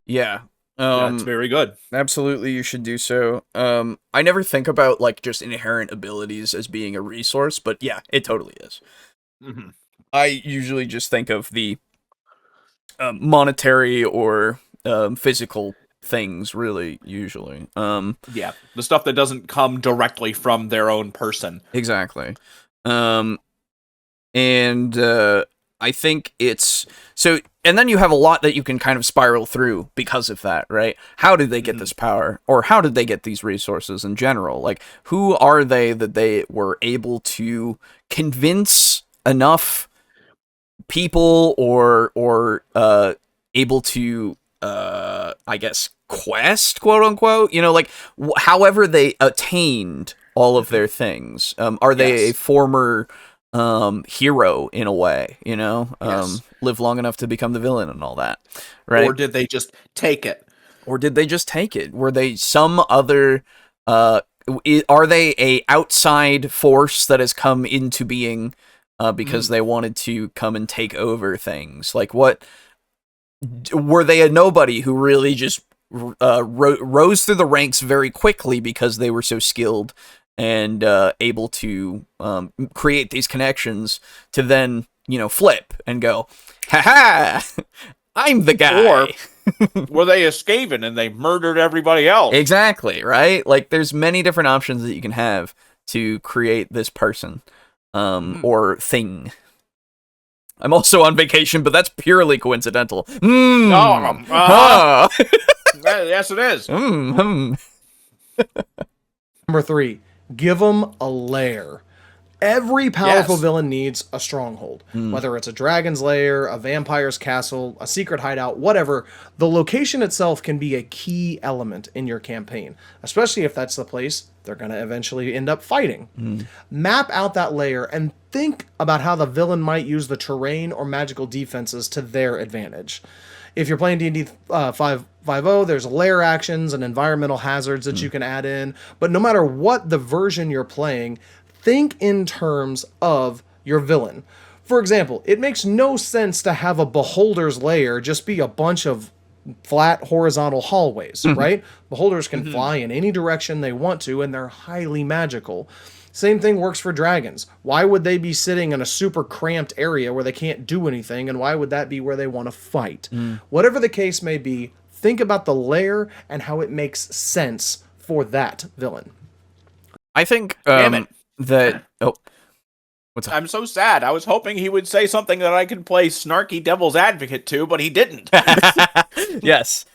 Speaker 1: Yeah.
Speaker 4: That's very good.
Speaker 1: Absolutely, you should do so. I never think about like just inherent abilities as being a resource, but yeah, it totally is.
Speaker 4: Mm-hmm.
Speaker 1: I usually just think of the monetary or physical things, really, usually.
Speaker 4: Yeah, the stuff that doesn't come directly from their own person.
Speaker 1: Exactly. And I think it's so, and then you have a lot that you can kind of spiral through because of that, right? How did they get this power, or how did they get these resources in general? Like, who are they that they were able to convince enough people, or able to, I guess, quest, quote unquote? You know, like, however they attained all of their things. Are they a former hero in a way, you know, live long enough to become the villain and all that, right?
Speaker 4: Or did they just take it?
Speaker 1: Or did they just take it? Were they some other, are they a outside force that has come into being because they wanted to come and take over things? Like, what, were they a nobody who really just rose through the ranks very quickly because they were so skilled and able to create these connections to then, you know, flip and go, ha, I'm the guy.
Speaker 4: Or were they a Skaven and they murdered everybody else?
Speaker 1: Exactly, right? Like, there's many different options that you can have to create this person or thing. I'm also on vacation, but that's purely coincidental.
Speaker 4: Yes, it is.
Speaker 3: Number 3, give them a lair. Every powerful villain needs a stronghold. Whether it's a dragon's lair, a vampire's castle, a secret hideout, whatever, the location itself can be a key element in your campaign, especially if that's the place they're going to eventually end up fighting. Map out that lair and think about how the villain might use the terrain or magical defenses to their advantage. If you're playing D&D 5.0, there's lair actions and environmental hazards that you can add in. But no matter what the version you're playing, think in terms of your villain. For example, it makes no sense to have a beholder's lair just be a bunch of flat horizontal hallways, right? Beholders can fly in any direction they want to, and they're highly magical. Same thing works for dragons. Why would they be sitting in a super cramped area where they can't do anything, and why would that be where they want to fight? Whatever the case may be, think about the lair and how it makes sense for that villain.
Speaker 1: I think
Speaker 4: Damn it.
Speaker 1: that... Oh, what's up?
Speaker 4: I'm so sad. I was hoping he would say something that I could play snarky devil's advocate to, but he didn't.
Speaker 1: Yes.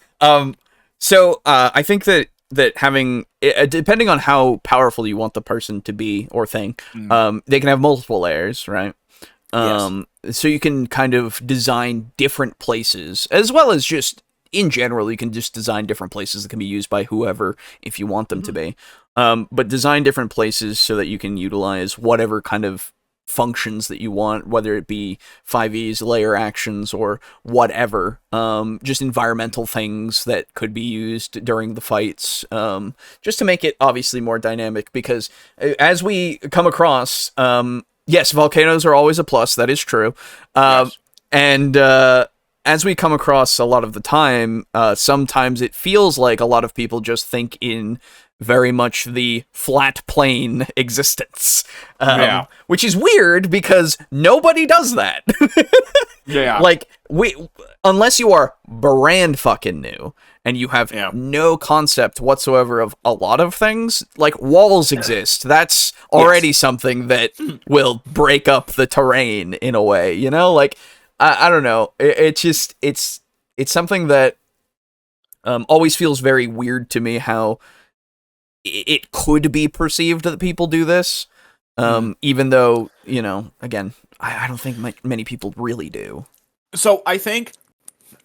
Speaker 1: So I think that having, depending on how powerful you want the person to be or thing, they can have multiple layers, right? So you can kind of design different places, as well as just in general, you can just design different places that can be used by whoever if you want them to be. But design different places so that you can utilize whatever kind of functions that you want, whether it be 5e's, layer actions, or whatever. Just environmental things that could be used during the fights, just to make it obviously more dynamic, because as we come across, yes, volcanoes are always a plus, that is true.
Speaker 4: Yes.
Speaker 1: And as we come across a lot of the time, sometimes it feels like a lot of people just think in very much the flat plane existence. Which is weird because nobody does that.
Speaker 4: Yeah.
Speaker 1: Like, unless you are brand fucking new and you have no concept whatsoever of a lot of things, like walls exist. That's already something that will break up the terrain in a way, you know? Like, I don't know. It's just, it's something that always feels very weird to me, how it could be perceived that people do this, even though, you know, again, I don't think many people really do.
Speaker 4: So I think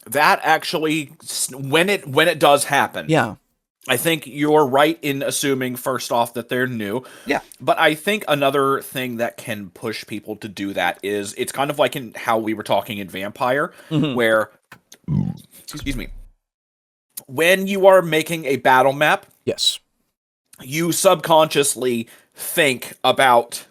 Speaker 4: that actually, when it does happen, I think you're right in assuming, first off, that they're new.
Speaker 1: Yeah.
Speaker 4: But I think another thing that can push people to do that is it's kind of like in how we were talking in Vampire, where, excuse me, when you are making a battle map,
Speaker 1: Yes.
Speaker 4: you subconsciously think about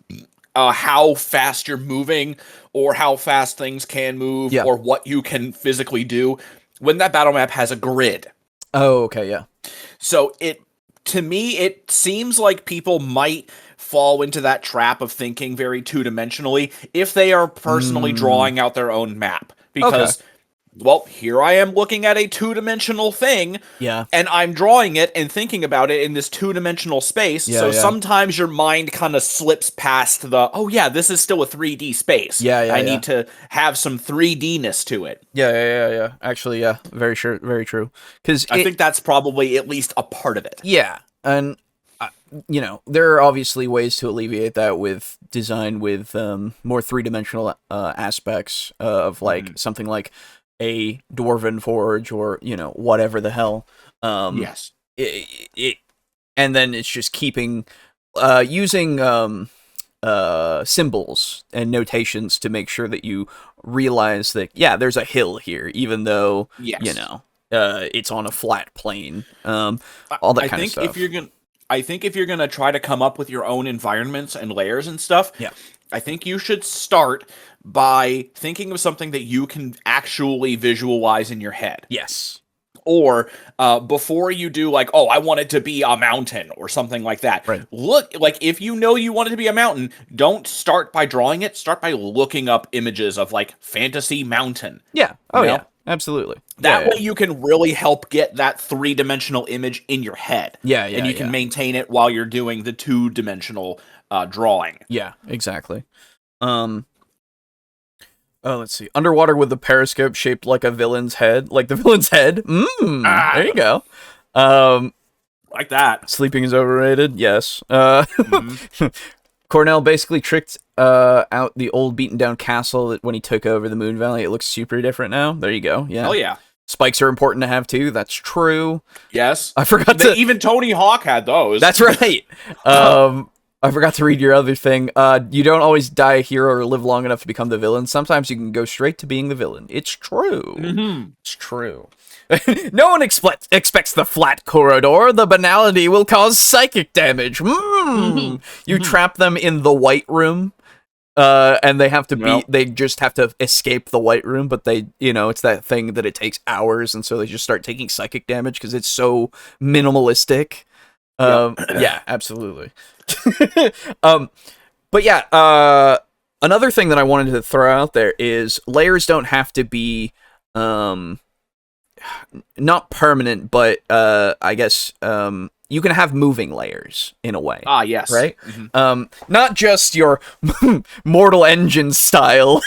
Speaker 4: how fast you're moving or how fast things can move or what you can physically do when that battle map has a grid.
Speaker 1: Oh, okay, yeah.
Speaker 4: So to me, it seems like people might fall into that trap of thinking very two-dimensionally if they are personally drawing out their own map. Because, well, here I am looking at a two-dimensional thing, and I'm drawing it and thinking about it in this two-dimensional space, sometimes your mind kind of slips past the, oh yeah, this is still a 3D space. I need to have some 3D-ness to it.
Speaker 1: Yeah. Actually, yeah, very true. Because
Speaker 4: I think that's probably at least a part of it.
Speaker 1: Yeah, and there are obviously ways to alleviate that with design with more three-dimensional aspects of like something like a dwarven forge or whatever the hell.
Speaker 4: Yes.
Speaker 1: And then it's just keeping using symbols and notations to make sure that you realize that there's a hill here, even though it's on a flat plane. All that kind of stuff.
Speaker 4: I think if you're gonna try to come up with your own environments and layers and stuff, I think you should start by thinking of something that you can actually visualize in your head.
Speaker 1: Yes.
Speaker 4: Or before you do like, oh, I want it to be a mountain or something like that.
Speaker 1: Right.
Speaker 4: Look, like if you know you want it to be a mountain, don't start by drawing it. Start by looking up images of like fantasy mountain.
Speaker 1: Yeah. Oh, yeah. Absolutely.
Speaker 4: That way you can really help get that three-dimensional image in your head. And you can maintain it while you're doing the two-dimensional drawing.
Speaker 1: Yeah, exactly. Let's see. Underwater with the periscope shaped like a villain's head. Like the villain's head. There you go.
Speaker 4: Like that.
Speaker 1: Sleeping is overrated. Yes. Cornell basically tricked out the old beaten down castle that when he took over the Moon Valley. It looks super different now. There you go. Yeah.
Speaker 4: Oh, yeah.
Speaker 1: Spikes are important to have too. That's true.
Speaker 4: Yes.
Speaker 1: I forgot
Speaker 4: even Tony Hawk had those.
Speaker 1: That's right. I forgot to read your other thing. You don't always die a hero or live long enough to become the villain. Sometimes you can go straight to being the villain. It's true. It's true. No one expects the flat corridor. The banality will cause psychic damage. You trap them in the white room, and they have to they just have to escape the white room, but they, it's that thing that it takes hours, and so they just start taking psychic damage because it's so minimalistic. Yeah, absolutely. But yeah, another thing that I wanted to throw out there is layers don't have to be, not permanent, but, I guess, you can have moving layers in a way.
Speaker 4: Ah, yes.
Speaker 1: Right? Not just your Mortal Engine style.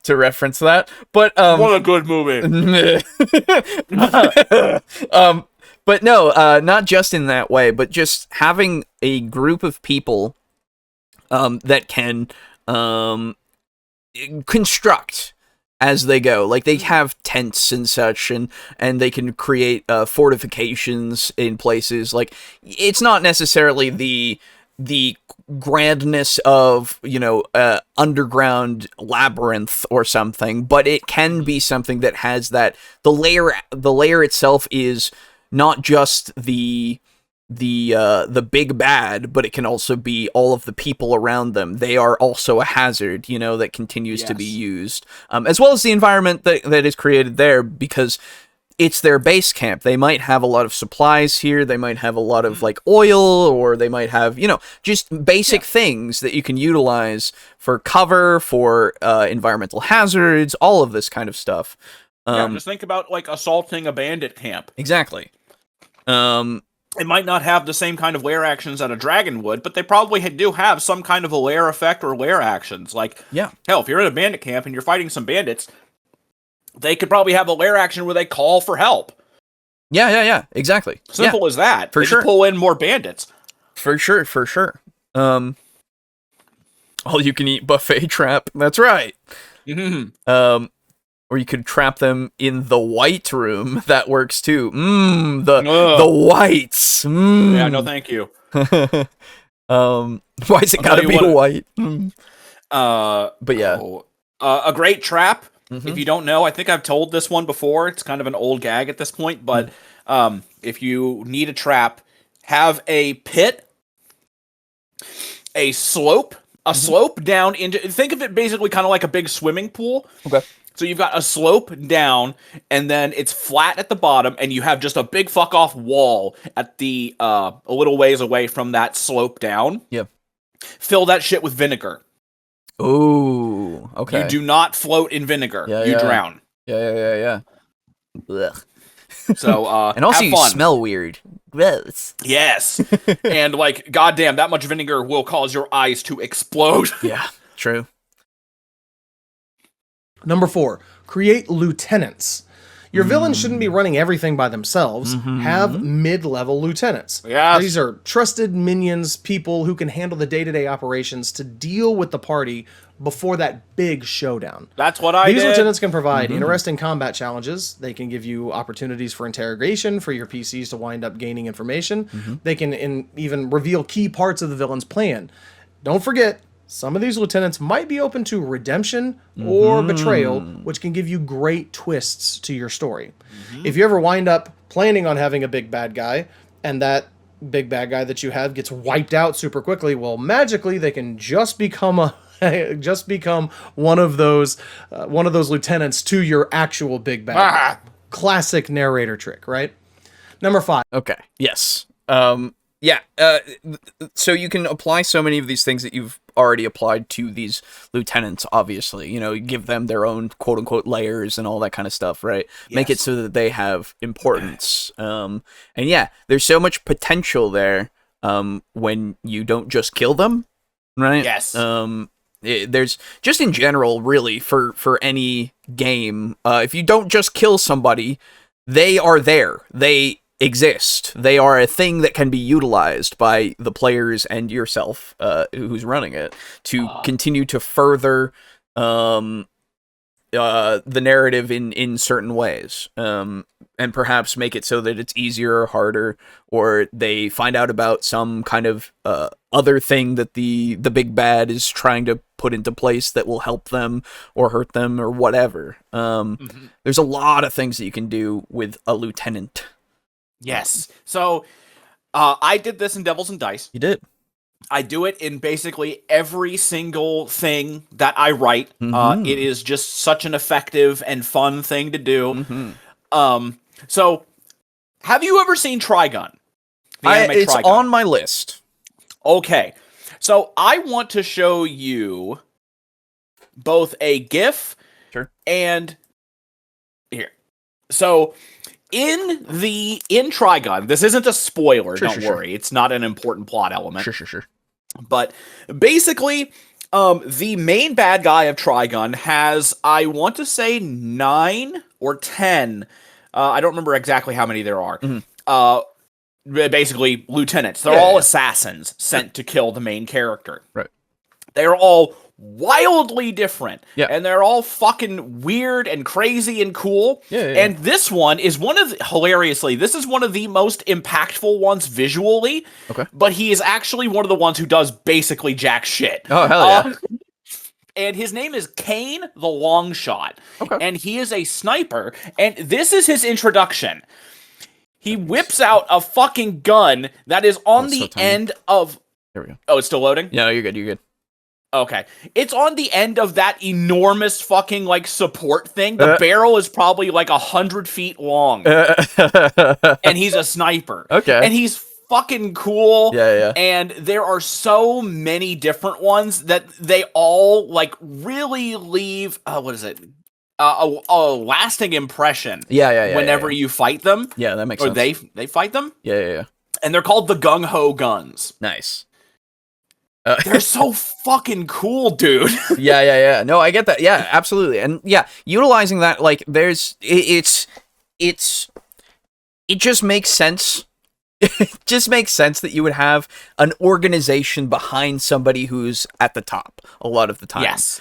Speaker 1: To reference that, but,
Speaker 4: what a good movie.
Speaker 1: But no, not just in that way, but just having a group of people that can construct as they go. Like, they have tents and such, and they can create fortifications in places. Like, it's not necessarily the grandness of, underground labyrinth or something, but it can be something that has that. The layer itself is not just the big bad, but it can also be all of the people around them. They are also a hazard, that continues to be used, as well as the environment that is created there, because it's their base camp. They might have a lot of supplies here. They might have a lot of like oil, or they might have, just basic things that you can utilize for cover, for environmental hazards, all of this kind of stuff.
Speaker 4: Just think about like assaulting a bandit camp.
Speaker 1: Exactly.
Speaker 4: It might not have the same kind of lair actions that a dragon would, but they probably do have some kind of a lair effect or lair actions. Like, hell, if you're in a bandit camp and you're fighting some bandits, they could probably have a lair action where they call for help.
Speaker 1: Yeah, exactly.
Speaker 4: Simple as that.
Speaker 1: For sure.
Speaker 4: Pull in more bandits.
Speaker 1: For sure. All you can eat buffet trap. That's right. Or you could trap them in the white room. That works too. The whites.
Speaker 4: Yeah, no, thank you.
Speaker 1: Why's it gotta be white? But yeah.
Speaker 4: A great trap.
Speaker 1: Mm-hmm.
Speaker 4: If you don't know, I think I've told this one before. It's kind of an old gag at this point, but if you need a trap, have a pit, a slope, slope down into. Think of it basically kind of like a big swimming pool.
Speaker 1: Okay.
Speaker 4: So you've got a slope down, and then it's flat at the bottom, and you have just a big fuck off wall at the a little ways away from that slope down.
Speaker 1: Yep.
Speaker 4: Fill that shit with vinegar.
Speaker 1: Ooh, okay.
Speaker 4: You do not float in vinegar. You drown.
Speaker 1: Yeah. Ugh.
Speaker 4: So,
Speaker 1: and also
Speaker 4: have
Speaker 1: you
Speaker 4: fun.
Speaker 1: smell weird. Gross.
Speaker 4: Yes. And, like, goddamn, that much vinegar will cause your eyes to explode.
Speaker 1: Yeah, true.
Speaker 3: Number 4, create lieutenants. Your villains shouldn't be running everything by themselves. Have mid-level lieutenants.
Speaker 4: Yes.
Speaker 3: These are trusted minions, people who can handle the day-to-day operations to deal with the party before that big showdown.
Speaker 4: That's what I did.
Speaker 3: These lieutenants can provide interesting combat challenges. They can give you opportunities for interrogation for your PCs to wind up gaining information. They can even reveal key parts of the villain's plan. Don't forget, some of these lieutenants might be open to redemption or betrayal, which can give you great twists to your story. If you ever wind up planning on having a big bad guy, and that big bad guy that you have gets wiped out super quickly, well, magically they can just become one of those lieutenants to your actual big bad guy. Classic narrator trick, right? Number 5.
Speaker 1: Okay. Yes. So you can apply so many of these things that you've already applied to these lieutenants, obviously. You know, you give them their own quote-unquote layers and all that kind of stuff, right? Yes. Make it so that they have importance. And yeah, there's so much potential there when you don't just kill them, right?
Speaker 4: Yes.
Speaker 1: There's just in general, really, for any game, if you don't just kill somebody, they are there. They exist. They are a thing that can be utilized by the players and yourself, who's running it, to continue to further the narrative in certain ways, and perhaps make it so that it's easier or harder, or they find out about some kind of other thing that the big bad is trying to put into place that will help them or hurt them or whatever. There's a lot of things that you can do with a lieutenant.
Speaker 4: Yes. So, I did this in Devils and Dice.
Speaker 1: You did.
Speaker 4: I do it in basically every single thing that I write. It is just such an effective and fun thing to do. So, have you ever seen Trigun?
Speaker 1: It's Trigun. On my list.
Speaker 4: Okay. So, I want to show you both a GIF and... Here. So... In Trigun, this isn't a spoiler, don't worry. It's not an important plot element.
Speaker 1: Sure.
Speaker 4: But basically, the main bad guy of Trigun has, I want to say, 9 or 10. I don't remember exactly how many there are. Basically, lieutenants. They're all assassins sent to kill the main character.
Speaker 1: Right.
Speaker 4: They're all wildly different.
Speaker 1: Yeah.
Speaker 4: And they're all fucking weird and crazy and cool. And this one is hilariously, this is one of the most impactful ones visually.
Speaker 1: Okay.
Speaker 4: But he is actually one of the ones who does basically jack shit.
Speaker 1: Oh, hell yeah.
Speaker 4: And his name is Kane the Longshot.
Speaker 1: Okay.
Speaker 4: And he is a sniper. And this is his introduction. He whips out a fucking gun that is on the end of...
Speaker 1: There we go.
Speaker 4: Oh, it's still loading?
Speaker 1: No, you're good.
Speaker 4: Okay. It's on the end of that enormous fucking, like, support thing. The barrel is probably, like, 100 feet long. And he's a sniper.
Speaker 1: Okay.
Speaker 4: And he's fucking cool.
Speaker 1: Yeah.
Speaker 4: And there are so many different ones that they all, like, really leave, what is it? A lasting impression.
Speaker 1: Yeah.
Speaker 4: Whenever you fight them.
Speaker 1: Yeah, that makes sense.
Speaker 4: Or they fight them.
Speaker 1: Yeah.
Speaker 4: And they're called the Gung Ho guns.
Speaker 1: Nice.
Speaker 4: They're so fucking cool, dude.
Speaker 1: Yeah. No, I get that. Yeah, absolutely. And yeah, utilizing that, like, it just makes sense it just makes sense that you would have an organization behind somebody who's at the top a lot of the time.
Speaker 4: Yes.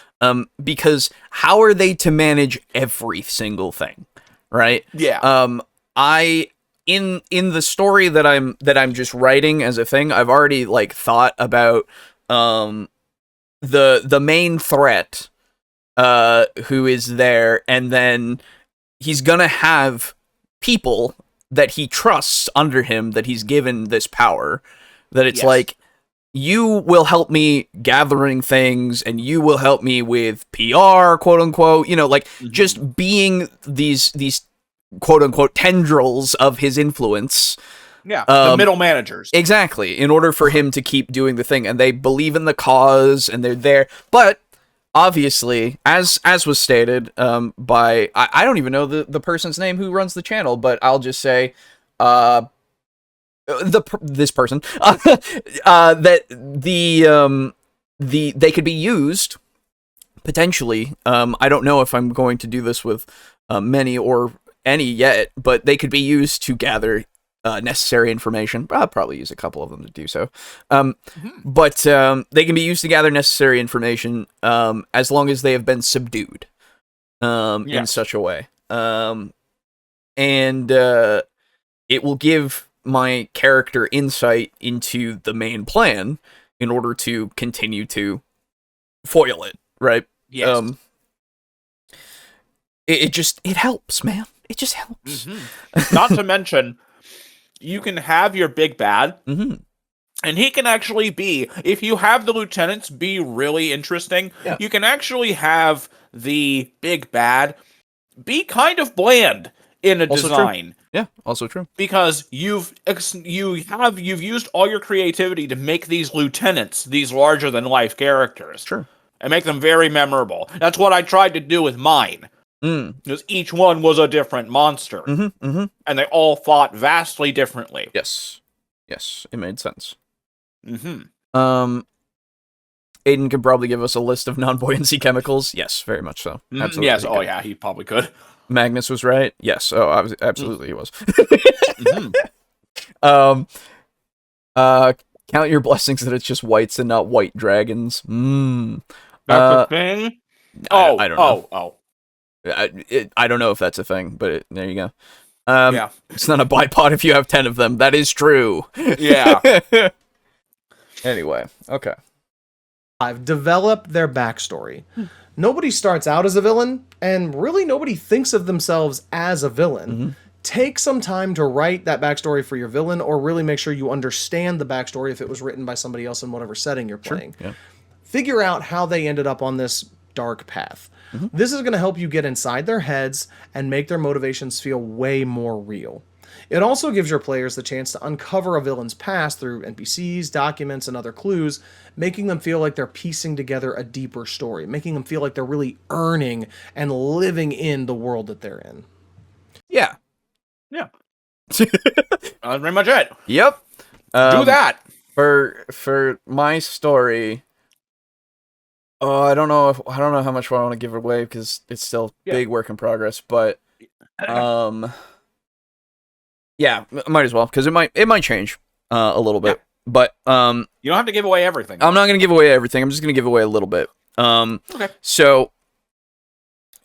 Speaker 1: Because how are they to manage every single thing, right?
Speaker 4: Yeah.
Speaker 1: I in the story that I'm just writing as a thing, I've already like thought about the main threat who is there, and then he's gonna have people that he trusts under him, that he's given this power, that it's
Speaker 4: Yes.
Speaker 1: like, you will help me gathering things, and you will help me with PR, quote unquote, like just being these quote unquote tendrils of his influence.
Speaker 4: Yeah. The middle managers.
Speaker 1: Exactly, in order for him to keep doing the thing, and they believe in the cause, and they're there. But obviously, as was stated by I don't even know the person's name who runs the channel, but I'll just say this person that they could be used potentially. I don't know if I'm going to do this with many or any yet, but they could be used to gather necessary information. I'll probably use a couple of them to do so. But they can be used to gather necessary information as long as they have been subdued in such a way. And it will give my character insight into the main plan in order to continue to foil it, right?
Speaker 4: Yes.
Speaker 1: It helps, man. It just helps.
Speaker 4: Not to mention, you can have your big bad, and he can actually be, if you have the lieutenants be really interesting, you can actually have the big bad be kind of bland in a
Speaker 1: Also
Speaker 4: design.
Speaker 1: True. Yeah, also true.
Speaker 4: Because you've used all your creativity to make these lieutenants these larger than life characters.
Speaker 1: Sure.
Speaker 4: And make them very memorable. That's what I tried to do with mine. Because each one was a different monster. And they all fought vastly differently.
Speaker 1: Yes, it made sense.
Speaker 4: Mm-hmm.
Speaker 1: Aiden could probably give us a list of non-buoyancy chemicals. Yes, very much so. Absolutely.
Speaker 4: Yes, oh yeah, he probably could.
Speaker 1: Magnus was right. Yes, absolutely he was. Count your blessings that it's just whites and not white dragons.
Speaker 4: That's a thing?
Speaker 1: I don't know.
Speaker 4: Oh.
Speaker 1: I don't know if that's a thing, but there you go.
Speaker 4: Yeah.
Speaker 1: It's not a bipod if you have 10 of them. That is true.
Speaker 4: Yeah.
Speaker 1: Anyway, okay.
Speaker 3: I've developed their backstory. Nobody starts out as a villain, and really nobody thinks of themselves as a villain. Take some time to write that backstory for your villain, or really make sure you understand the backstory if it was written by somebody else in whatever setting you're playing.
Speaker 1: Yeah.
Speaker 3: Figure out how they ended up on this dark path. This is going to help you get inside their heads and make their motivations feel way more real. It also gives your players the chance to uncover a villain's past through NPCs, documents, and other clues, making them feel like they're piecing together a deeper story, making them feel like they're really earning and living in the world that they're in.
Speaker 1: Yeah.
Speaker 4: That's pretty much it.
Speaker 1: Yep.
Speaker 4: Do that.
Speaker 1: For my story. Oh, I don't know how much I want to give away because it's still big work in progress, but yeah, might as well because it might change a little bit. But
Speaker 4: you don't have to give away everything.
Speaker 1: I'm not going to give away everything. I'm just going to give away a little bit.
Speaker 4: Okay.
Speaker 1: So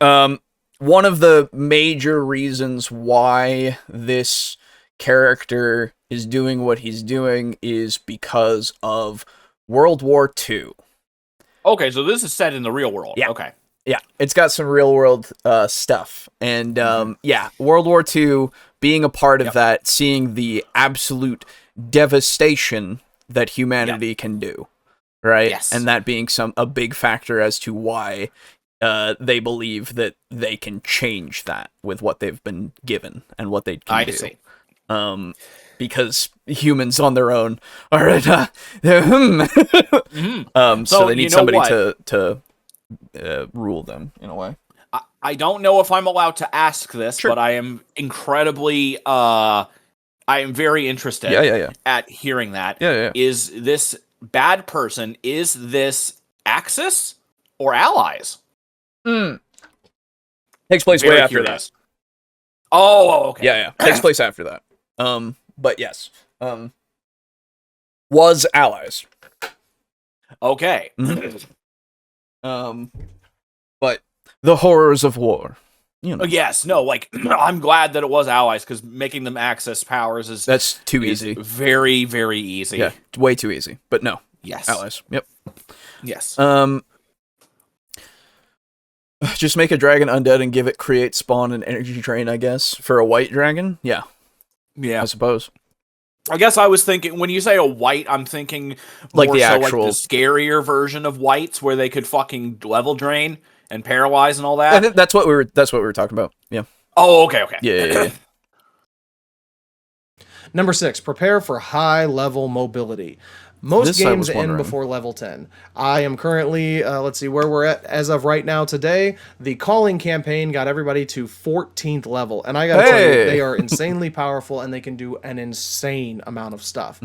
Speaker 1: one of the major reasons why this character is doing what he's doing is because of World War II.
Speaker 4: Okay, so this is set in the real world.
Speaker 1: Yeah.
Speaker 4: Okay.
Speaker 1: Yeah, it's got some real world stuff. And World War II, being a part of that, seeing the absolute devastation that humanity can do, right?
Speaker 4: Yes.
Speaker 1: And that being a big factor as to why they believe that they can change that with what they've been given and what they can do.
Speaker 4: See.
Speaker 1: Because humans on their own are so they need somebody to rule them in a way.
Speaker 4: I don't know if I'm allowed to ask this, but I am incredibly I am very interested at hearing that. Is this bad person, is this Axis or allies?
Speaker 1: Takes place way after that.
Speaker 4: Oh, okay.
Speaker 1: Yeah. Takes place after that. But yes. was allies.
Speaker 4: Okay.
Speaker 1: But the horrors of war. You know.
Speaker 4: Yes, no, like, I'm glad that it was allies, because making them access powers is...
Speaker 1: That's too easy.
Speaker 4: Very, very easy.
Speaker 1: Yeah, way too easy. But no.
Speaker 4: Yes.
Speaker 1: Allies. Yep.
Speaker 4: Yes.
Speaker 1: Just make a dragon undead and give it create, spawn, and energy drain, I guess. For a white dragon? Yeah.
Speaker 4: Yeah.
Speaker 1: I suppose.
Speaker 4: I guess I was thinking, when you say a white, I'm thinking
Speaker 1: like
Speaker 4: more
Speaker 1: the
Speaker 4: so
Speaker 1: actual...
Speaker 4: like the scarier version of whites, where they could fucking level drain and paralyze and all that.
Speaker 1: I think that's what we were talking about. Yeah.
Speaker 4: Oh, okay.
Speaker 1: Yeah.
Speaker 3: Number 6, prepare for high level mobility. Most games end before level 10. I am currently, let's see where we're at as of right now today. The calling campaign got everybody to 14th level. And I gotta tell you, they are insanely powerful and they can do an insane amount of stuff.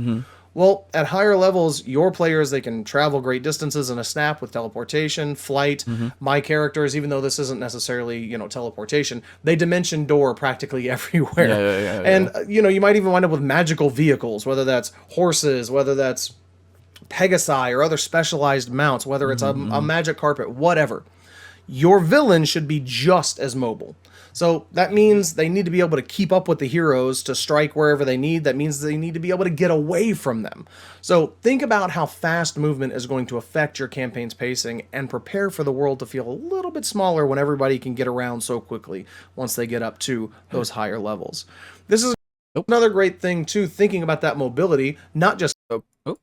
Speaker 3: Well, at higher levels, your players, they can travel great distances in a snap with teleportation, flight. My characters, even though this isn't necessarily, teleportation, they dimension door practically everywhere. And, you might even wind up with magical vehicles, whether that's horses, whether that's Pegasi or other specialized mounts, whether it's a magic carpet, whatever. Your villain should be just as mobile. So that means they need to be able to keep up with the heroes to strike wherever they need. That means they need to be able to get away from them. So think about how fast movement is going to affect your campaign's pacing and prepare for the world to feel a little bit smaller when everybody can get around so quickly once they get up to those higher levels. This is another great thing too, thinking about that mobility, not just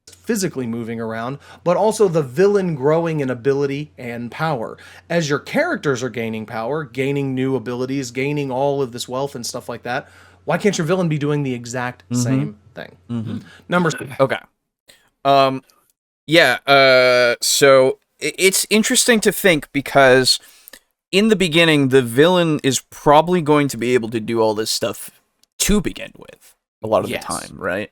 Speaker 3: physically moving around, but also the villain growing in ability and power. As your characters are gaining power, gaining new abilities, gaining all of this wealth and stuff like that, why can't your villain be doing the exact same thing? Number 6.
Speaker 1: Okay. So it's interesting to think, because in the beginning, the villain is probably going to be able to do all this stuff to begin with a lot of the time, right?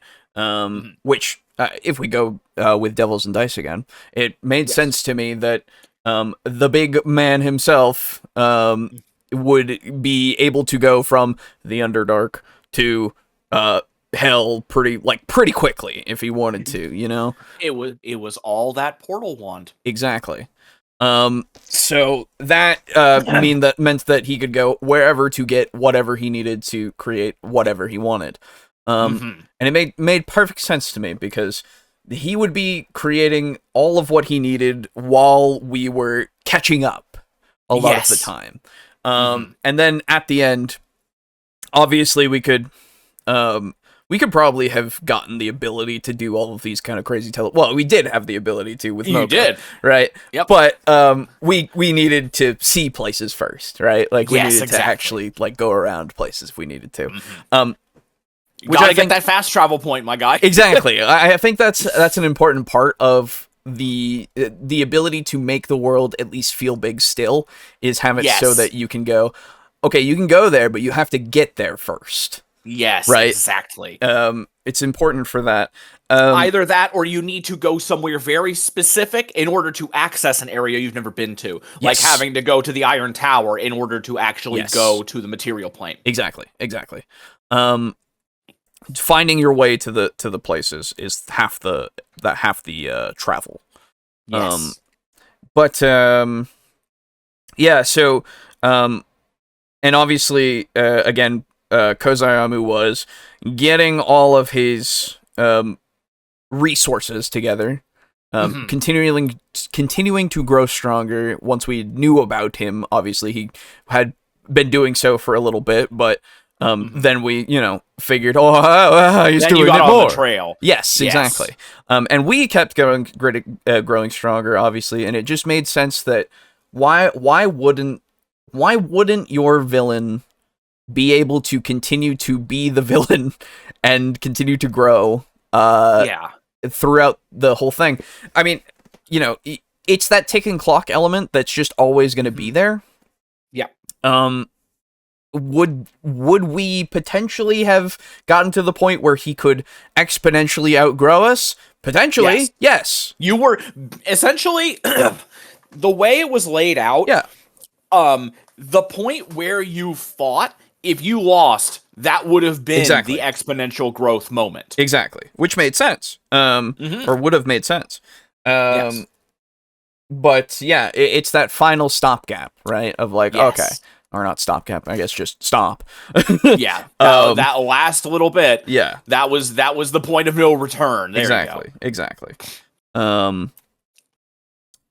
Speaker 1: Which, if we go with Devils and Dice again, it made sense to me that the big man himself would be able to go from the Underdark to hell pretty quickly if he wanted to,
Speaker 4: It was all that portal wand.
Speaker 1: Exactly. So that meant that he could go wherever to get whatever he needed to create whatever he wanted. And it made perfect sense to me, because he would be creating all of what he needed while we were catching up a lot of the time. And then at the end, obviously we could probably have gotten the ability to do all of these kind of crazy well, we did have the ability to with Mocha,
Speaker 4: did.
Speaker 1: Right?
Speaker 4: Yep.
Speaker 1: But we needed to see places first, right? Like we needed to actually go around places if we needed to.
Speaker 4: Which I get that fast travel point, my guy.
Speaker 1: Exactly. I think that's an important part of the ability to make the world at least feel big still, is have it so that you can go, okay, you can go there, but you have to get there first.
Speaker 4: Yes,
Speaker 1: right?
Speaker 4: Exactly.
Speaker 1: It's important for that.
Speaker 4: Either that, or you need to go somewhere very specific in order to access an area you've never been to. Like having to go to the Iron Tower in order to actually go to the material plane.
Speaker 1: Exactly. Finding your way to the places is half the travel.
Speaker 4: Yes.
Speaker 1: And obviously, again, Kozayamu was getting all of his resources together, continuing to grow stronger. Once we knew about him, obviously he had been doing so for a little bit, but then we, figured, he's doing it more.
Speaker 4: On the trail.
Speaker 1: Yes, exactly. And we kept growing stronger, obviously, and it just made sense that why wouldn't your villain be able to continue to be the villain and continue to grow throughout the whole thing? I mean, it's that ticking clock element that's just always going to be there.
Speaker 4: Yeah.
Speaker 1: Would we potentially have gotten to the point where he could exponentially outgrow us? Potentially, yes.
Speaker 4: You were essentially the way it was laid out.
Speaker 1: Yeah.
Speaker 4: The point where you fought, if you lost, that would have been
Speaker 1: Exactly.
Speaker 4: the exponential growth moment.
Speaker 1: Exactly. Which made sense. Or would have made sense.
Speaker 4: Yes.
Speaker 1: But yeah, it's that final stopgap, right? Of like,
Speaker 4: Yes.
Speaker 1: okay. Or not stopgap, I guess just stop.
Speaker 4: Yeah. That last little bit.
Speaker 1: Yeah.
Speaker 4: That was the point of no return. There
Speaker 1: Exactly.
Speaker 4: you go.
Speaker 1: Exactly.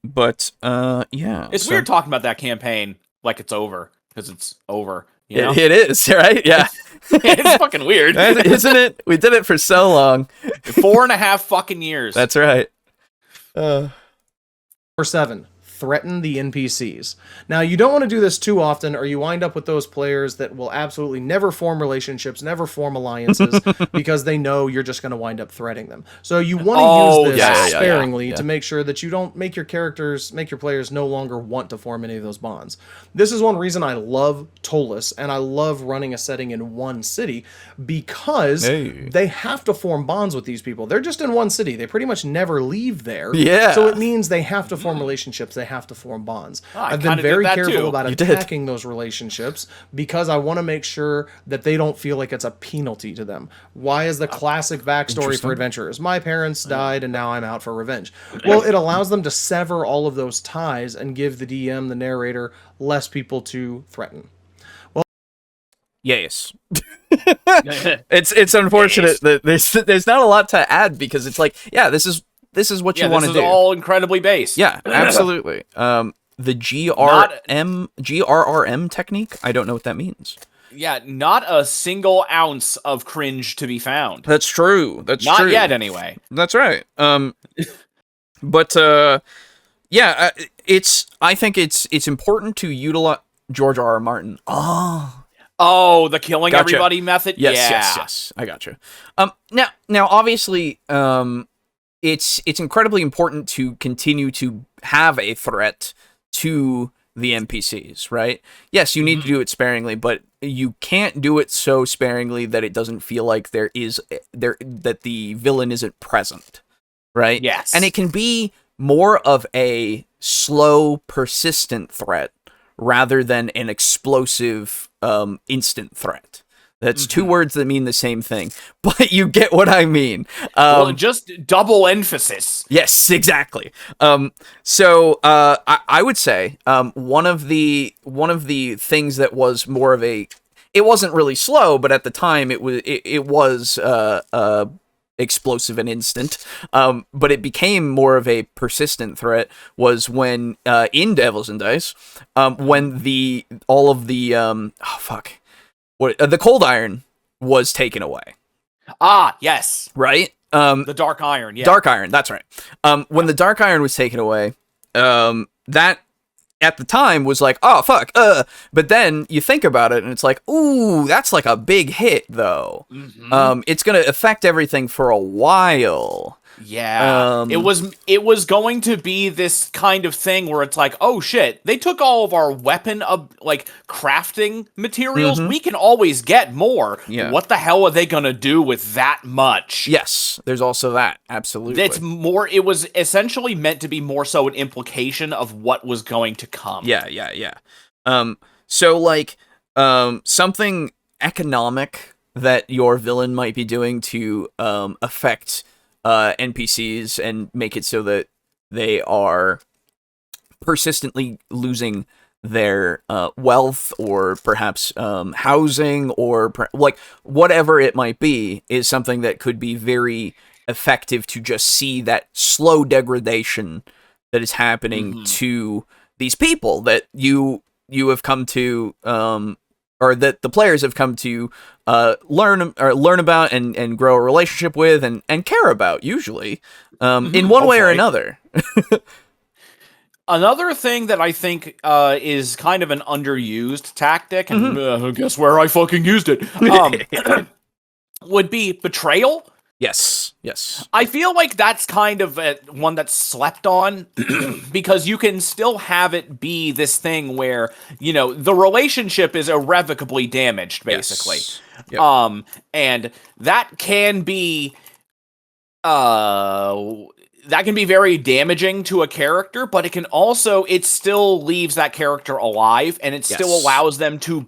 Speaker 1: But yeah.
Speaker 4: It's weird talking about that campaign like it's over, because it's over. You know?
Speaker 1: It is, right? Yeah.
Speaker 4: It's fucking weird.
Speaker 1: Isn't it? We did it for so long.
Speaker 4: 4.5 fucking years.
Speaker 1: That's right.
Speaker 3: Number 7, threaten the NPCs. Now, you don't want to do this too often, or you wind up with those players that will absolutely never form relationships, never form alliances, because they know you're just going to wind up threatening them. So you want to use this sparingly to make sure that you don't make your players no longer want to form any of those bonds. This is one reason I love Tolus, and I love running a setting in one city, because they have to form bonds with these people. They're just in one city. They pretty much never leave there.
Speaker 1: Yeah.
Speaker 3: So it means they have to form relationships. They have to form bonds. I've been very careful about attacking those relationships, because I want to make sure that they don't feel like it's a penalty to them. Why is the classic backstory for adventurers? My parents died and now I'm out for revenge. Well, it allows them to sever all of those ties and give the DM, the narrator, less people to threaten.
Speaker 1: Yes. It's unfortunate that there's not a lot to add, because it's like, yeah, this is what you want to do.
Speaker 4: This is all incredibly base.
Speaker 1: Yeah, absolutely. The GRRM technique, I don't know what that means.
Speaker 4: Yeah, not a single ounce of cringe to be found.
Speaker 1: That's true.
Speaker 4: Not yet, anyway.
Speaker 1: That's right. But yeah, I think it's important to utilize George R.R. Martin.
Speaker 4: Oh, the killing everybody method?
Speaker 1: Yes. I gotcha. Now, obviously, it's incredibly important to continue to have a threat to the NPCs, right? Yes, you need to do it sparingly, but you can't do it so sparingly that it doesn't feel like that the villain isn't present, right?
Speaker 4: Yes.
Speaker 1: And it can be more of a slow, persistent threat rather than an explosive, instant threat. That's two words that mean the same thing, but you get what I mean.
Speaker 4: Well, just double emphasis.
Speaker 1: Yes, exactly. So I would say one of the things that was more of it wasn't really slow, but at the time it was explosive and instant. But it became more of a persistent threat was when in Devils and Dice, when the cold iron was taken away.
Speaker 4: Ah, yes.
Speaker 1: Right?
Speaker 4: The dark iron, yeah.
Speaker 1: Dark iron, that's right. When the dark iron was taken away, that at the time was like, oh, fuck, but then you think about it and it's like, ooh, that's like a big hit, though. It's going to affect everything for a while.
Speaker 4: Yeah, it was going to be this kind of thing where it's like, oh shit, they took all of our weapon crafting materials. We can always get more.
Speaker 1: Yeah.
Speaker 4: What the hell are they gonna do with that much?
Speaker 1: Yes, there's also that. Absolutely.
Speaker 4: It was essentially meant to be more so an implication of what was going to come.
Speaker 1: Yeah. So like, something economic that your villain might be doing to affect NPCs and make it so that they are persistently losing their wealth or perhaps housing or whatever it might be is something that could be very effective to just see that slow degradation that is happening to these people that you have come to or that the players have come to learn about and grow a relationship with and care about, usually, in one way or another.
Speaker 4: Another thing that I think is kind of an underused tactic, and guess where I fucking used it, would be betrayal.
Speaker 1: Yes.
Speaker 4: I feel like that's kind of one that's slept on, because you can still have it be this thing where, the relationship is irrevocably damaged, basically.
Speaker 1: Yes. Yep.
Speaker 4: And that can be that can be very damaging to a character, but it still leaves that character alive, and it still allows them to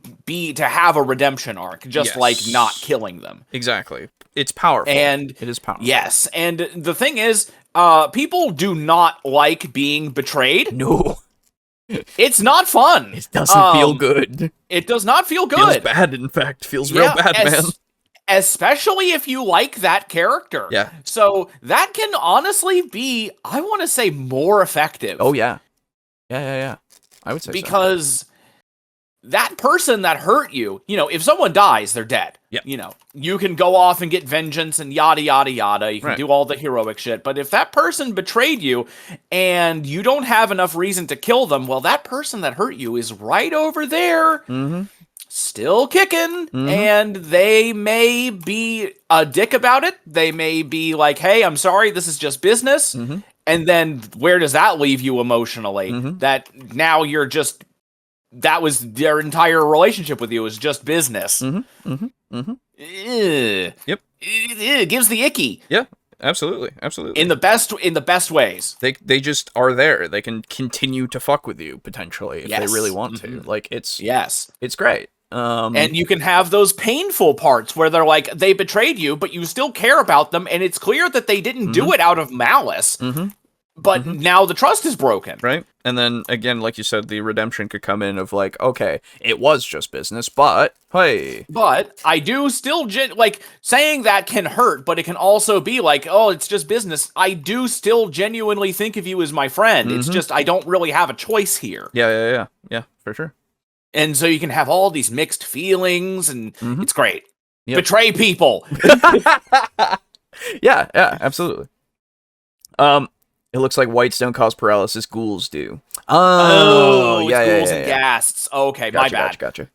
Speaker 4: have a redemption arc, just like not killing them.
Speaker 1: Exactly. It's powerful.
Speaker 4: And
Speaker 1: it is powerful.
Speaker 4: Yes, and the thing is, people do not like being betrayed.
Speaker 1: No.
Speaker 4: It's not fun.
Speaker 1: It doesn't feel good.
Speaker 4: It does not feel good.
Speaker 1: Feels bad, in fact. Feels real bad, man.
Speaker 4: Especially if you like that character.
Speaker 1: Yeah.
Speaker 4: So that can honestly be, I want to say, more effective.
Speaker 1: Oh, yeah. Yeah. I would say
Speaker 4: because that person that hurt you, if someone dies, they're dead.
Speaker 1: Yeah.
Speaker 4: You can go off and get vengeance and yada, yada, yada. You can
Speaker 1: Right.
Speaker 4: do all the heroic shit. But if that person betrayed you and you don't have enough reason to kill them, well, that person that hurt you is right over there.
Speaker 1: Mm-hmm.
Speaker 4: Still kicking, and they may be a dick about it. They may be like, hey, I'm sorry, this is just business.
Speaker 1: Mm-hmm.
Speaker 4: And then where does that leave you emotionally?
Speaker 1: Mm-hmm.
Speaker 4: That now that was their entire relationship with you is just business.
Speaker 1: Mm-hmm. Mm-hmm. Mm-hmm.
Speaker 4: Yep. It gives the icky.
Speaker 1: Yeah, absolutely.
Speaker 4: In the best ways.
Speaker 1: They just are there. They can continue to fuck with you, potentially, if they really want to. Like, it's great.
Speaker 4: And you can have those painful parts where they're like, they betrayed you, but you still care about them, and it's clear that they didn't do it out of malice, but now the trust is broken.
Speaker 1: Right? And then, again, like you said, the redemption could come in of like, okay, it was just business, but, hey.
Speaker 4: But I do still, saying that can hurt, but it can also be like, oh, it's just business. I do still genuinely think of you as my friend. It's just, I don't really have a choice here.
Speaker 1: Yeah, for sure.
Speaker 4: And so you can have all these mixed feelings, and it's great.
Speaker 1: Yep.
Speaker 4: Betray people.
Speaker 1: Yeah, absolutely. It looks like whites don't cause paralysis, ghouls do.
Speaker 4: Oh,
Speaker 1: yeah,
Speaker 4: ghouls and ghasts. Okay, my bad.
Speaker 1: Gotcha.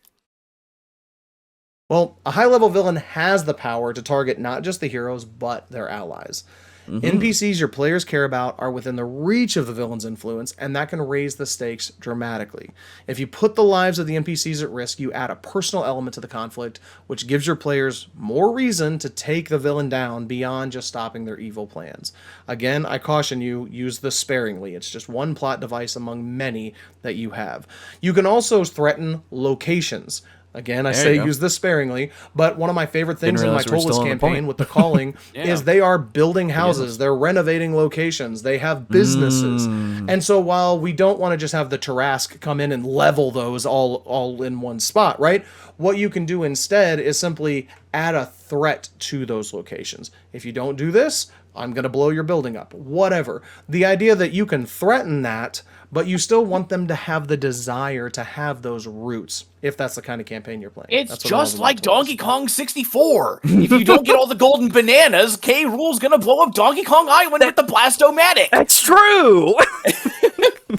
Speaker 3: Well, a high-level villain has the power to target not just the heroes, but their allies. NPCs your players care about are within the reach of the villain's influence, and that can raise the stakes dramatically. If you put the lives of the NPCs at risk, you add a personal element to the conflict, which gives your players more reason to take the villain down beyond just stopping their evil plans. Again, I caution you, use this sparingly. It's just one plot device among many that you have. You can also threaten locations. Again, I say use this sparingly, but one of my favorite things in my Tolus campaign with the calling is they are building houses, they're renovating locations, they have businesses. And so while we don't want to just have the Tarrasque come in and level those all in one spot, right? What you can do instead is simply add a threat to those locations. If you don't do this, I'm going to blow your building up, whatever. The idea that you can threaten that, but you still want them to have the desire to have those roots, if that's the kind of campaign you're playing.
Speaker 4: It's just like Donkey Kong 64. If you don't get all the golden bananas, K. Rool's gonna blow up Donkey Kong Island with the Blastomatic.
Speaker 1: That's true!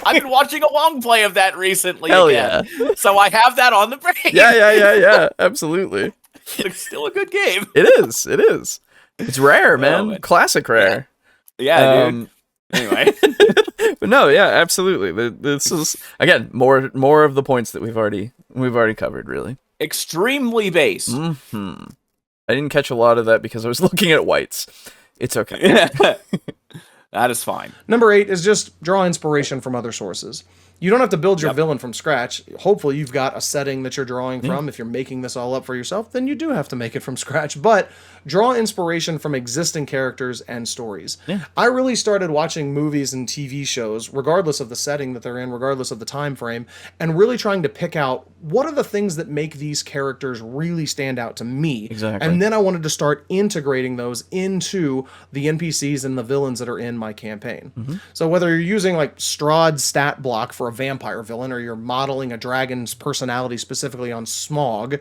Speaker 4: I've been watching a long play of that recently.
Speaker 1: Hell
Speaker 4: again, so I have that on the brain.
Speaker 1: Yeah, absolutely.
Speaker 4: It's still a good game.
Speaker 1: It is. It's rare, man.
Speaker 4: man.
Speaker 1: Classic rare.
Speaker 4: Yeah, dude. Anyway.
Speaker 1: But no, yeah, absolutely. This is, again, more of the points that we've already covered, really.
Speaker 4: Extremely base.
Speaker 1: I didn't catch a lot of that because I was looking at whites. It's okay.
Speaker 4: That is fine.
Speaker 3: Number 8 is just draw inspiration from other sources. You don't have to build your villain from scratch. Hopefully you've got a setting that you're drawing from. If you're making this all up for yourself, then you do have to make it from scratch. But draw inspiration from existing characters and stories. I really started watching movies and TV shows, regardless of the setting that they're in, regardless of the time frame, and really trying to pick out what are the things that make these characters really stand out to me.
Speaker 1: Exactly.
Speaker 3: And then I wanted to start integrating those into the NPCs and the villains that are in my campaign. So whether you're using like Strahd's stat block for a vampire villain, or you're modeling a dragon's personality specifically on Smaug,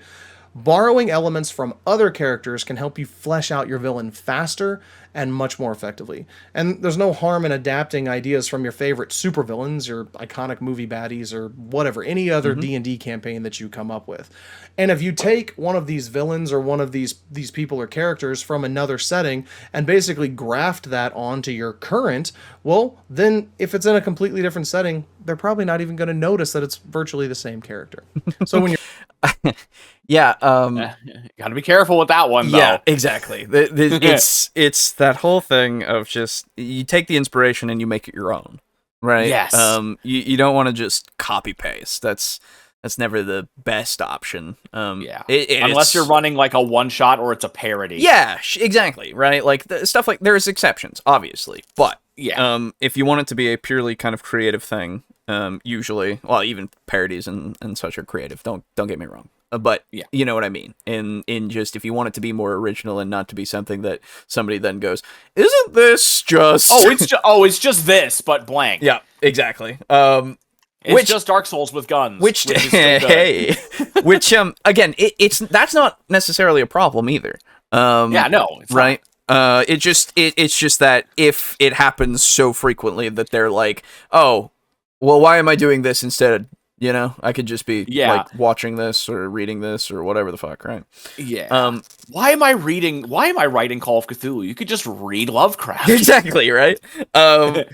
Speaker 3: borrowing elements from other characters can help you flesh out your villain faster and much more effectively. And there's no harm in adapting ideas from your favorite supervillains, your iconic movie baddies, or whatever, any other D&D campaign that you come up with. And if you take one of these villains or one of these people or characters from another setting and basically graft that onto your current, well, then if it's in a completely different setting, they're probably not even going to notice that it's virtually the same character. So when you're
Speaker 1: Yeah,
Speaker 4: Got to be careful with that one, though.
Speaker 1: yeah, exactly. It's that whole thing of just you take the inspiration and you make it your own, right?
Speaker 4: Yes.
Speaker 1: You don't want to just copy paste. That's never the best option.
Speaker 4: Yeah.
Speaker 1: Unless
Speaker 4: Unless you're running like a one shot or it's a parody.
Speaker 1: Yeah, exactly, right? Like stuff like there's exceptions, obviously, but
Speaker 4: Yeah.
Speaker 1: if you want it to be a purely kind of creative thing, usually, well, even parodies and such are creative. Don't get me wrong. But
Speaker 4: Yeah.
Speaker 1: you know what I mean. In just if you want it to be more original and not to be something that somebody then goes, isn't this just?
Speaker 4: It's just this, but blank.
Speaker 1: Yeah, exactly.
Speaker 4: It's just Dark Souls with guns.
Speaker 1: Which
Speaker 4: is still good.
Speaker 1: hey, which again, it's that's not necessarily a problem either.
Speaker 4: Yeah, no, it's not.
Speaker 1: Right. It's just that if it happens so frequently that they're like, oh, well, why am I doing this instead? You know, I could just be like watching this or reading this or whatever the fuck, right?
Speaker 4: Yeah. Why am I writing Call of Cthulhu? You could just read Lovecraft.
Speaker 1: Exactly, right? My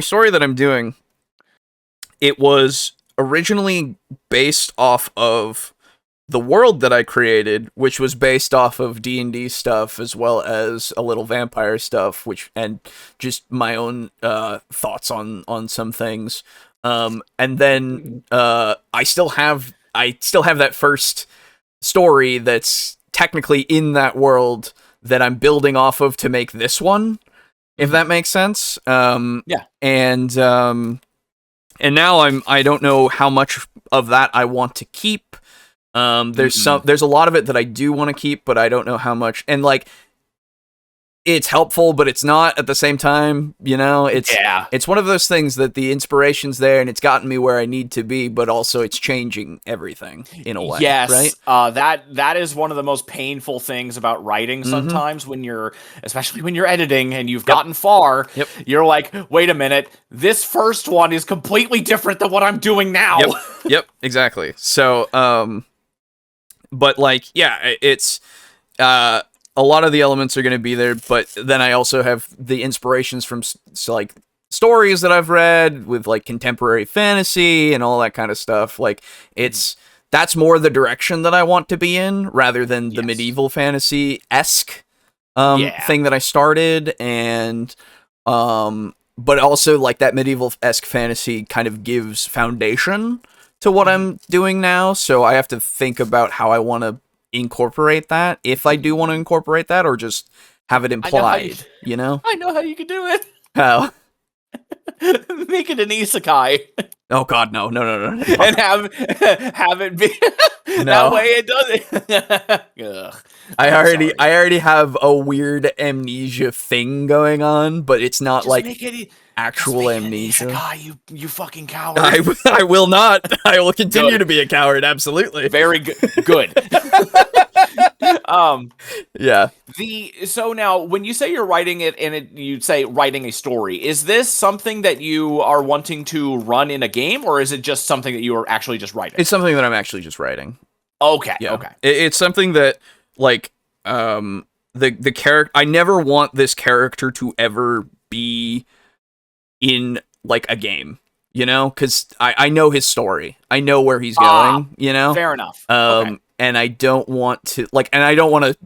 Speaker 1: story that I'm doing, it was originally based off of the world that I created, which was based off of D&D stuff as well as a little vampire stuff, and just my own thoughts on some things. And then I still have that first story that's technically in that world that I'm building off of to make this one, if that makes sense.
Speaker 4: Yeah.
Speaker 1: And now I don't know how much of that I want to keep. There's a lot of it that I do want to keep, but I don't know how much. And like, it's helpful, but it's not at the same time, you know, it's one of those things that the inspiration's there and it's gotten me where I need to be, but also it's changing everything in a way.
Speaker 4: Yes.
Speaker 1: Right.
Speaker 4: That is one of the most painful things about writing sometimes especially when you're editing and you've gotten far, you're like, wait a minute, this first one is completely different than what I'm doing now.
Speaker 1: Yep, exactly. So, but like, yeah, it's, a lot of the elements are going to be there, but then I also have the inspirations from like stories that I've read with like contemporary fantasy and all that kind of stuff. Like that's more the direction that I want to be in rather than the medieval fantasy-esque thing that I started. And, but also like that medieval-esque fantasy kind of gives foundation to what I'm doing now. So I have to think about how I want to incorporate that, if I do want to incorporate that, or just have it implied, you know?
Speaker 4: I know how you can do it.
Speaker 1: How?
Speaker 4: Make it an isekai.
Speaker 1: Oh god, no.
Speaker 4: And have it be that way it does it.
Speaker 1: I already have a weird amnesia thing going on, but it's not just like actual amnesia.
Speaker 4: Isekai, you fucking coward.
Speaker 1: I will not. I will continue to be a coward, absolutely.
Speaker 4: Very good.
Speaker 1: Yeah.
Speaker 4: So now, when you say you're writing it, and you say writing a story, is this something that you are wanting to run in a game, or is it just something that you are actually just writing?
Speaker 1: It's something that I'm actually just writing.
Speaker 4: Okay.
Speaker 1: Yeah.
Speaker 4: Okay.
Speaker 1: It's something that like the character. I never want this character to ever be in like a game, you know, because I know his story. I know where he's going. You know.
Speaker 4: Fair enough.
Speaker 1: Okay. And I don't want to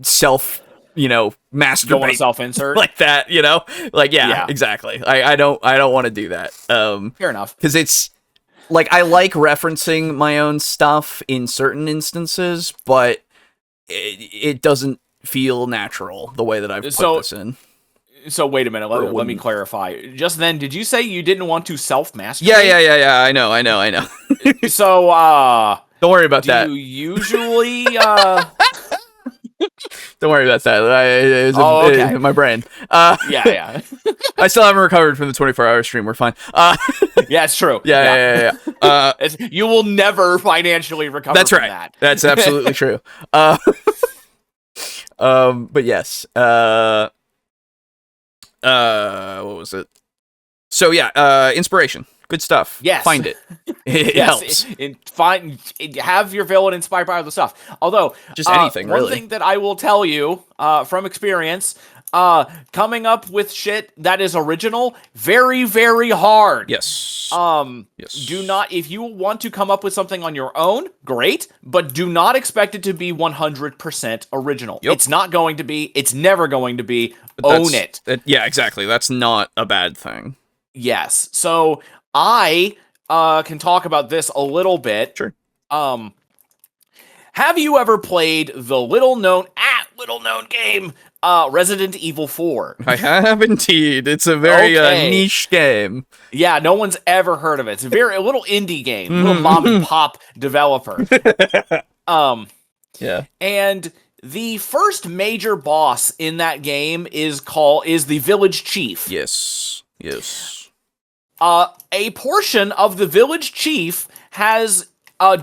Speaker 1: self, you know, masturbate.
Speaker 4: Don't want to self-insert
Speaker 1: like that, you know? Like, yeah. Exactly. I don't want to do that.
Speaker 4: Fair enough.
Speaker 1: Because it's like, I like referencing my own stuff in certain instances, but it doesn't feel natural the way that I've put this in.
Speaker 4: So wait a minute, let me clarify. Just then, did you say you didn't want to self-masturbate?
Speaker 1: Yeah. I know.
Speaker 4: So,
Speaker 1: don't worry about that.
Speaker 4: Do you usually,
Speaker 1: Don't worry about that.
Speaker 4: Okay.
Speaker 1: My brain.
Speaker 4: Yeah.
Speaker 1: I still haven't recovered from the 24-hour stream. We're fine.
Speaker 4: Yeah, it's true.
Speaker 1: Yeah.
Speaker 4: You will never financially recover
Speaker 1: that's
Speaker 4: from
Speaker 1: right.
Speaker 4: that.
Speaker 1: That's absolutely true. But yes. What was it? So yeah, inspiration. Good stuff.
Speaker 4: Yes.
Speaker 1: Find it. It helps.
Speaker 4: Have your villain inspired by other stuff. Although,
Speaker 1: Just anything,
Speaker 4: one
Speaker 1: really.
Speaker 4: thing that I will tell you from experience, coming up with shit that is original, very, very hard.
Speaker 1: Yes. Yes.
Speaker 4: Do not, if you want to come up with something on your own, great, but do not expect it to be 100% original.
Speaker 1: Yep.
Speaker 4: It's not going to be, it's never going to be. Own it.
Speaker 1: Yeah, exactly. That's not a bad thing.
Speaker 4: Yes. So I can talk about this a little bit.
Speaker 1: Sure.
Speaker 4: Have you ever played the little known game Resident Evil 4?
Speaker 1: I have indeed. It's a very niche game.
Speaker 4: Yeah, no one's ever heard of it. It's a little indie game, little mom and pop developer.
Speaker 1: Yeah.
Speaker 4: And the first major boss in that game is the village chief.
Speaker 1: Yes. Yes.
Speaker 4: A portion of the village chief has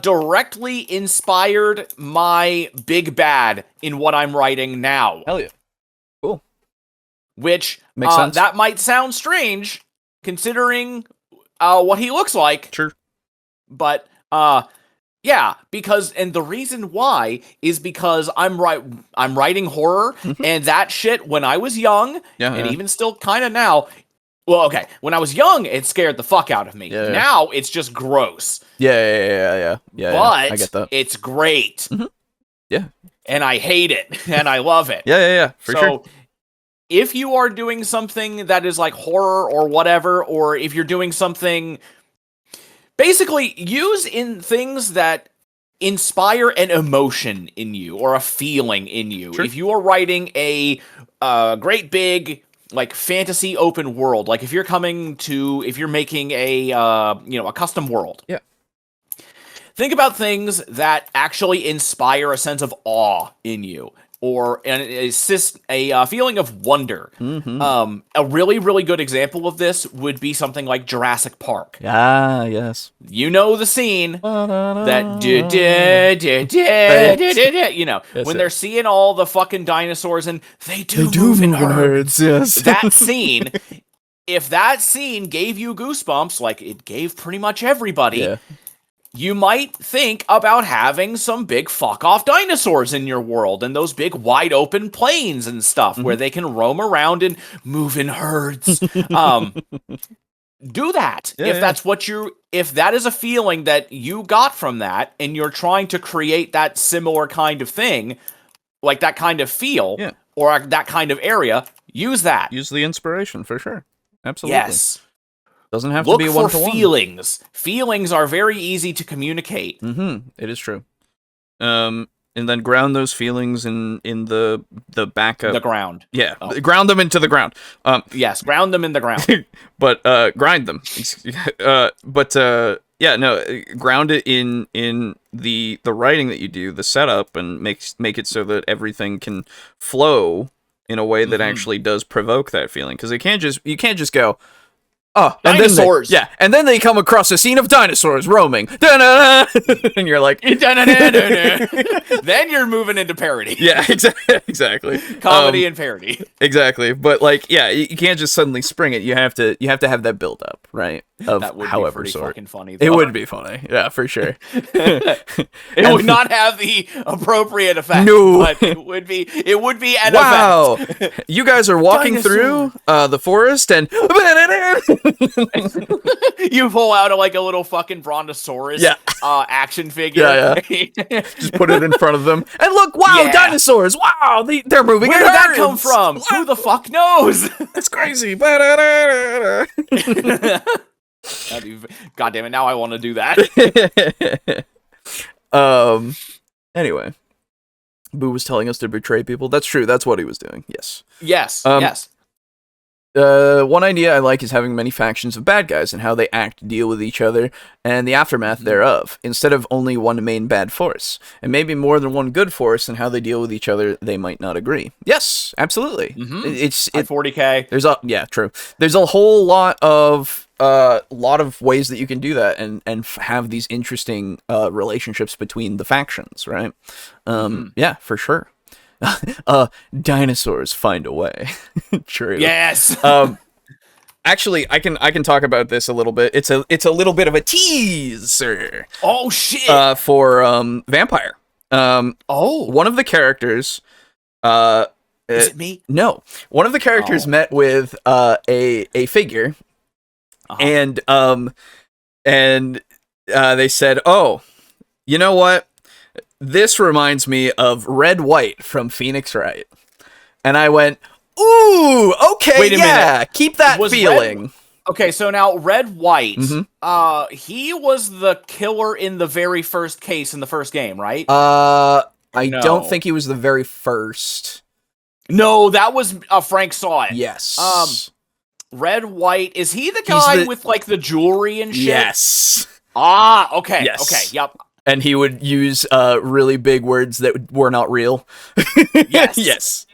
Speaker 4: directly inspired my big bad in what I'm writing now.
Speaker 1: Hell yeah. Cool.
Speaker 4: Which
Speaker 1: Makes sense.
Speaker 4: That might sound strange considering what he looks like.
Speaker 1: Sure.
Speaker 4: But yeah, and the reason why is because I'm writing horror, and that shit when I was young, and even still kind of now. Well, okay, when I was young, it scared the fuck out of me.
Speaker 1: Yeah.
Speaker 4: Now it's just gross.
Speaker 1: Yeah.
Speaker 4: But
Speaker 1: I get that.
Speaker 4: it's great.
Speaker 1: Mm-hmm. Yeah.
Speaker 4: And I hate it, and I love it.
Speaker 1: Yeah. For sure.
Speaker 4: So, if you are doing something that is like horror or whatever, or if you're doing something, basically use in things that inspire an emotion in you or a feeling in you.
Speaker 1: Sure.
Speaker 4: If you are writing a great big like fantasy open world, like if you're making a a custom world.
Speaker 1: Yeah.
Speaker 4: Think about things that actually inspire a sense of awe in you, or a feeling of wonder.
Speaker 1: Mm-hmm.
Speaker 4: A really, really good example of this would be something like Jurassic Park.
Speaker 1: Ah, yes.
Speaker 4: You know the scene that when they're seeing all the fucking dinosaurs and they do move in herds.
Speaker 1: Yes.
Speaker 4: That scene, if that scene gave you goosebumps, like it gave pretty much everybody, you might think about having some big fuck-off dinosaurs in your world and those big wide-open plains and stuff where they can roam around and move in herds. Do that. If that is a feeling that you got from that and you're trying to create that similar kind of thing, like that kind of feel or that kind of area, use that.
Speaker 1: Use the inspiration for sure. Absolutely.
Speaker 4: Yes.
Speaker 1: Doesn't have to be one to one.
Speaker 4: Look for feelings. Feelings are very easy to communicate.
Speaker 1: Mm-hmm. It is true. And then ground those feelings in the backup.
Speaker 4: The ground.
Speaker 1: Yeah. Ground them into the ground.
Speaker 4: Yes, ground them in the ground.
Speaker 1: But grind them. Ground it in the writing that you do, the setup, and make it so that everything can flow in a way that actually does provoke that feeling. Because you can't just go, oh, and
Speaker 4: dinosaurs.
Speaker 1: And then they come across a scene of dinosaurs roaming. And you're like,
Speaker 4: then you're moving into parody.
Speaker 1: Yeah, exactly.
Speaker 4: Comedy and parody.
Speaker 1: Exactly. But you can't just suddenly spring it. You have to have that build up, right? Of
Speaker 4: that would
Speaker 1: however
Speaker 4: be pretty
Speaker 1: sort.
Speaker 4: fucking funny. Though.
Speaker 1: It would be funny. Yeah, for sure.
Speaker 4: It would not have the appropriate effect.
Speaker 1: No.
Speaker 4: But it would be an
Speaker 1: effect. You guys are walking through the forest and
Speaker 4: you pull out a little fucking brontosaurus action figure.
Speaker 1: Yeah. Just put it in front of them. And look, dinosaurs. Wow, they're moving.
Speaker 4: Where did that come from? Who the fuck knows?
Speaker 1: That's crazy.
Speaker 4: God damn it, now I want to do that.
Speaker 1: Anyway. Boo was telling us to betray people. That's true. That's what he was doing. Yes.
Speaker 4: Yes.
Speaker 1: One idea I like is having many factions of bad guys and how they act, deal with each other, and the aftermath thereof, instead of only one main bad force. And maybe more than one good force, and how they deal with each other, they might not agree. Yes, absolutely. It's
Speaker 4: 40K.
Speaker 1: True. There's a whole lot of ways that you can do that and have these interesting relationships between the factions, right? Yeah, for sure. Dinosaurs find a way. True.
Speaker 4: Yes.
Speaker 1: actually, I can talk about this a little bit. It's a little bit of a teaser.
Speaker 4: Oh shit!
Speaker 1: For vampire.
Speaker 4: Oh,
Speaker 1: One of the characters.
Speaker 4: is it me?
Speaker 1: No, one of the characters met with a figure, and they said, "Oh, you know what? This reminds me of Red White from Phoenix Wright." And I went, "Ooh, okay,
Speaker 4: Wait a minute.
Speaker 1: keep that feeling."
Speaker 4: Okay, so now Red White, he was the killer in the very first case in the first game, right?
Speaker 1: I
Speaker 4: No.
Speaker 1: don't think he was the very first.
Speaker 4: No, that was Frank saw it.
Speaker 1: Yes.
Speaker 4: Red White, is he the guy with like the jewelry and shit?
Speaker 1: Yes.
Speaker 4: Ah, okay.
Speaker 1: Yes.
Speaker 4: Okay, yep.
Speaker 1: And he would use really big words that were not real.
Speaker 4: Yes.
Speaker 1: Yes.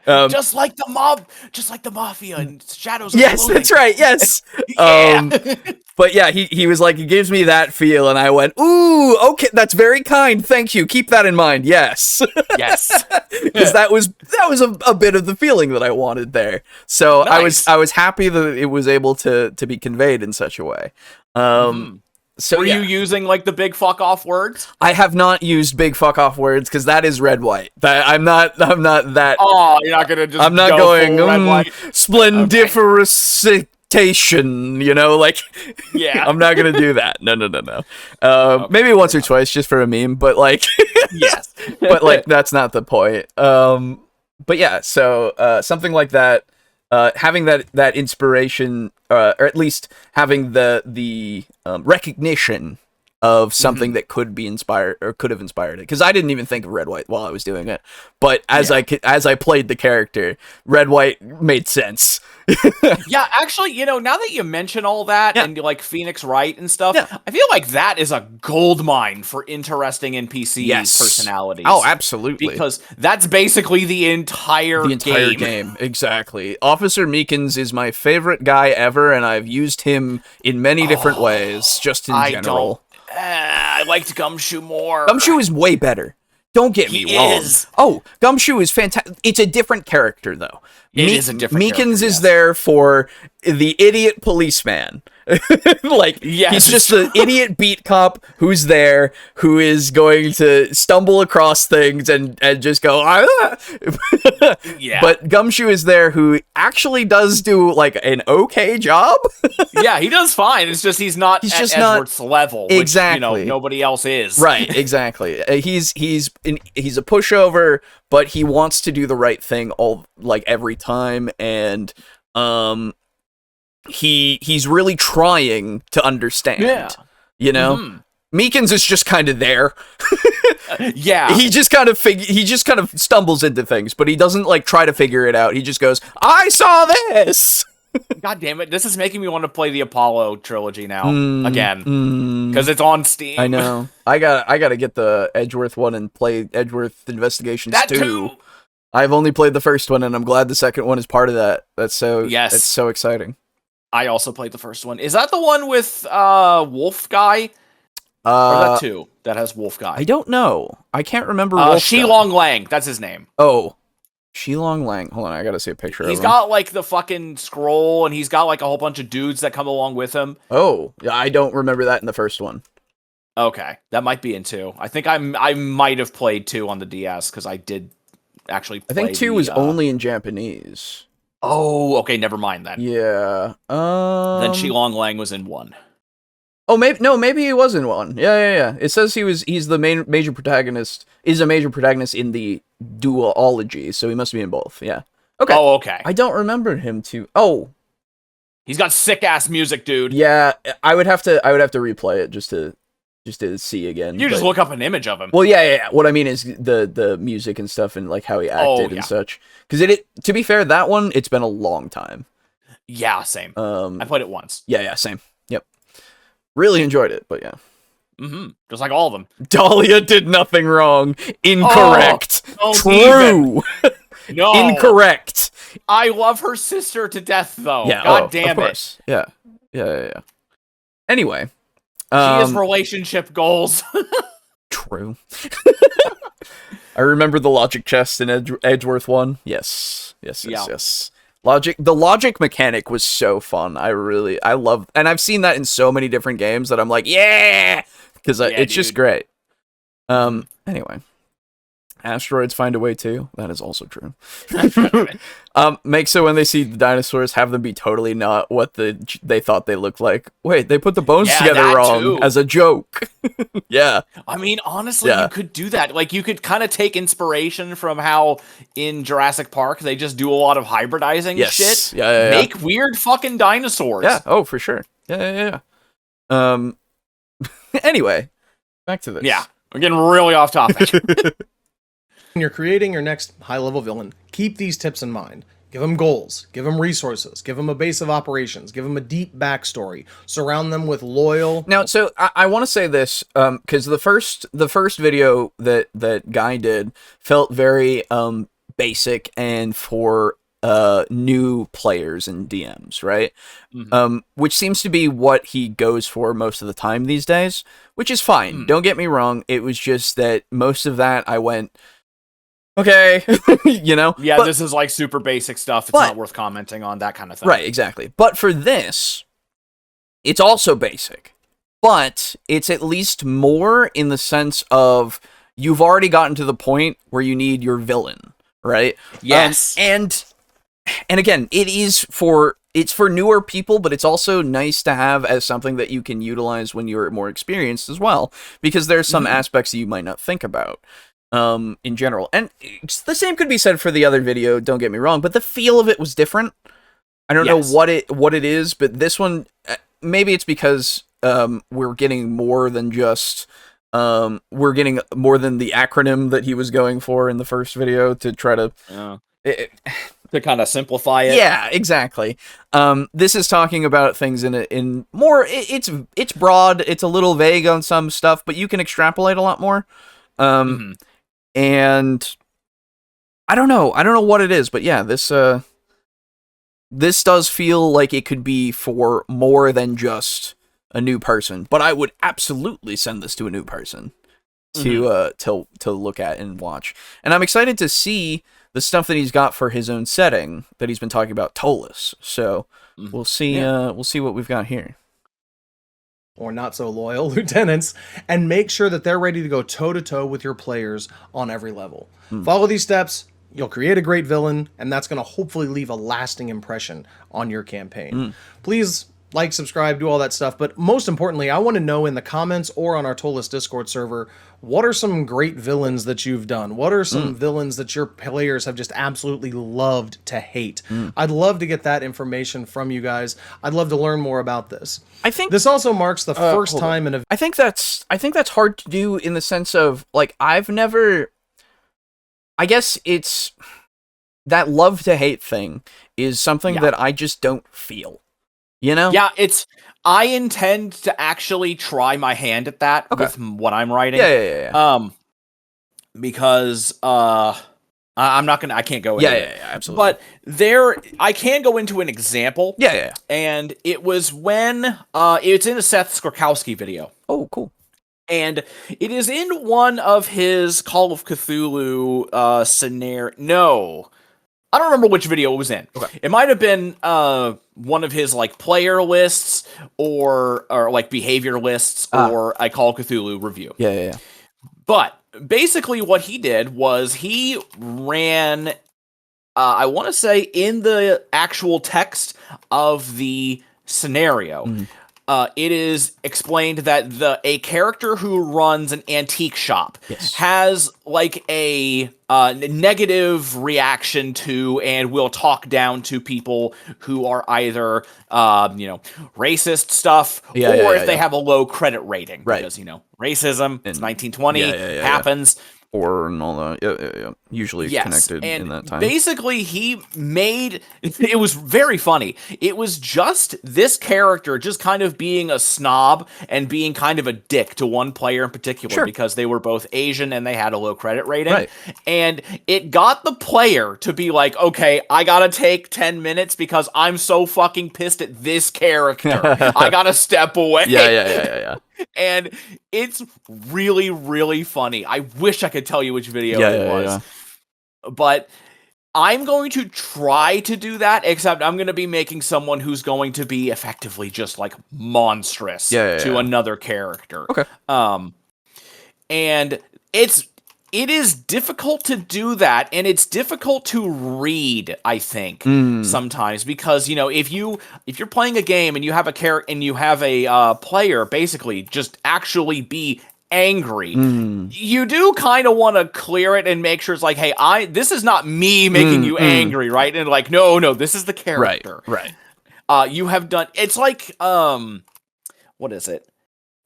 Speaker 4: Just like the mob, just like the mafia and Shadows of
Speaker 1: Yes,
Speaker 4: Clothing.
Speaker 1: that's right. Yes.
Speaker 4: Yeah.
Speaker 1: But yeah, he was like, it gives me that feel, and I went, "Ooh, okay, that's very kind. Thank you. Keep that in mind." Yes.
Speaker 4: Yes.
Speaker 1: Because that was a bit of the feeling that I wanted there. So
Speaker 4: Nice.
Speaker 1: I was happy that it was able to be conveyed in such a way. So
Speaker 4: Were
Speaker 1: yeah.
Speaker 4: you using like the big fuck off words?
Speaker 1: I have not used big fuck off words because that is Red White. I'm not that.
Speaker 4: Oh, you're not gonna just.
Speaker 1: I'm not
Speaker 4: go
Speaker 1: going
Speaker 4: full Red White.
Speaker 1: splendifericitation, like.
Speaker 4: Yeah.
Speaker 1: I'm not gonna do that. No. Maybe once or twice just for a meme, but like.
Speaker 4: Yes.
Speaker 1: But like that's not the point. But yeah, so something like that. Having that inspiration, or at least having the recognition of something that could be inspired or could have inspired it, because I didn't even think of Red White while I was doing it, but as I played the character, Red White made sense.
Speaker 4: Yeah, actually, now that you mention all that and like Phoenix Wright and stuff, I feel like that is a gold mine for interesting NPC personalities.
Speaker 1: Oh, absolutely.
Speaker 4: Because that's basically the entire
Speaker 1: game. Exactly. Officer Meekins is my favorite guy ever, and I've used him in many different ways, just in general.
Speaker 4: I liked Gumshoe more.
Speaker 1: Gumshoe is way better. Don't get me wrong. Oh, Gumshoe is fantastic. It's a different character, though.
Speaker 4: It is a different
Speaker 1: Meekins
Speaker 4: character,
Speaker 1: is there for the idiot policeman. He's just an idiot beat cop who's there, who is going to stumble across things and just go, "Ah!"
Speaker 4: Yeah.
Speaker 1: But Gumshoe is there, who actually does do like an okay job.
Speaker 4: Yeah, he does fine. It's just he's not at Edward's level, which,
Speaker 1: exactly.
Speaker 4: Nobody else is.
Speaker 1: Right, exactly. He's a pushover, but he wants to do the right thing every time, and he's really trying to understand. Yeah. Meekins is just kind of there.
Speaker 4: Yeah.
Speaker 1: He just kind of stumbles into things, but he doesn't try to figure it out. He just goes, "I saw this."
Speaker 4: God damn it! This is making me want to play the Apollo trilogy now again because it's on Steam.
Speaker 1: I know. I gotta get the Edgeworth one and play Edgeworth Investigations
Speaker 4: that
Speaker 1: 2.
Speaker 4: too.
Speaker 1: I've only played the first one, and I'm glad the second one is part of that. That's so exciting.
Speaker 4: I also played the first one. Is that the one with Wolf Guy? Or that two that has Wolf Guy?
Speaker 1: I don't know. I can't remember. Wolf
Speaker 4: Shi
Speaker 1: Guy.
Speaker 4: Long Lang. That's his name.
Speaker 1: Oh. Shilong Lang. Hold on, I gotta see a picture of him.
Speaker 4: He's got like the fucking scroll, and he's got like a whole bunch of dudes that come along with him.
Speaker 1: Oh, yeah, I don't remember that in the first one.
Speaker 4: Okay, that might be in 2. I think I might have played 2 on the DS because I did actually play
Speaker 1: I think 2 was only in Japanese.
Speaker 4: Oh, okay, never mind then.
Speaker 1: Yeah.
Speaker 4: Then Shilong Lang was in 1.
Speaker 1: Oh, maybe he was in 1. Yeah. It says he's the major protagonist, is a major protagonist in the duology, so he must be in both. Yeah. Okay.
Speaker 4: Oh, okay.
Speaker 1: I don't remember him too. Oh.
Speaker 4: He's got sick ass music, dude.
Speaker 1: Yeah, I would have to replay it just to see again.
Speaker 4: You just look up an image of him.
Speaker 1: Well, yeah. What I mean is the music and stuff, and how he acted and such. Because to be fair, that one, it's been a long time.
Speaker 4: Yeah, same. I played it once.
Speaker 1: Yeah, same. Yep. Really enjoyed it, but yeah.
Speaker 4: Just like all of them.
Speaker 1: Dahlia did nothing wrong. Incorrect.
Speaker 4: True. No.
Speaker 1: Incorrect.
Speaker 4: I love her sister to death, though.
Speaker 1: Yeah.
Speaker 4: God damn
Speaker 1: of course. It. Yeah. Anyway.
Speaker 4: She has relationship goals.
Speaker 1: True. I remember the logic chest in Edgeworth 1. Yes. The logic mechanic was so fun. I love, and I've seen that in so many different games that I'm like, yeah, because it's just great. Anyway, asteroids find a way too. That is also true. Make so when they see the dinosaurs, have them be totally not what they thought they looked like. Wait, they put the bones together wrong too. As a joke. Yeah.
Speaker 4: I mean, honestly, you could do that. Like, you could kind of take inspiration from how in Jurassic Park they just do a lot of hybridizing shit.
Speaker 1: Yeah.
Speaker 4: Make weird fucking dinosaurs.
Speaker 1: Yeah. Oh, for sure. Yeah. Anyway, back to this.
Speaker 4: Yeah. We're getting really off topic.
Speaker 3: When you're creating your next high-level villain, keep these tips in mind. Give them goals, give them resources, give them a base of operations, give them a deep backstory, surround them with loyal...
Speaker 1: Now, so I want to say this, because the first video that Guy did felt very basic and for new players and DMs, right? Which seems to be what he goes for most of the time these days, which is fine. Don't get me wrong. It was just that most of that I went... Okay,
Speaker 4: Yeah, but this is like super basic stuff. It's not worth commenting on, that kind of thing.
Speaker 1: Right, exactly. But for this, it's also basic. But it's at least more in the sense of you've already gotten to the point where you need your villain, right?
Speaker 4: Yes.
Speaker 1: And again, it's for newer people, but it's also nice to have as something that you can utilize when you're more experienced as well, because there's some aspects that you might not think about. In general, and the same could be said for the other video, don't get me wrong, but the feel of it was different. I don't know what it is, but this one, maybe it's because we're getting more than just we're getting more than the acronym that he was going for in the first video to try to
Speaker 4: to kind of simplify it.
Speaker 1: Yeah, exactly. This is talking about things in more, it's broad, it's a little vague on some stuff, but you can extrapolate a lot more. And I don't know what it is, but yeah, this does feel like it could be for more than just a new person, but I would absolutely send this to a new person to look at and watch. And I'm excited to see the stuff that he's got for his own setting that he's been talking about, Tolus. So we'll see what we've got here.
Speaker 3: Or not so loyal lieutenants, and make sure that they're ready to go toe-to-toe with your players on every level. Follow these steps, you'll create a great villain, and that's going to hopefully leave a lasting impression on your campaign. Please like, subscribe, do all that stuff, but most importantly, I want to know in the comments or on our Tolus Discord server, what are some great villains that you've done? What are some villains that your players have just absolutely loved to hate? I'd love to get that information from you guys. I'd love to learn more about this.
Speaker 1: I think
Speaker 3: this also marks the first time in a...
Speaker 1: I think that's hard to do in the sense of, like, I've never... I guess it's... That love to hate thing is something that I just don't feel. You know?
Speaker 4: Yeah, I intend to actually try my hand at that with what I'm writing.
Speaker 1: Yeah.
Speaker 4: Because I can't go into it.
Speaker 1: Yeah, absolutely.
Speaker 4: But I can go into an example.
Speaker 1: Yeah.
Speaker 4: And it was when it's in a Seth Skorkowski video.
Speaker 1: Oh, cool.
Speaker 4: And it is in one of his Call of Cthulhu scenario. No. I don't remember which video it was in.
Speaker 1: Okay.
Speaker 4: It might have been one of his like player lists or like behavior lists or a Call of Cthulhu review.
Speaker 1: Yeah.
Speaker 4: But basically what he did was he ran, I want to say in the actual text of the scenario, it is explained that a character who runs an antique shop has like a negative reaction to and will talk down to people who are either racist stuff or if they have a low credit rating, because racism, it's 1920, happens.
Speaker 1: Or and all that. Yeah. Usually connected
Speaker 4: and
Speaker 1: in that time.
Speaker 4: Basically, he made... It was very funny. It was just this character just kind of being a snob and being kind of a dick to one player in particular because they were both Asian and they had a low credit rating.
Speaker 1: Right.
Speaker 4: And it got the player to be like, okay, I gotta take 10 minutes because I'm so fucking pissed at this character. I gotta step away.
Speaker 1: Yeah.
Speaker 4: And it's really, really funny. I wish I could tell you which video it was. But I'm going to try to do that, except I'm going to be making someone who's going to be effectively just like monstrous to another character.
Speaker 1: Okay.
Speaker 4: And it is difficult to do that, and it's difficult to read, I think, sometimes, because if you're playing a game and you have a character and you have a player basically just actually be angry, you do kind of want to clear it and make sure it's like, hey, this is not me making you angry, right? And like, no, this is the character.
Speaker 1: Right.
Speaker 4: You have done. It's like what is it?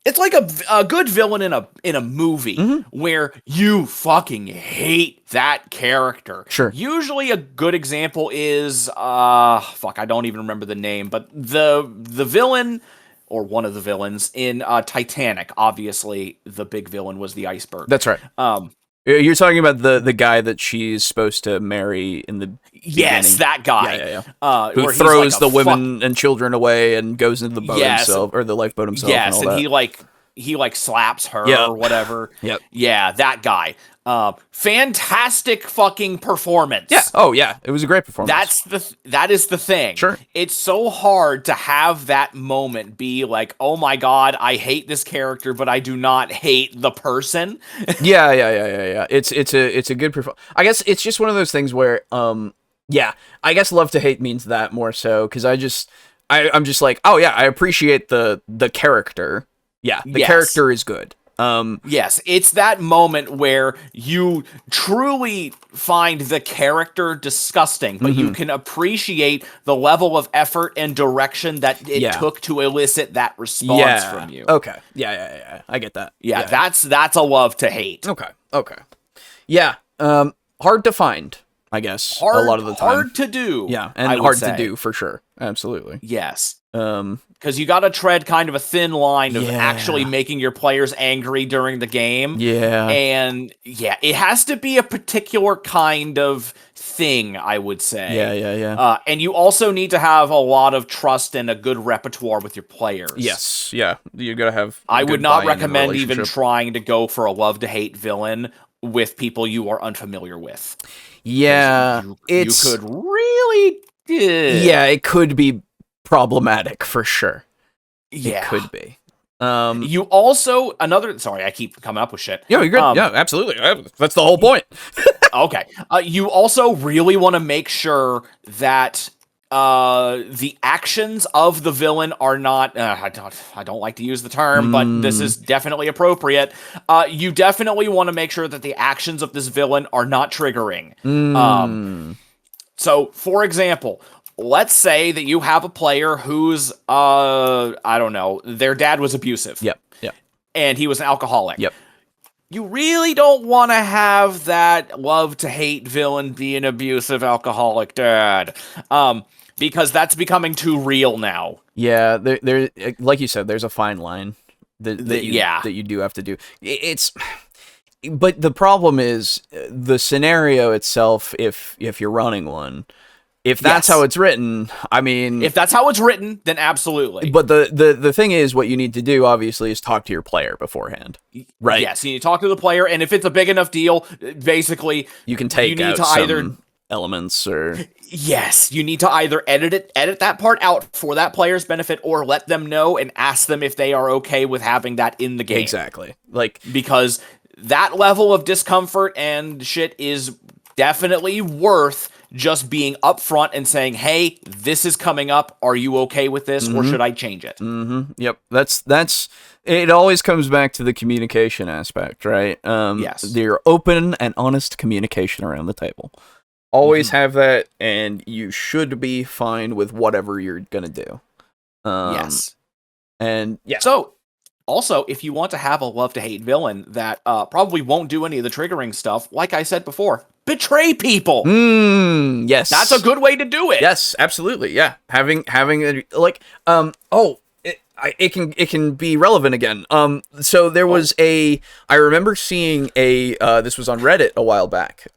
Speaker 4: It's like a good villain in a movie where you fucking hate that character.
Speaker 1: Sure.
Speaker 4: Usually a good example is I don't even remember the name, but the villain, or one of the villains in Titanic. Obviously, the big villain was the iceberg.
Speaker 1: That's right. You're talking about the guy that she's supposed to marry in the beginning.
Speaker 4: That guy.
Speaker 1: Yeah. Who throws the women and children away and goes into the boat himself, or the lifeboat himself.
Speaker 4: Yes,
Speaker 1: and all that.
Speaker 4: he slaps her or whatever.
Speaker 1: Yep.
Speaker 4: Yeah, that guy. Fantastic fucking performance.
Speaker 1: Yeah. Oh yeah, it was a great performance.
Speaker 4: That is the thing.
Speaker 1: Sure.
Speaker 4: It's so hard to have that moment be like, oh my god, I hate this character, but I do not hate the person.
Speaker 1: Yeah. It's a good performance. I guess it's just one of those things where I guess love to hate means that more so, because I'm just like, oh yeah, I appreciate the character. Yeah, the character is good.
Speaker 4: Yes, it's that moment where you truly find the character disgusting, but you can appreciate the level of effort and direction that it took to elicit that response from you.
Speaker 1: Okay. Yeah. I get that.
Speaker 4: Yeah, that's a love to hate.
Speaker 1: Okay. Yeah. Hard to find, I guess, a lot of the time.
Speaker 4: Hard to do.
Speaker 1: Yeah, and hard to do for sure. Absolutely.
Speaker 4: Yes. Because you got to tread kind of a thin line of actually making your players angry during the game.
Speaker 1: Yeah.
Speaker 4: And it has to be a particular kind of thing, I would say.
Speaker 1: Yeah.
Speaker 4: And you also need to have a lot of trust and a good repertoire with your players.
Speaker 1: Yes. Yeah. You got to have.
Speaker 4: I would not recommend even trying to go for a love to hate villain with people you are unfamiliar with.
Speaker 1: Yeah.
Speaker 4: You could really.
Speaker 1: Yeah, it could be problematic for sure.
Speaker 4: Yeah.
Speaker 1: It could be.
Speaker 4: You also sorry, I keep coming up with shit.
Speaker 1: Yeah, you're good. Yeah, absolutely. That's the whole point.
Speaker 4: Okay. You also really want to make sure that the actions of the villain are not I don't like to use the term, but this is definitely appropriate. You definitely want to make sure that the actions of this villain are not triggering. So, for example, let's say that you have a player who's, I don't know, their dad was abusive.
Speaker 1: Yep.
Speaker 4: And he was an alcoholic.
Speaker 1: Yep.
Speaker 4: You really don't want to have that love to hate villain be an abusive alcoholic dad. Because that's becoming too real now.
Speaker 1: Yeah, there, like you said, there's a fine line that you do have to do. But the problem is the scenario itself. If you're running one, if that's how it's written, I mean,
Speaker 4: if that's how it's written, then absolutely.
Speaker 1: But the thing is, what you need to do obviously is talk to your player beforehand, right?
Speaker 4: Yes, you need to talk to the player, and if it's a big enough deal, basically
Speaker 1: you can take out some elements, or
Speaker 4: you need to either edit that part out for that player's benefit, or let them know and ask them if they are okay with having that in the game.
Speaker 1: Exactly,
Speaker 4: because that level of discomfort and shit is definitely worth just being upfront and saying, hey, this is coming up. Are you okay with this, or should I change it?
Speaker 1: Yep. That's it. Always comes back to the communication aspect, right?
Speaker 4: Yes.
Speaker 1: Your open and honest communication around the table. Always have that, and you should be fine with whatever you're gonna do.
Speaker 4: Yes.
Speaker 1: And yeah.
Speaker 4: So, also, if you want to have a love-to-hate villain that probably won't do any of the triggering stuff, like I said before, betray people.
Speaker 1: Yes,
Speaker 4: that's a good way to do it.
Speaker 1: Yes, absolutely. Yeah, having it can be relevant again. So there was I remember seeing this was on Reddit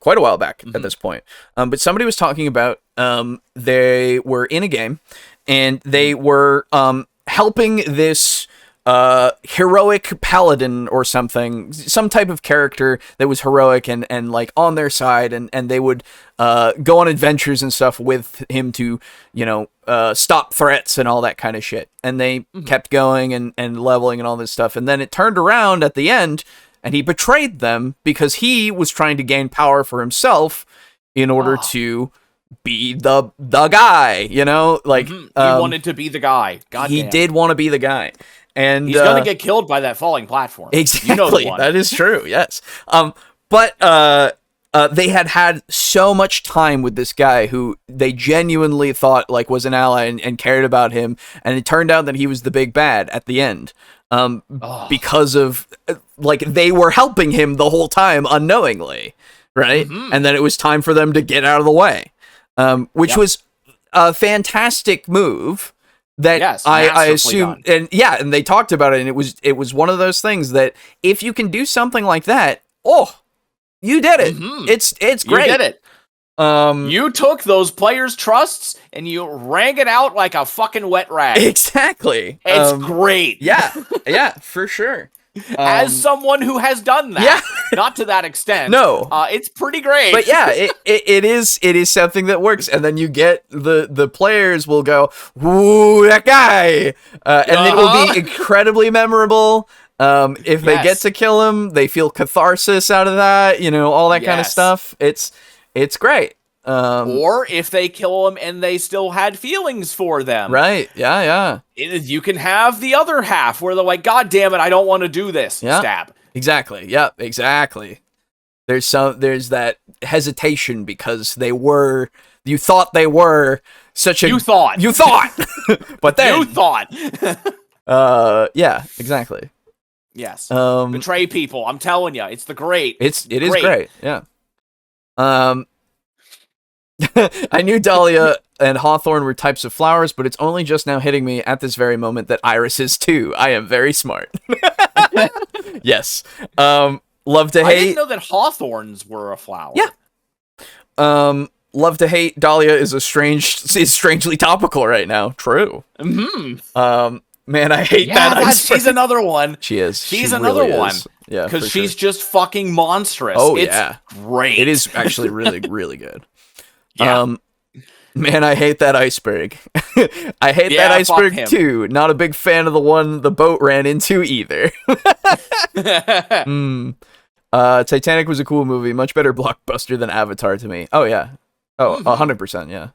Speaker 1: quite a while back at this point. But somebody was talking about they were in a game and they were helping this heroic paladin or something, some type of character that was heroic and like on their side, and they would go on adventures and stuff with him to, you know, stop threats and all that kind of shit. And they kept going and leveling and all this stuff. And then it turned around at the end, and he betrayed them because he was trying to gain power for himself in order to be the guy, you know, like
Speaker 4: he wanted to be the guy. God
Speaker 1: he
Speaker 4: damn.
Speaker 1: did want to be the guy, and
Speaker 4: He's gonna get killed by that falling platform.
Speaker 1: exactly.
Speaker 4: You know the one.
Speaker 1: That is true. Yes. But they had so much time with this guy who they genuinely thought like was an ally and cared about him, and it turned out that he was the big bad at the end. Because of like they were helping him the whole time unknowingly, right? And then it was time for them to get out of the way, which was a fantastic move that I assume, and they talked about it, and it was one of those things that if you can do something like that, you did it. It's great.
Speaker 4: You did it. You took those players' trusts and you wrang it out like a fucking wet rag.
Speaker 1: Exactly.
Speaker 4: It's great.
Speaker 1: Yeah, for sure.
Speaker 4: As someone who has done that, not to that extent.
Speaker 1: No,
Speaker 4: it's pretty great.
Speaker 1: But yeah, it is something that works, and then you get the players will go, "Ooh, that guy," and it will be incredibly memorable. If they get to kill him, they feel catharsis out of that, you know, all that kind of stuff. It's great.
Speaker 4: Or if they kill him and they still had feelings for them.
Speaker 1: Right. Yeah.
Speaker 4: You can have the other half where they're like, God damn it, I don't want to do this.
Speaker 1: Yeah.
Speaker 4: Stab.
Speaker 1: Exactly. Yep. Exactly. There's that hesitation because you thought they were such a...
Speaker 4: You thought.
Speaker 1: But then...
Speaker 4: You thought.
Speaker 1: Yeah, exactly.
Speaker 4: Yes. Betray people. I'm telling you, it's the great.
Speaker 1: It is great. Yeah. I knew dahlia and hawthorn were types of flowers, but it's only just now hitting me at this very moment that iris is too. I am very smart. Yes. Love to hate.
Speaker 4: I didn't know that hawthorns were a flower.
Speaker 1: Yeah. Love to hate. Dahlia is strangely topical right now. True. Man, I hate that.
Speaker 4: She's another one.
Speaker 1: She is.
Speaker 4: She's another
Speaker 1: really
Speaker 4: one.
Speaker 1: Is. Yeah,
Speaker 4: because she's just fucking monstrous.
Speaker 1: Oh,
Speaker 4: it's great.
Speaker 1: It is actually really, really good.
Speaker 4: Yeah.
Speaker 1: Man, I hate that iceberg. I hate that iceberg too. Not a big fan of the one the boat ran into either. Titanic was a cool movie. Much better blockbuster than Avatar to me. Oh, yeah. Oh, 100%, yeah.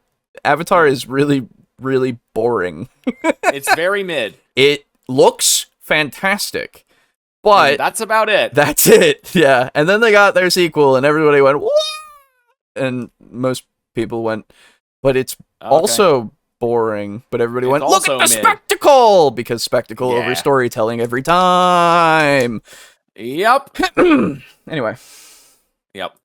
Speaker 1: Avatar is really, really boring.
Speaker 4: It's very mid.
Speaker 1: It looks fantastic. But
Speaker 4: that's about it.
Speaker 1: That's it. Yeah. And then they got their sequel and everybody went, what? And most people went, but it's also boring. But everybody went, look at the spectacle! Because spectacle over storytelling every time.
Speaker 4: Yep.
Speaker 1: Anyway.
Speaker 4: Yep.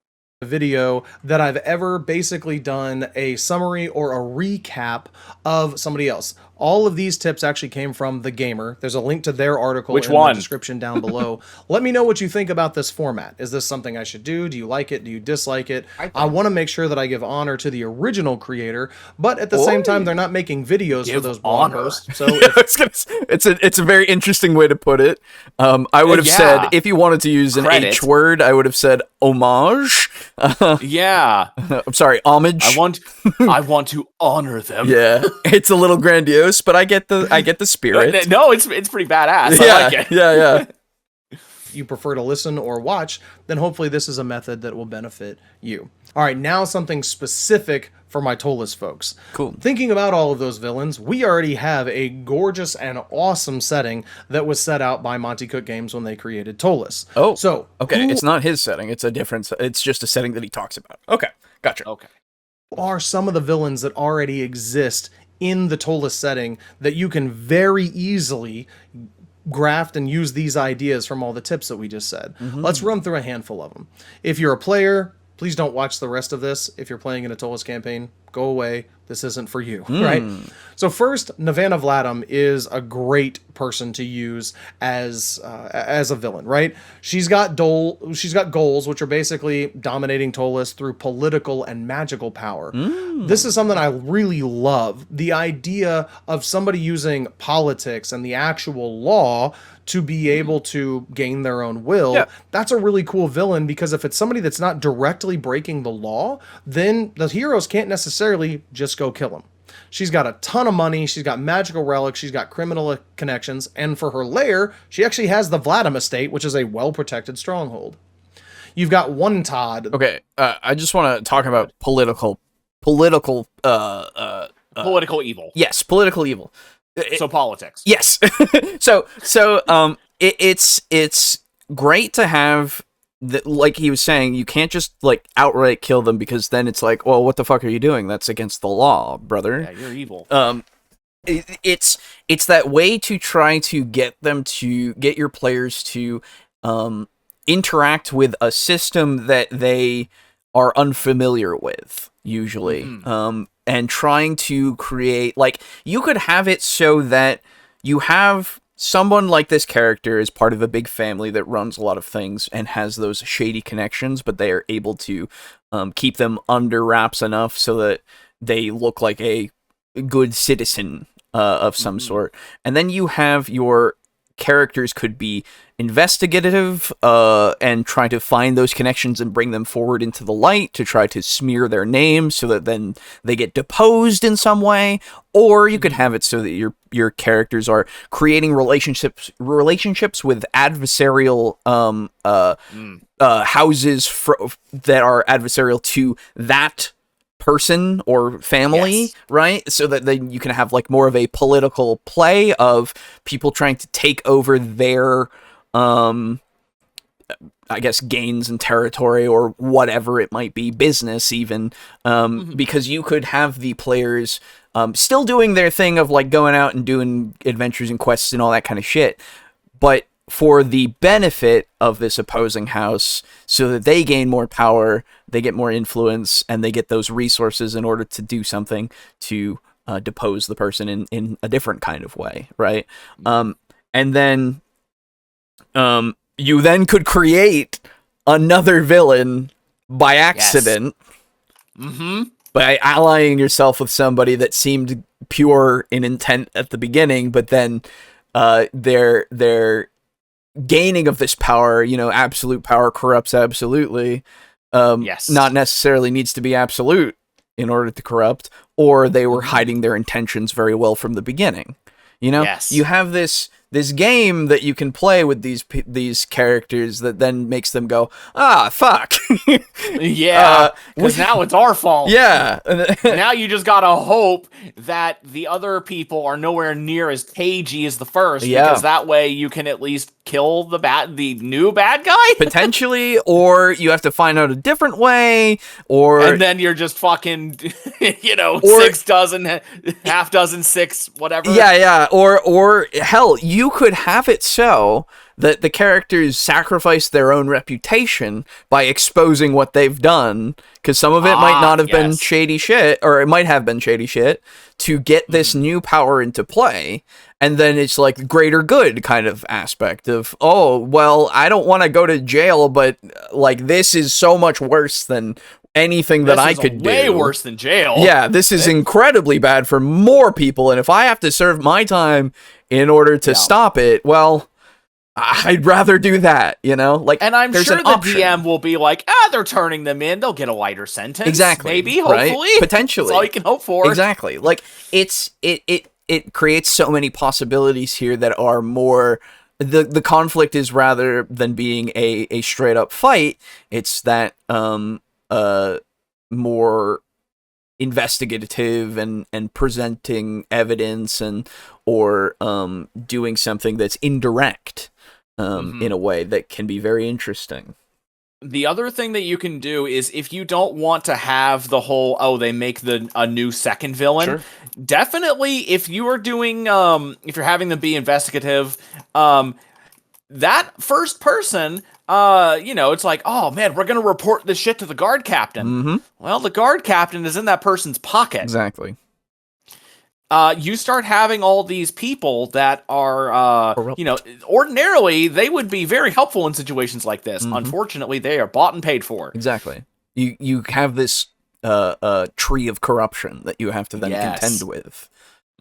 Speaker 3: Video that I've ever basically done a summary or a recap of somebody else. All of these tips actually came from The Gamer. There's a link to their article in the description down below. Let me know what you think about this format. Is this something I should do? Do you like it? Do you dislike it? I want to make sure that I give honor to the original creator, but at the same time, they're not making videos for those blog posts. So
Speaker 1: it's a very interesting way to put it. I would have said, if you wanted to use an H word, I would have said homage. I'm sorry, homage.
Speaker 4: I want to honor them.
Speaker 1: Yeah, it's a little grandiose, but I get the spirit.
Speaker 4: No, it's pretty badass.
Speaker 1: Yeah,
Speaker 4: I like it.
Speaker 1: Yeah.
Speaker 3: You prefer to listen or watch, then hopefully this is a method that will benefit you. All right, now something specific for my Tolus folks.
Speaker 1: Cool.
Speaker 3: Thinking about all of those villains, we already have a gorgeous and awesome setting that was set out by Monty Cook Games when they created Tolus.
Speaker 1: Oh,
Speaker 3: so
Speaker 1: okay, it's not his setting. It's a different. It's just a setting that he talks about. Okay, gotcha.
Speaker 4: Okay.
Speaker 3: Are some of the villains that already exist in the Tolus setting that you can very easily graft and use these ideas from all the tips that we just said. Let's run through a handful of them. If you're a player, please don't watch the rest of this. If you're playing in a Tolus campaign, go away. This isn't for you, right? So first, Navana Vladam is a great person to use as a villain, right? She's got goals, which are basically dominating Tolis through political and magical power. This is something I really love. The idea of somebody using politics and the actual law to be able to gain their own will.
Speaker 1: Yeah.
Speaker 3: That's a really cool villain, because if it's somebody that's not directly breaking the law, then the heroes can't necessarily just go kill him. She's got a ton of money, she's got magical relics, she's got criminal connections, and for her lair, she actually has the Vladam estate, which is a well-protected stronghold. You've got one Todd.
Speaker 1: Okay, I just want to talk about political
Speaker 4: Political evil.
Speaker 1: Yes, political evil.
Speaker 4: So politics.
Speaker 1: Yes. so it's great to have like he was saying, you can't just like outright kill them, because then it's like, well, what the fuck are you doing? That's against the law, brother.
Speaker 4: Yeah, you're evil.
Speaker 1: It's that way to try to get your players to interact with a system that they are unfamiliar with, usually. And trying to create, like, you could have it so that you have someone like this character is part of a big family that runs a lot of things and has those shady connections, but they are able to keep them under wraps enough so that they look like a good citizen of some sort. And then you have your characters could be investigative and try to find those connections and bring them forward into the light to try to smear their names so that then they get deposed in some way. Or you could have it so that your characters are creating relationships with adversarial houses that are adversarial to that person or family,
Speaker 4: Yes.
Speaker 1: right? So that then you can have like more of a political play of people trying to take over their I guess gains in territory or whatever it might be, business even, because you could have the players still doing their thing of like going out and doing adventures and quests and all that kind of shit, but for the benefit of this opposing house, so that they gain more power, they get more influence, and they get those resources in order to do something to depose the person in a different kind of way, right? And then you then could create another villain by accident. By allying yourself with somebody that seemed pure in intent at the beginning, but then their gaining of this power, absolute power corrupts absolutely. Not necessarily needs to be absolute in order to corrupt, or they were hiding their intentions very well from the beginning. You have this game that you can play with these characters that then makes them go, fuck.
Speaker 4: Yeah, because now it's our fault.
Speaker 1: Yeah.
Speaker 4: Now you just gotta hope that the other people are nowhere near as cagey as the first, because that way you can at least kill the new bad guy?
Speaker 1: Potentially, or you have to find out a different way,
Speaker 4: and then you're just fucking, six dozen, half dozen, six, whatever.
Speaker 1: Yeah, or hell, you could have it so that the characters sacrifice their own reputation by exposing what they've done, because some of it might not have been shady shit, or it might have been shady shit, to get this new power into play. And then it's like greater good kind of aspect of, oh, well, I don't want to go to jail, but like this is so much worse than anything that I could do.
Speaker 4: Way worse than jail.
Speaker 1: Yeah, this is incredibly bad for more people, and if I have to serve my time in order to stop it, well, I'd rather do that, Like,
Speaker 4: and I'm
Speaker 1: there's
Speaker 4: sure
Speaker 1: an
Speaker 4: the
Speaker 1: option.
Speaker 4: DM will be like, they're turning them in. They'll get a lighter sentence.
Speaker 1: Exactly.
Speaker 4: Maybe, hopefully.
Speaker 1: Right? Potentially.
Speaker 4: That's all you can hope for.
Speaker 1: Exactly. Like, it creates so many possibilities here that are more... The conflict is, rather than being a straight up fight, it's that more investigative and presenting evidence or doing something that's indirect in a way that can be very interesting.
Speaker 4: The other thing that you can do is, if you don't want to have the whole, they make a new second villain, definitely if you are doing, if you're having them be investigative, that first person, it's like, oh man, we're gonna report this shit to the guard captain.
Speaker 1: Mm-hmm.
Speaker 4: Well, the guard captain is in that person's pocket.
Speaker 1: Exactly.
Speaker 4: You start having all these people that are, ordinarily they would be very helpful in situations like this.
Speaker 1: Mm-hmm.
Speaker 4: Unfortunately, they are bought and paid for.
Speaker 1: Exactly. You have this tree of corruption that you have to then contend with.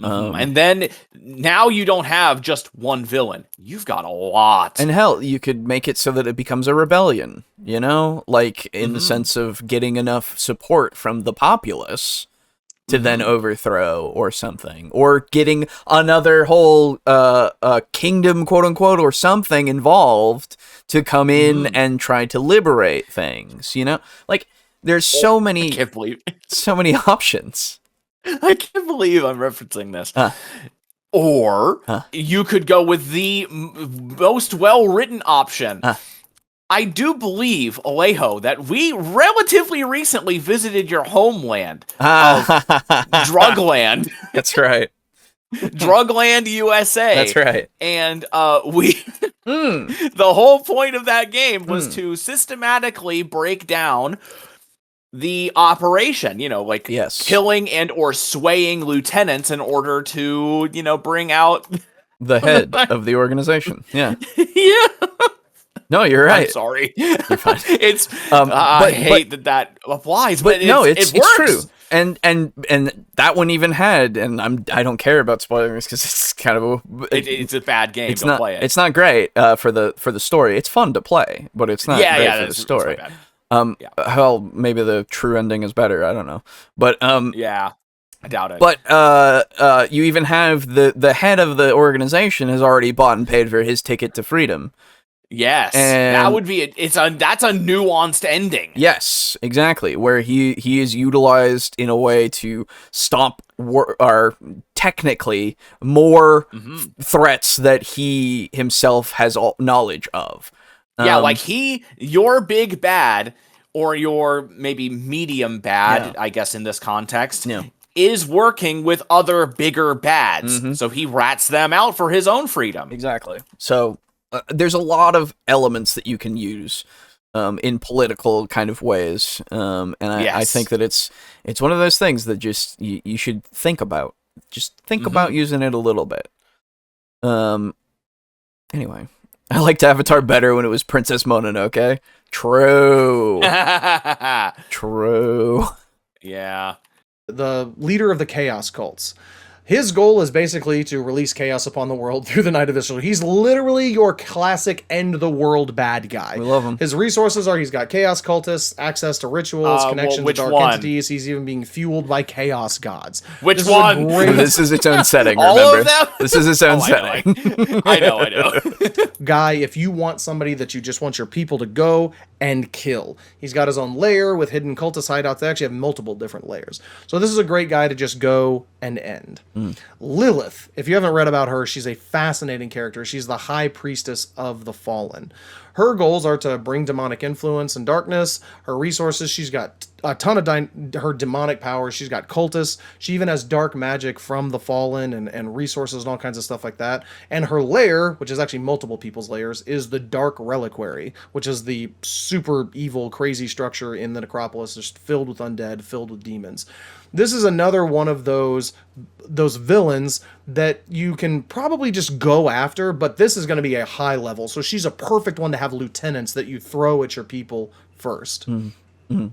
Speaker 4: And then now you don't have just one villain. You've got a lot.
Speaker 1: And hell, you could make it so that it becomes a rebellion, like in the sense of getting enough support from the populace to then overthrow or something, or getting another whole kingdom, quote unquote, or something involved to come in and try to liberate things, like there's so many options.
Speaker 4: I can't believe I'm referencing this. Or you could go with the most well-written option. I do believe, Alejo, that we relatively recently visited your homeland of Drugland.
Speaker 1: That's right.
Speaker 4: Drugland, USA.
Speaker 1: That's right.
Speaker 4: And the whole point of that game was to systematically break down the operation, killing and or swaying lieutenants in order to, bring out
Speaker 1: the head of the organization. Yeah.
Speaker 4: Yeah.
Speaker 1: No, you're right.
Speaker 4: I'm sorry.
Speaker 1: You're fine.
Speaker 4: It's I hate that applies, but
Speaker 1: it's
Speaker 4: works.
Speaker 1: true. And that one even had, and I don't care about spoilers because it's kind of
Speaker 4: it's a bad game. Don't play it.
Speaker 1: It's not great for the story. It's fun to play, but it's not great for the story. Hell, maybe the true ending is better. I don't know, but
Speaker 4: yeah, I doubt it.
Speaker 1: But you even have the head of the organization has already bought and paid for his ticket to freedom.
Speaker 4: Yes,
Speaker 1: and
Speaker 4: that would be that's a nuanced ending.
Speaker 1: Yes, exactly, where he is utilized in a way to stop technically more threats that he himself has knowledge of.
Speaker 4: Yeah, like your big bad, or your maybe medium bad, I guess in this context, is working with other bigger bads. So he rats them out for his own freedom.
Speaker 1: Exactly. So there's a lot of elements that you can use in political kind of ways. And I think that it's one of those things that just you should think about. Just think about using it a little bit. Anyway. I liked Avatar better when it was Princess Mononoke. True. True.
Speaker 4: Yeah.
Speaker 3: The leader of the Chaos Cults. His goal is basically to release chaos upon the world through the Night of Israel. He's literally your classic end-the-world bad guy.
Speaker 1: We love him.
Speaker 3: His resources are he's got chaos cultists, access to rituals, connection to dark entities. He's even being fueled by chaos gods.
Speaker 4: Which one?
Speaker 1: This is its own setting,
Speaker 4: All
Speaker 1: remember?
Speaker 4: of them?
Speaker 1: This is its own setting.
Speaker 4: I know.
Speaker 3: Guy, if you want somebody that you just want your people to go and kill. He's got his own lair with hidden cultist hideouts. They actually have multiple different layers. So this is a great guy to just go and end. Lilith, if you haven't read about her, she's a fascinating character. She's the high priestess of the fallen. Her goals are to bring demonic influence and darkness. Her resources, she's got a ton of her demonic powers. She's got cultists. She even has dark magic from the fallen and resources and all kinds of stuff like that. And her lair, which is actually multiple people's lairs, is the Dark Reliquary, which is the super evil, crazy structure in the necropolis, just filled with undead, filled with demons. This is another one of those villains that you can probably just go after, but this is going to be a high level. So she's a perfect one to have lieutenants that you throw at your people first. Mm-hmm.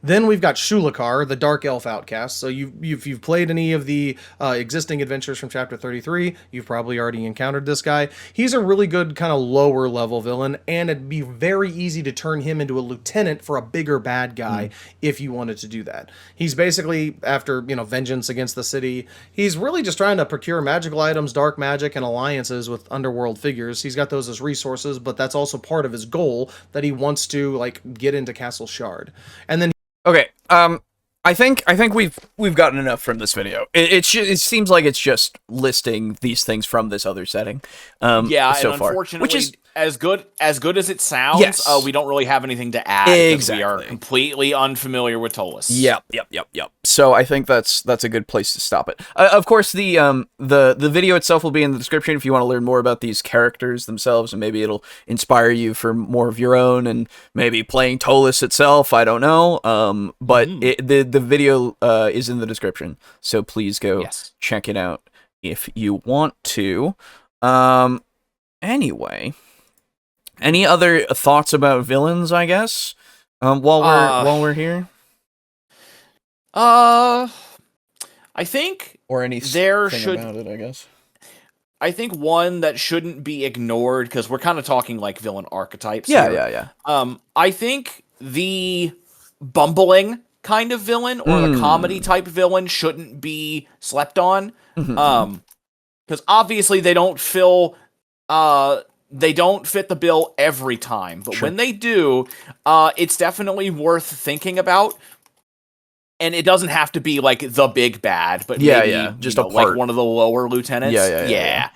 Speaker 3: Then we've got Shulakar, the Dark Elf Outcast. So if you've played any of the existing adventures from Chapter 33, you've probably already encountered this guy. He's a really good kind of lower level villain, and it'd be very easy to turn him into a lieutenant for a bigger bad guy if you wanted to do that. He's basically after, vengeance against the city. He's really just trying to procure magical items, dark magic, and alliances with underworld figures. He's got those as resources, but that's also part of his goal that he wants to get into Castle Shard. And then
Speaker 1: okay, I think we've gotten enough from this video. It seems like it's just listing these things from this other setting.
Speaker 4: Yeah,
Speaker 1: so
Speaker 4: and
Speaker 1: far,
Speaker 4: unfortunately, as good as it sounds,
Speaker 1: Yes.
Speaker 4: we don't really have anything to add because
Speaker 1: Exactly.
Speaker 4: we are completely unfamiliar with Tolis.
Speaker 1: Yep. So I think that's a good place to stop it. Of course, the video itself will be in the description if you want to learn more about these characters themselves, and maybe it'll inspire you for more of your own, and maybe playing Tolis itself. I don't know. But the video is in the description, so please go check it out if you want to. Anyway, any other thoughts about villains? I guess while we're here.
Speaker 4: I think
Speaker 1: Or any
Speaker 4: there
Speaker 1: thing
Speaker 4: should
Speaker 1: about it, I guess.
Speaker 4: I think one that shouldn't be ignored, because we're kind of talking like villain archetypes.
Speaker 1: Yeah.
Speaker 4: I think the bumbling kind of villain or the comedy type villain shouldn't be slept on. Because obviously they don't fit the bill every time, but when they do, it's definitely worth thinking about. And it doesn't have to be like the big bad, but maybe
Speaker 1: just
Speaker 4: you know, like one of the lower lieutenants.
Speaker 1: Yeah.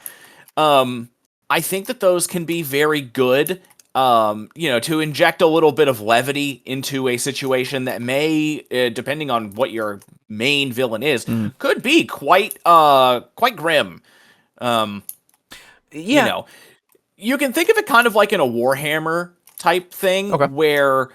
Speaker 4: I think that those can be very good. To inject a little bit of levity into a situation that may, depending on what your main villain is, could be quite grim. You can think of it kind of like in a Warhammer type thing, where,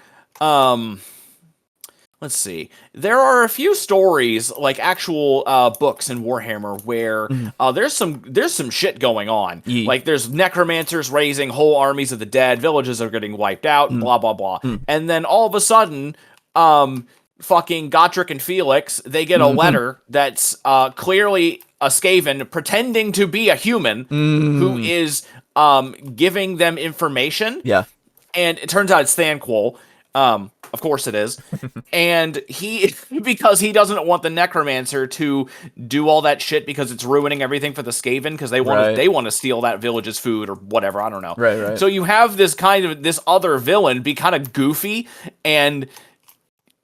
Speaker 4: let's see. There are a few stories, like actual books in Warhammer, where there's some shit going on. Like there's necromancers raising whole armies of the dead, villages are getting wiped out, and blah blah blah. And then all of a sudden, fucking Gotrek and Felix, they get a letter that's clearly a Skaven pretending to be a human who is giving them information.
Speaker 1: Yeah.
Speaker 4: And it turns out it's Thanquol. Of course it is. And because he doesn't want the necromancer to do all that shit because it's ruining everything for the Skaven, because they want to steal that village's food or whatever, I don't know.
Speaker 1: Right.
Speaker 4: So you have this other villain be kind of goofy and,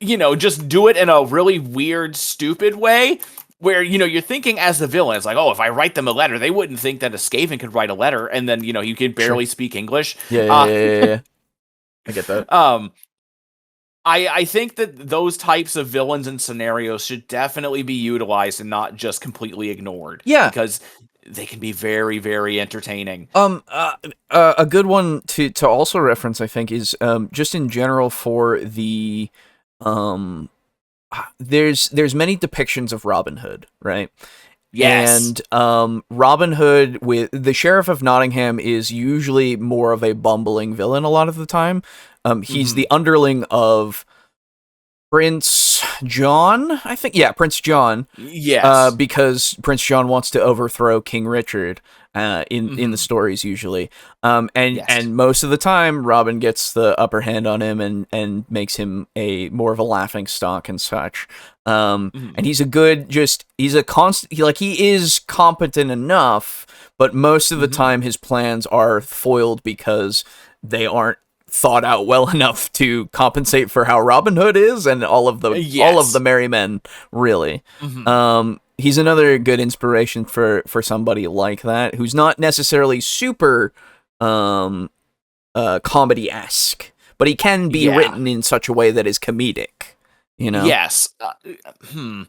Speaker 4: just do it in a really weird, stupid way where, you're thinking as the villain, it's like, oh, if I write them a letter, they wouldn't think that a Skaven could write a letter, and then, you can barely speak English.
Speaker 1: Yeah. I get that.
Speaker 4: I think that those types of villains and scenarios should definitely be utilized and not just completely ignored.
Speaker 1: Yeah.
Speaker 4: Because they can be very, very entertaining.
Speaker 1: A good one to also reference, I think, is just in general for the there's many depictions of Robin Hood, right?
Speaker 4: Yes.
Speaker 1: And Robin Hood with the Sheriff of Nottingham is usually more of a bumbling villain a lot of the time. He's the underling of Prince John, I think. Yeah, Prince John.
Speaker 4: Yes.
Speaker 1: Because Prince John wants to overthrow King Richard in the stories usually. And most of the time Robin gets the upper hand on him and makes him more of a laughing stock and such. And he is competent enough, but most of the time his plans are foiled because they aren't thought out well enough to compensate for how Robin Hood is and all of the merry men, really. He's another good inspiration for somebody like that, who's not necessarily super comedy-esque, but he can be written in such a way that is comedic,
Speaker 4: Yes. I'm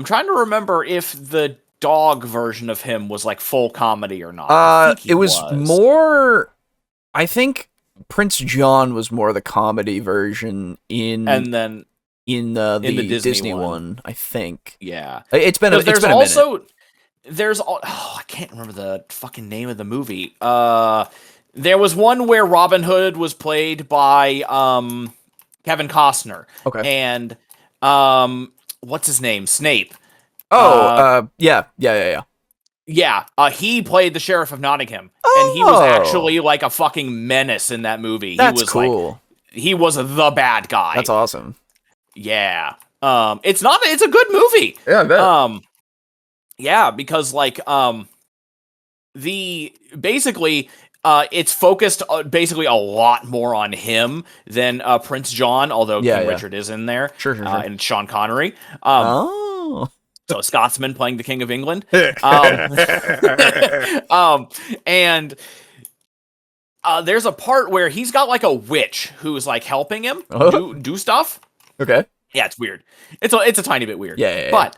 Speaker 4: trying to remember if the dog version of him was like full comedy or not.
Speaker 1: It was more, I think Prince John was more the comedy version in the Disney one, I think.
Speaker 4: Yeah.
Speaker 1: It's been a minute.
Speaker 4: I can't remember the fucking name of the movie. There was one where Robin Hood was played by Kevin Costner.
Speaker 1: Okay.
Speaker 4: And what's his name? Snape.
Speaker 1: Yeah.
Speaker 4: Yeah, he played the Sheriff of Nottingham, and he was actually like a fucking menace in that movie.
Speaker 1: That's
Speaker 4: he was
Speaker 1: cool.
Speaker 4: He was the bad guy.
Speaker 1: That's awesome.
Speaker 4: Yeah. It's a good movie.
Speaker 1: Yeah, I bet.
Speaker 4: Yeah, because it's focused basically a lot more on him than Prince John, although King Richard is in there.
Speaker 1: Sure.
Speaker 4: And Sean Connery. So a Scotsman playing the King of England. And there's a part where he's got like a witch who's like helping him do stuff.
Speaker 1: Okay.
Speaker 4: Yeah, it's weird. It's a tiny bit weird.
Speaker 1: Yeah.
Speaker 4: But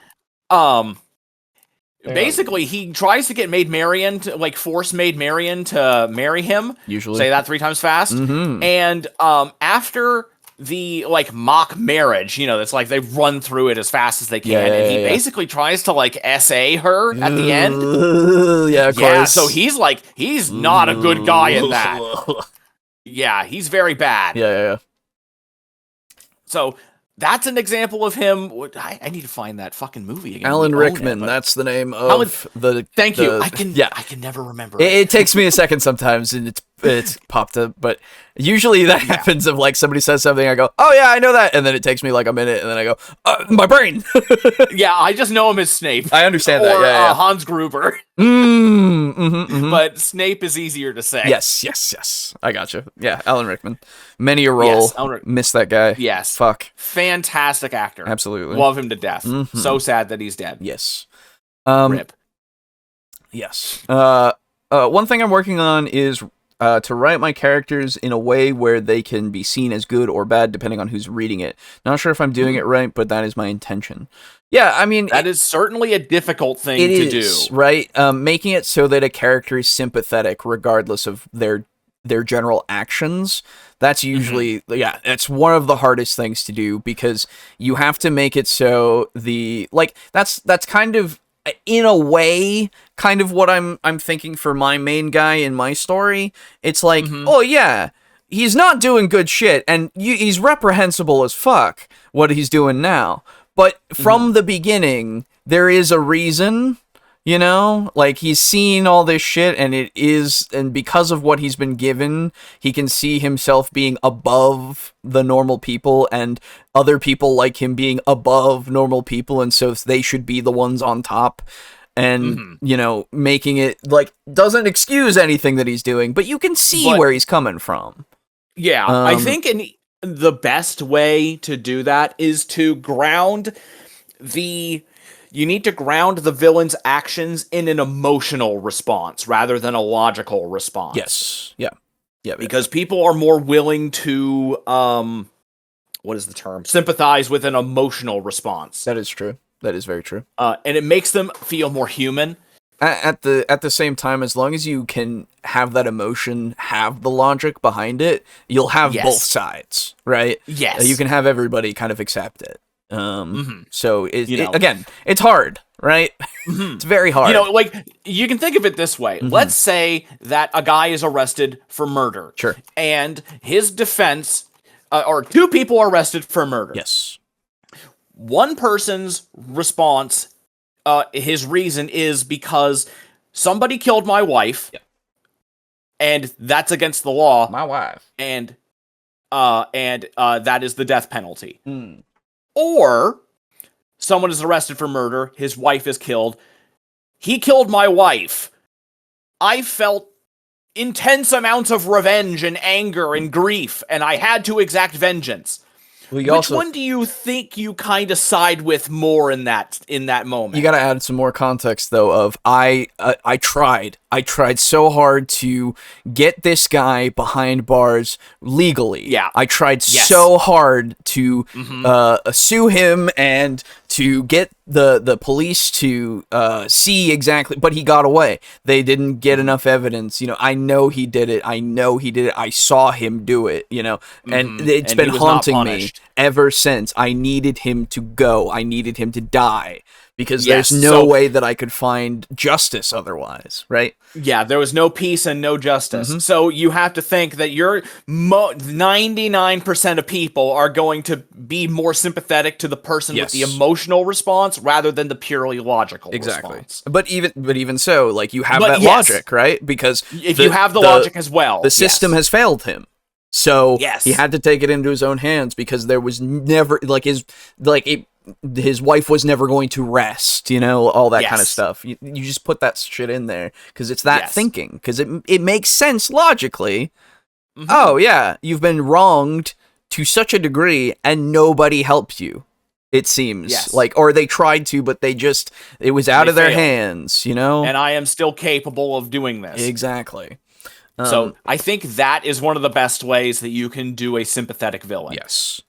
Speaker 4: basically he tries to get Maid Marian to like force Maid Marian to marry him.
Speaker 1: Usually.
Speaker 4: Say that 3 times fast.
Speaker 1: Mm-hmm.
Speaker 4: And after the like mock marriage, that's like they run through it as fast as they can, and he basically tries to like SA her at the end.
Speaker 1: Yeah, of course.
Speaker 4: So he's not a good guy in that. Yeah, he's very bad.
Speaker 1: Yeah.
Speaker 4: So that's an example of him. I need to find that fucking movie again.
Speaker 1: Alan Rickman, that's the name of the...
Speaker 4: Thank you. I can never remember.
Speaker 1: It takes me a second sometimes, and it's popped up, but usually that happens of like somebody says something, I go, oh yeah, I know that, and then it takes me like a minute, and then I go, my brain.
Speaker 4: Yeah, I just know him as Snape.
Speaker 1: I understand
Speaker 4: or,
Speaker 1: that, yeah.
Speaker 4: Hans Gruber. But Snape is easier to say.
Speaker 1: Yes. I gotcha. Yeah, Alan Rickman. Many a role.
Speaker 4: Yes,
Speaker 1: Miss that guy.
Speaker 4: Yes.
Speaker 1: Fuck.
Speaker 4: Fantastic actor.
Speaker 1: Absolutely.
Speaker 4: Love him to death.
Speaker 1: Mm-hmm.
Speaker 4: So sad that he's dead.
Speaker 1: Yes.
Speaker 4: Rip.
Speaker 1: Yes. One thing I'm working on is to write my characters in a way where they can be seen as good or bad depending on who's reading it. Not sure if I'm doing it right, but that is my intention. Yeah, I mean...
Speaker 4: That is certainly a difficult thing to do.
Speaker 1: Right? Making it so that a character is sympathetic regardless of their general actions. That's usually... Yeah, it's one of the hardest things to do because you have to make it so the... Like, that's kind of... In a way, kind of what I'm thinking for my main guy in my story. It's like, oh yeah, he's not doing good shit, and he's reprehensible as fuck what he's doing now. But from the beginning, there is a reason, like he's seen all this shit, and because of what he's been given, he can see himself being above the normal people, and other people like him being above normal people, and so they should be the ones on top. And, making it, like, doesn't excuse anything that he's doing, but you can see where he's coming from.
Speaker 4: Yeah, I think the best way to do that is to ground the villain's actions in an emotional response rather than a logical response.
Speaker 1: Yes. Yeah.
Speaker 4: Because people are more willing to, what is the term? Sympathize with an emotional response.
Speaker 1: That is true. That is very true.
Speaker 4: And it makes them feel more human.
Speaker 1: At the same time, as long as you can have that emotion, have the logic behind it, you'll have both sides, right?
Speaker 4: Yes.
Speaker 1: You can have everybody kind of accept it. So again, it's hard, right? It's very hard.
Speaker 4: Like you can think of it this way. Let's say that a guy is arrested for murder.
Speaker 1: Sure.
Speaker 4: And his defense, or 2 people are arrested for murder.
Speaker 1: Yes.
Speaker 4: One person's response, his reason is because somebody killed my wife, and that's against the law.
Speaker 1: My wife.
Speaker 4: And that is the death penalty. Or someone is arrested for murder, his wife is killed. He killed my wife. I felt intense amounts of revenge and anger and grief, and I had to exact vengeance. Which one do you think you kind of side with more in that moment?
Speaker 1: You got to add some more context though. Of I tried so hard to get this guy behind bars legally.
Speaker 4: Yeah,
Speaker 1: I tried so hard to sue him and to get the police to see exactly, but he got away. They didn't get enough evidence. I know he did it. I saw him do it. And it's been haunting me ever since. I needed him to go. I needed him to die. Because there's no way that I could find justice otherwise, right?
Speaker 4: Yeah, there was no peace and no justice. So you have to think that 99% of people are going to be more sympathetic to the person with the emotional response rather than the purely logical response.
Speaker 1: But even so, like you have that logic, right? Because
Speaker 4: if you have the logic as well,
Speaker 1: the system has failed him. So he had to take it into his own hands because there was never his wife was never going to rest, all that kind of stuff. You just put that shit in there because it's that thinking, because it makes sense logically. Oh yeah, you've been wronged to such a degree and nobody helped you, it seems. Or they tried to, but it was out of their hands,
Speaker 4: And I am still capable of doing this.
Speaker 1: Exactly.
Speaker 4: So I think that is one of the best ways that you can do a sympathetic villain.
Speaker 1: Yes.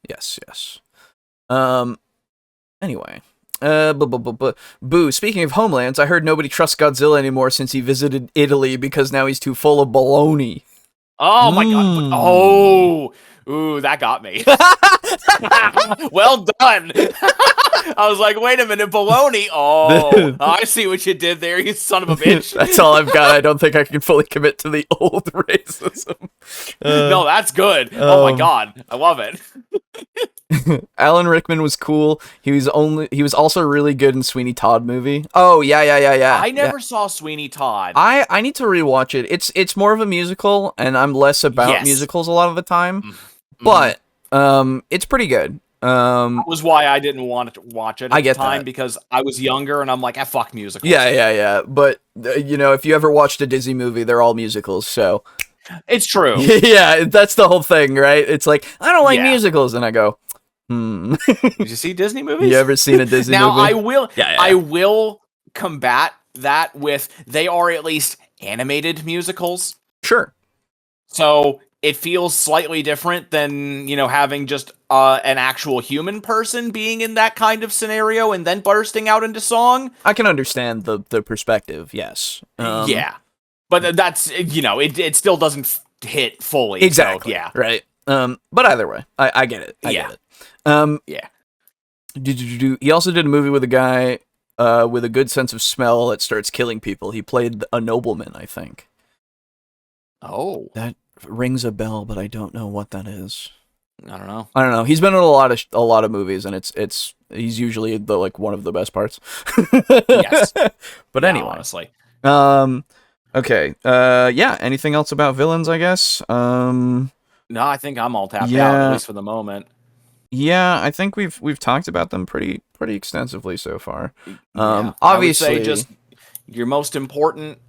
Speaker 1: Anyway. Boo, speaking of homelands, I heard nobody trusts Godzilla anymore since he visited Italy because now he's too full of baloney.
Speaker 4: Oh my god. Oh. Ooh, that got me. Well done. I was like, wait a minute, baloney. Oh, I see what you did there, you son of a bitch.
Speaker 1: That's all I've got. I don't think I can fully commit to the old racism.
Speaker 4: No, that's good. Oh my god. I love it.
Speaker 1: Alan Rickman was cool. He was also really good in Sweeney Todd movie. Oh yeah.
Speaker 4: I never saw Sweeney Todd.
Speaker 1: I need to rewatch it. It's more of a musical, and I'm less about musicals a lot of the time. But it's pretty good.
Speaker 4: That was why I didn't want to watch it at
Speaker 1: the
Speaker 4: time, because I was younger and I'm like, fuck musicals.
Speaker 1: Yeah. But if you ever watched a Disney movie, they're all musicals, so
Speaker 4: it's true.
Speaker 1: Yeah, that's the whole thing, right? It's like, I don't like musicals, and I go,
Speaker 4: Did you see Disney movies?
Speaker 1: You ever seen a Disney movie?
Speaker 4: Now I will combat that with, they are at least animated musicals.
Speaker 1: Sure.
Speaker 4: So it feels slightly different than, having just an actual human person being in that kind of scenario and then bursting out into song.
Speaker 1: I can understand the perspective, yes.
Speaker 4: Yeah. But that's, it still doesn't hit fully.
Speaker 1: Exactly.
Speaker 4: So, yeah.
Speaker 1: Right. But either way, I get it. I get it.
Speaker 4: Yeah.
Speaker 1: He also did a movie with a guy with a good sense of smell that starts killing people. He played a nobleman, I think.
Speaker 4: Oh.
Speaker 1: That rings a bell, but I don't know what that is.
Speaker 4: I don't know.
Speaker 1: He's been in a lot of movies, and he's usually one of the best parts.
Speaker 4: Yes.
Speaker 1: But anyway,
Speaker 4: honestly.
Speaker 1: Okay. Yeah. Anything else about villains? I guess.
Speaker 4: No, I think I'm all tapped out, at least for the moment.
Speaker 1: Yeah, I think we've talked about them pretty extensively so far. Obviously,
Speaker 4: I would say just your most important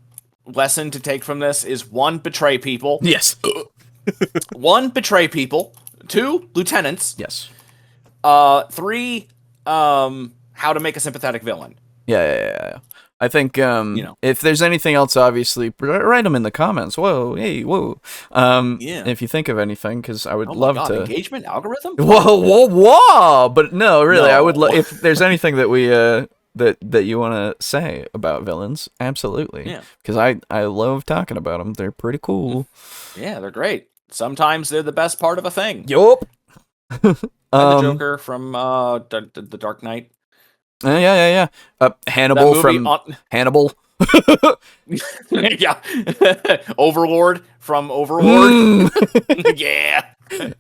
Speaker 4: lesson to take from this is 1, betray people.
Speaker 1: Yes.
Speaker 4: 1, betray people. 2, lieutenants.
Speaker 1: Yes.
Speaker 4: 3, how to make a sympathetic villain.
Speaker 1: Yeah. I think if there's anything else, obviously write them in the comments. Whoa. If you think of anything, because I would love to.
Speaker 4: Engagement algorithm.
Speaker 1: Whoa! But no, really, I would. If there's anything that we that you want to say about villains, absolutely. Yeah. Because I love talking about them. They're pretty cool.
Speaker 4: Yeah, they're great. Sometimes they're the best part of a thing.
Speaker 1: Yup.
Speaker 4: The Joker from the Dark Knight.
Speaker 1: Yeah. Hannibal from Hannibal.
Speaker 4: Yeah. Overlord from Overlord. Yeah.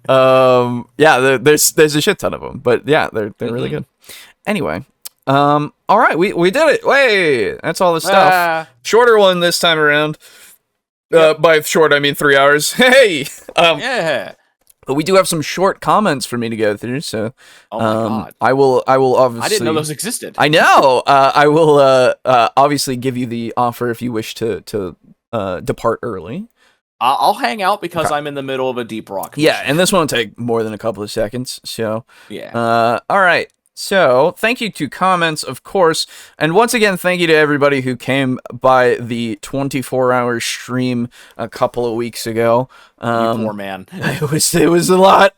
Speaker 1: Yeah. There's a shit ton of them, but yeah, they're really good. Anyway, all right, we did it. Wait, that's all the stuff. Shorter one this time around. By short, I mean 3 hours. Hey.
Speaker 4: Yeah.
Speaker 1: But we do have some short comments for me to go through, so
Speaker 4: oh my God.
Speaker 1: I will obviously.
Speaker 4: I didn't know those existed.
Speaker 1: I know. I will obviously give you the offer if you wish to depart early.
Speaker 4: I'll hang out because I'm in the middle of a deep rock mission.
Speaker 1: Yeah, and this won't take more than a couple of seconds. So
Speaker 4: yeah.
Speaker 1: All right. So, thank you to comments, of course, and once again, thank you to everybody who came by the 24-hour stream a couple of weeks ago.
Speaker 4: You poor man.
Speaker 1: It was a lot,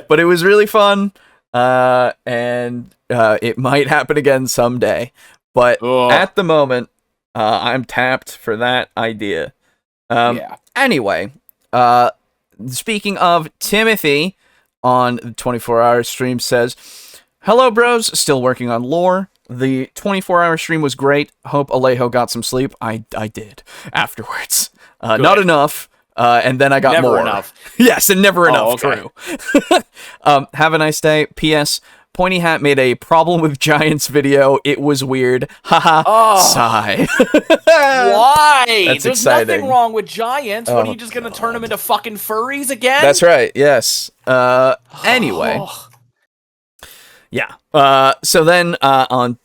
Speaker 1: but it was really fun, and it might happen again someday. But at the moment, I'm tapped for that idea. Anyway, speaking of Timothy on the 24-hour stream says, "Hello, bros. Still working on lore. The 24-hour stream was great. Hope Alejo got some sleep. I did afterwards. Not enough. And then I got more.
Speaker 4: Never enough.
Speaker 1: Yes, and never enough.
Speaker 4: Okay.
Speaker 1: True. Have a nice day. P.S. Pointy Hat made a problem with giants video. It was weird. Haha. Sigh.
Speaker 4: Why?
Speaker 1: That's
Speaker 4: There's
Speaker 1: exciting.
Speaker 4: nothing wrong with giants. What, are you just going to turn them into fucking furries again?
Speaker 1: That's right. Yes. Anyway. Yeah. So then on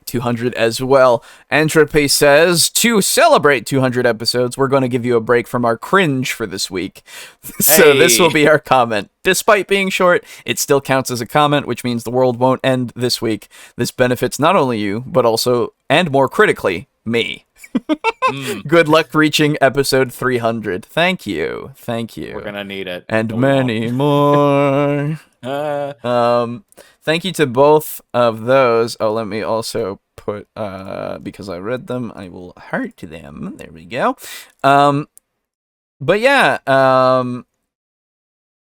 Speaker 1: 200 as well, Entropy says, to celebrate 200 episodes, we're going to give you a break from our cringe for this week. So this will be our comment. Despite being short, it still counts as a comment, which means the world won't end this week. This benefits not only you, but also, and more critically, me. Good luck reaching episode 300. Thank you.
Speaker 4: We're gonna need it.
Speaker 1: And many more. Thank you to both of those. Oh, let me also put, because I read them, I will heart them. There we go. But yeah,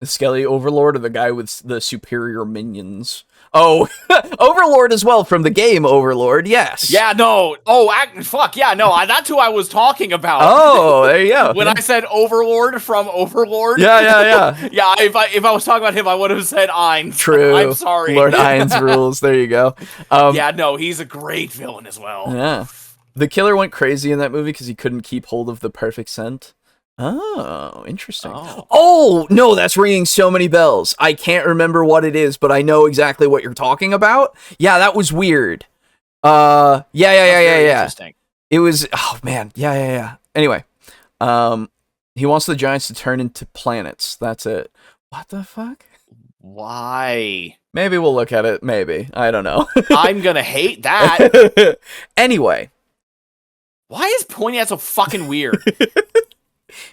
Speaker 1: Skelly Overlord, or the guy with the superior minions. Oh, Overlord as well, from the game Overlord, yes.
Speaker 4: Yeah, no. Oh, fuck, yeah, no. That's who I was talking about.
Speaker 1: Oh, there you go.
Speaker 4: When I said Overlord from Overlord.
Speaker 1: Yeah.
Speaker 4: Yeah, if I was talking about him, I would have said Ainz.
Speaker 1: True.
Speaker 4: I'm sorry.
Speaker 1: Lord Ainz rules. There you go.
Speaker 4: Yeah, no, he's a great villain as well.
Speaker 1: Yeah. The killer went crazy in that movie because he couldn't keep hold of the perfect scent. Oh, interesting. Oh, no, that's ringing so many bells. I can't remember what it is, but I know exactly what you're talking about. Yeah, that was weird. Yeah.
Speaker 4: Interesting.
Speaker 1: It was, oh man, yeah. Anyway, he wants the giants to turn into planets. That's it. What the fuck?
Speaker 4: Why?
Speaker 1: Maybe we'll look at it. Maybe. I don't know.
Speaker 4: I'm gonna hate that.
Speaker 1: Anyway.
Speaker 4: Why is pointing at so fucking weird?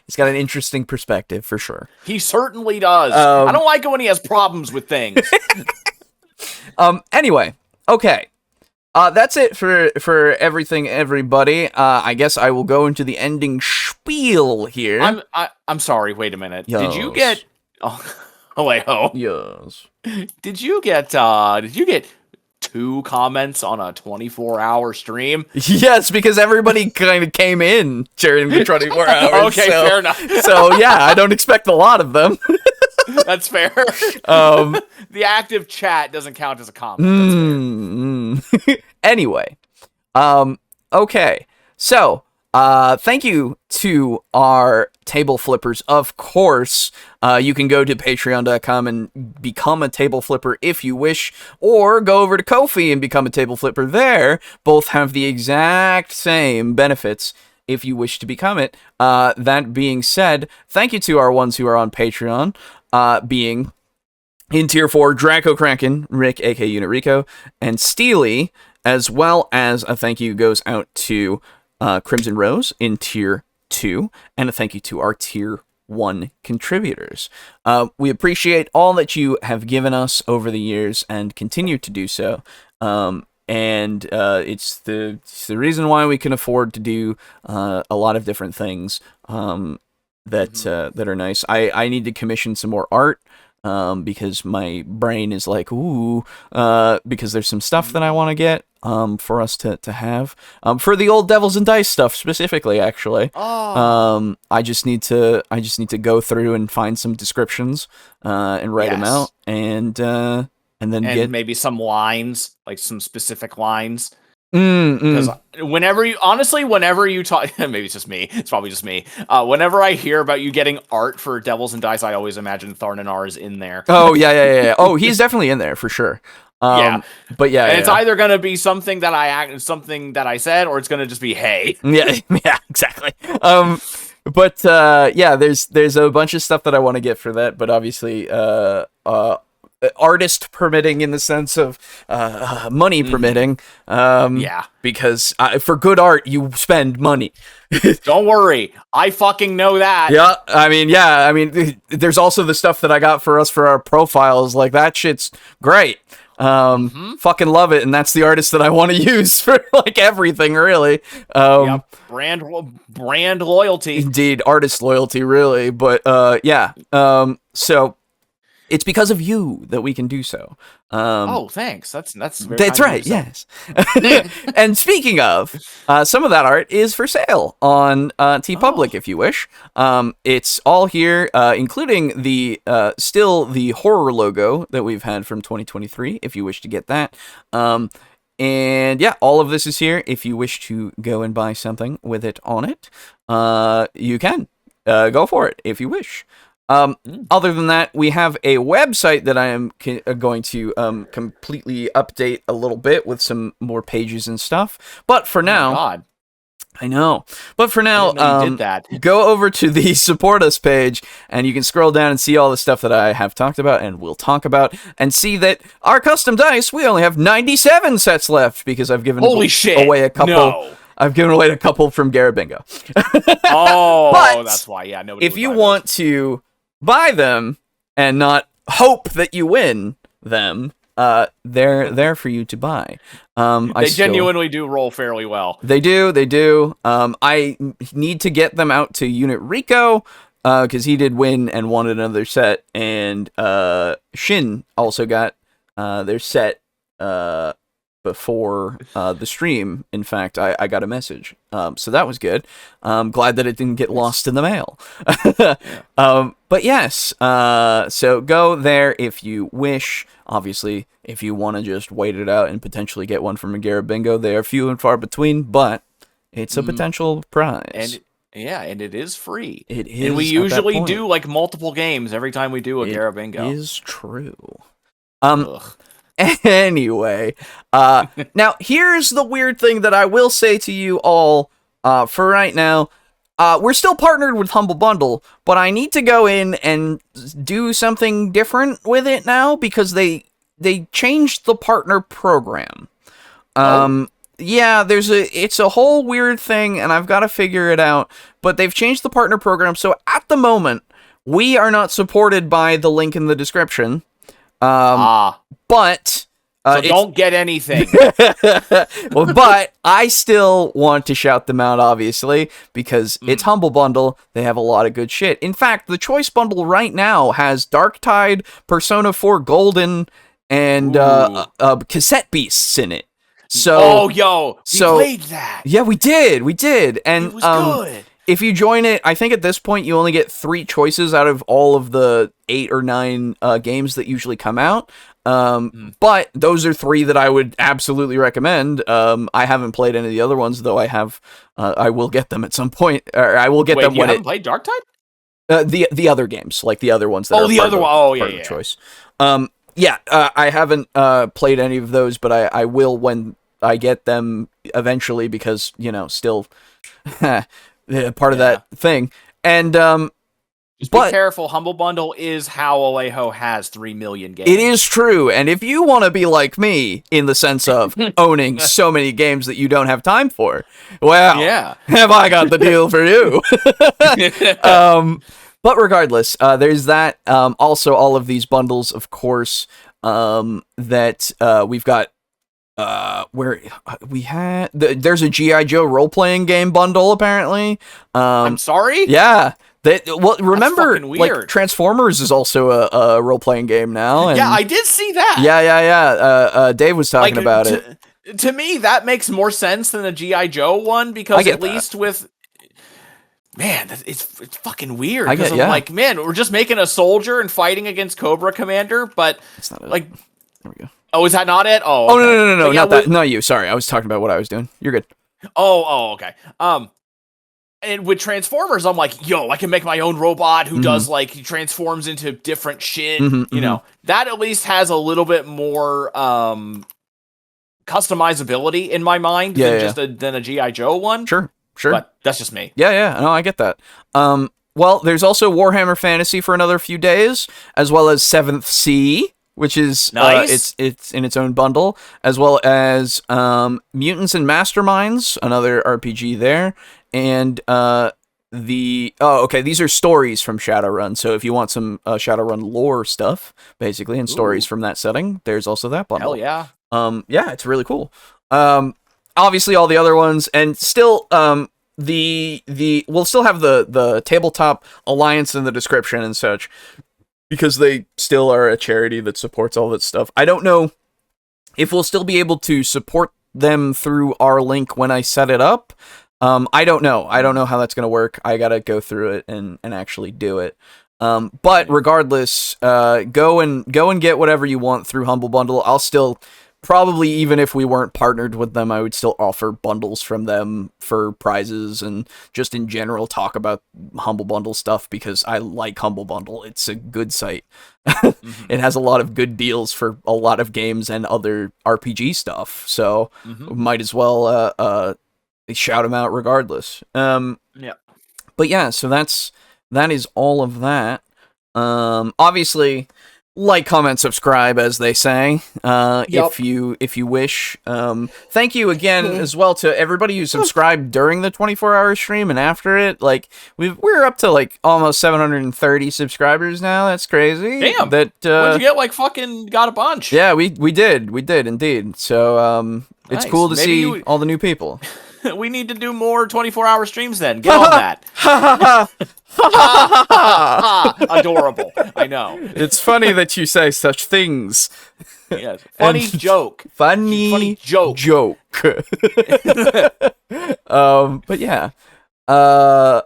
Speaker 1: He's got an interesting perspective, for sure.
Speaker 4: He certainly does. I don't like it when he has problems with things.
Speaker 1: Anyway, okay. That's it for everything, everybody. I guess I will go into the ending spiel here.
Speaker 4: I'm sorry, wait a minute.
Speaker 1: Yes.
Speaker 4: Did you get... Alejo.
Speaker 1: Yes.
Speaker 4: Did you get 2 comments on a 24-hour stream?
Speaker 1: Yes, because everybody kind of came in during the 24 hours.
Speaker 4: Okay, fair enough.
Speaker 1: So yeah, I don't expect a lot of them.
Speaker 4: That's fair. The active chat doesn't count as a comment.
Speaker 1: Anyway, okay. So, thank you to our table flippers. Of course, you can go to patreon.com and become a table flipper if you wish, or go over to Ko-fi and become a table flipper there. Both have the exact same benefits if you wish to become it. That being said, thank you to our ones who are on Patreon, being in Tier 4, Draco Kraken, Rick, aka Unit Rico, and Steely, as well as a thank you goes out to Crimson Rose in Tier 2, and a thank you to our Tier 1 contributors. We appreciate all that you have given us over the years and continue to do so. And it's the reason why we can afford to do a lot of different things that are nice. I need to commission some more art. Because my brain is like, ooh, because there's some stuff that I want to get for us to have. For the old Devils and Dice stuff specifically, actually. I just need to go through and find some descriptions and write them out, and then get
Speaker 4: maybe some lines, like some specific lines. Because whenever you talk, maybe it's just me. It's probably just me. Whenever I hear about you getting art for Devils and Dice, I always imagine Tharnanar is in there.
Speaker 1: Oh yeah. Oh, he's definitely in there for sure.
Speaker 4: Yeah,
Speaker 1: but yeah,
Speaker 4: and it's either gonna be something that I said, or it's gonna just be hey.
Speaker 1: Yeah, exactly. But yeah, there's a bunch of stuff that I want to get for that, but obviously, artist permitting in the sense of money permitting. Because for good art, you spend money.
Speaker 4: Don't worry, I fucking know that.
Speaker 1: Yeah, I mean, there's also the stuff that I got for us for our profiles. Like, that shit's great. Fucking love it, and that's the artist that I want to use for like everything, really.
Speaker 4: Brand loyalty.
Speaker 1: Indeed, artist loyalty, really. But yeah. So it's because of you that we can do so.
Speaker 4: Thanks. That's very
Speaker 1: that's right. Yes. And speaking of, some of that art is for sale on TeePublic if you wish. It's all here, including the still the horror logo that we've had from 2023. If you wish to get that. And yeah, all of this is here. If you wish to go and buy something with it on it, you can go for it if you wish. Other than that, we have a website that I am going to completely update a little bit with some more pages and stuff. But for now, I know. But for now,
Speaker 4: you did that.
Speaker 1: Go over to the support us page, and you can scroll down and see all the stuff that I have talked about and will talk about, and see that our custom dice, we only have 97 sets left because I've given away a couple.
Speaker 4: No.
Speaker 1: I've given away a couple from Garabingo.
Speaker 4: Oh,
Speaker 1: But
Speaker 4: that's why. Yeah, nobody.
Speaker 1: If you want to buy them and not hope that you win them, they're there for you to buy.
Speaker 4: They genuinely do roll fairly well.
Speaker 1: They do. I need to get them out to Unit Rico, because he did win and wanted another set, and Shin also got their set before the stream. In fact, I got a message, so that was good. Glad that it didn't get lost in the mail. But yes, so go there if you wish. Obviously, if you want to just wait it out and potentially get one from a Garabingo, they are few and far between, but it's a potential prize.
Speaker 4: And it is free.
Speaker 1: It is,
Speaker 4: and we usually do like multiple games every time we do a Garabingo.
Speaker 1: It is true. Anyway, now here's the weird thing that I will say to you all, for right now. We're still partnered with Humble Bundle, but I need to go in and do something different with it now because they changed the partner program. Yeah, it's a whole weird thing, and I've got to figure it out. But they've changed the partner program, so at the moment we are not supported by the link in the description. But
Speaker 4: so don't get anything.
Speaker 1: Well, but I still want to shout them out, obviously, because it's Humble Bundle. They have a lot of good shit. In fact, the Choice Bundle right now has Darktide, Persona 4 Golden, and Cassette Beasts in it. So,
Speaker 4: we played that.
Speaker 1: Yeah, we did, and
Speaker 4: it was good.
Speaker 1: If you join it, I think at this point you only get 3 choices out of all of the 8 or 9 games that usually come out. But those are 3 that I would absolutely recommend. I haven't played any of the other ones, though. I will get them at some point. Or I will get them when
Speaker 4: you haven't played Darktide?
Speaker 1: The other games, like the other ones that are
Speaker 4: the other one. Oh, yeah.
Speaker 1: Choice. I haven't played any of those, but I will when I get them eventually, because still part of that thing. And
Speaker 4: just be careful. Humble Bundle is how Alejo has 3 million games.
Speaker 1: It is true, and if you want to be like me in the sense of owning so many games that you don't have time for, well, have I got the deal for you? But regardless, there's that. Also, all of these bundles, of course, that we've got. Where we had there's a G.I. Joe role-playing game bundle, apparently.
Speaker 4: I'm sorry?
Speaker 1: Yeah. Remember, like, Transformers is also a role-playing game now. And
Speaker 4: yeah, I did see that.
Speaker 1: Yeah. Dave was talking about it.
Speaker 4: To me, that makes more sense than a G.I. Joe one, because at least with... Man, it's fucking weird. Because I'm like, man, we're just making a soldier and fighting against Cobra Commander, but,
Speaker 1: it's not
Speaker 4: like...
Speaker 1: There we go.
Speaker 4: Oh, is that not it? Oh,
Speaker 1: okay. No, not that. Not you. Sorry, I was talking about what I was doing. You're good.
Speaker 4: Oh, okay. And with Transformers, I'm like, I can make my own robot who does, like, he transforms into different shit. You know, that at least has a little bit more customizability in my mind than a G.I. Joe one.
Speaker 1: Sure.
Speaker 4: But that's just me.
Speaker 1: Yeah. No, I get that. Well, there's also Warhammer Fantasy for another few days, as well as 7th Sea, which is
Speaker 4: nice.
Speaker 1: It's in its own bundle, as well as Mutants and Masterminds, another RPG there, and these are stories from Shadowrun. So if you want some Shadowrun lore stuff, basically, and stories from that setting, there's also that bundle.
Speaker 4: Hell yeah.
Speaker 1: Yeah, it's really cool. Obviously all the other ones, and still we'll still have the Tabletop Alliance in the description and such, because they still are a charity that supports all that stuff. I don't know if we'll still be able to support them through our link when I set it up. I don't know. I don't know how that's going to work. I got to go through it and actually do it. But regardless, go and get whatever you want through Humble Bundle. I'll still... Probably even if we weren't partnered with them, I would still offer bundles from them for prizes and just in general talk about Humble Bundle stuff, because I like Humble Bundle. It's a good site. It has a lot of good deals for a lot of games and other RPG stuff, so might as well shout them out regardless. But yeah, so that is all of that. Obviously... like, comment, subscribe, as they say,
Speaker 4: Yep.
Speaker 1: if you wish. Thank you again as well to everybody who subscribed during the 24-hour stream and after it. Like, we're up to like almost 730 subscribers now. That's crazy.
Speaker 4: Damn.
Speaker 1: That
Speaker 4: What'd you get? Like fucking got a bunch.
Speaker 1: yeah, we did indeed. So it's
Speaker 4: Nice.
Speaker 1: cool to
Speaker 4: Maybe
Speaker 1: see all the new people.
Speaker 4: We need to do more 24-hour streams then. Get on that. Adorable. I know.
Speaker 1: It's funny that you say such things.
Speaker 4: Yes. Funny joke.
Speaker 1: Funny
Speaker 4: joke.
Speaker 1: But yeah. I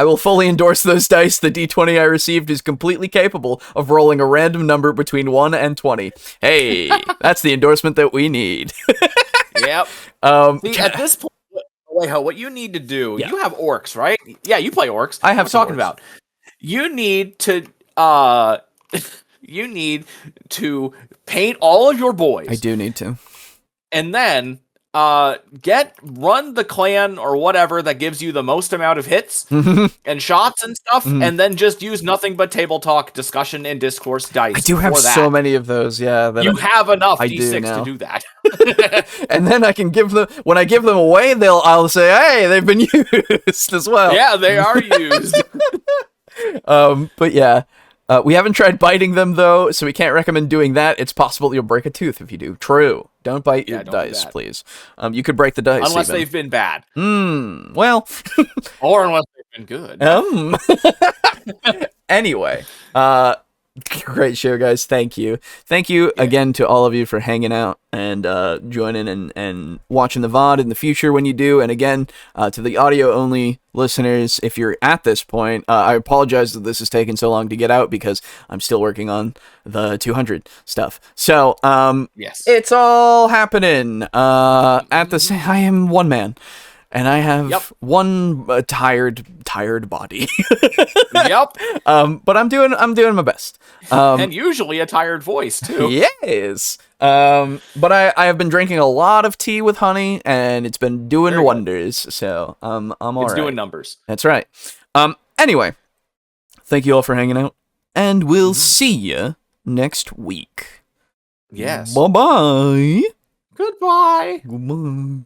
Speaker 1: will fully endorse those dice. The D20 I received is completely capable of rolling a random number between 1 and 20. Hey, that's the endorsement that we need.
Speaker 4: Yep. See, at this point, Alejo, what you need to do, you have orcs, right? Yeah, you play orcs.
Speaker 1: I have
Speaker 4: I'm
Speaker 1: some
Speaker 4: talking
Speaker 1: orcs.
Speaker 4: about. You need to paint all of your boys.
Speaker 1: I do need to.
Speaker 4: And then run the clan or whatever that gives you the most amount of hits and shots and stuff, and then just use nothing but table talk, discussion, and discourse dice.
Speaker 1: I do have so many of those, yeah. That
Speaker 4: You have enough
Speaker 1: I do
Speaker 4: D6
Speaker 1: now.
Speaker 4: to do that.
Speaker 1: And then I can give them, when I give them away, I'll say, hey, they've been used as well.
Speaker 4: Yeah, they are used.
Speaker 1: But yeah. We haven't tried biting them, though, so we can't recommend doing that. It's possible you'll break a tooth if you do. True. Don't bite your
Speaker 4: don't do
Speaker 1: dice,
Speaker 4: that.
Speaker 1: please. You could break the dice,
Speaker 4: Unless
Speaker 1: even.
Speaker 4: they've been bad.
Speaker 1: Well.
Speaker 4: Or unless they've been good.
Speaker 1: Anyway. Great show, guys. Thank you. Thank you again to all of you for hanging out and joining and watching the VOD in the future when you do. And again, to the audio-only listeners, if you're at this point, I apologize that this is taking so long to get out because I'm still working on the 200 stuff. So,
Speaker 4: Yes.
Speaker 1: it's all happening. I am one man. And I have one tired body.
Speaker 4: Yep.
Speaker 1: But I'm doing my best.
Speaker 4: And usually a tired voice, too.
Speaker 1: Yes. But I have been drinking a lot of tea with honey, and it's been doing wonders. So I'm all right.
Speaker 4: It's doing numbers.
Speaker 1: That's right. Anyway, thank you all for hanging out, and we'll see you next week.
Speaker 4: Yes.
Speaker 1: Bye-bye.
Speaker 4: Goodbye.
Speaker 1: Goodbye.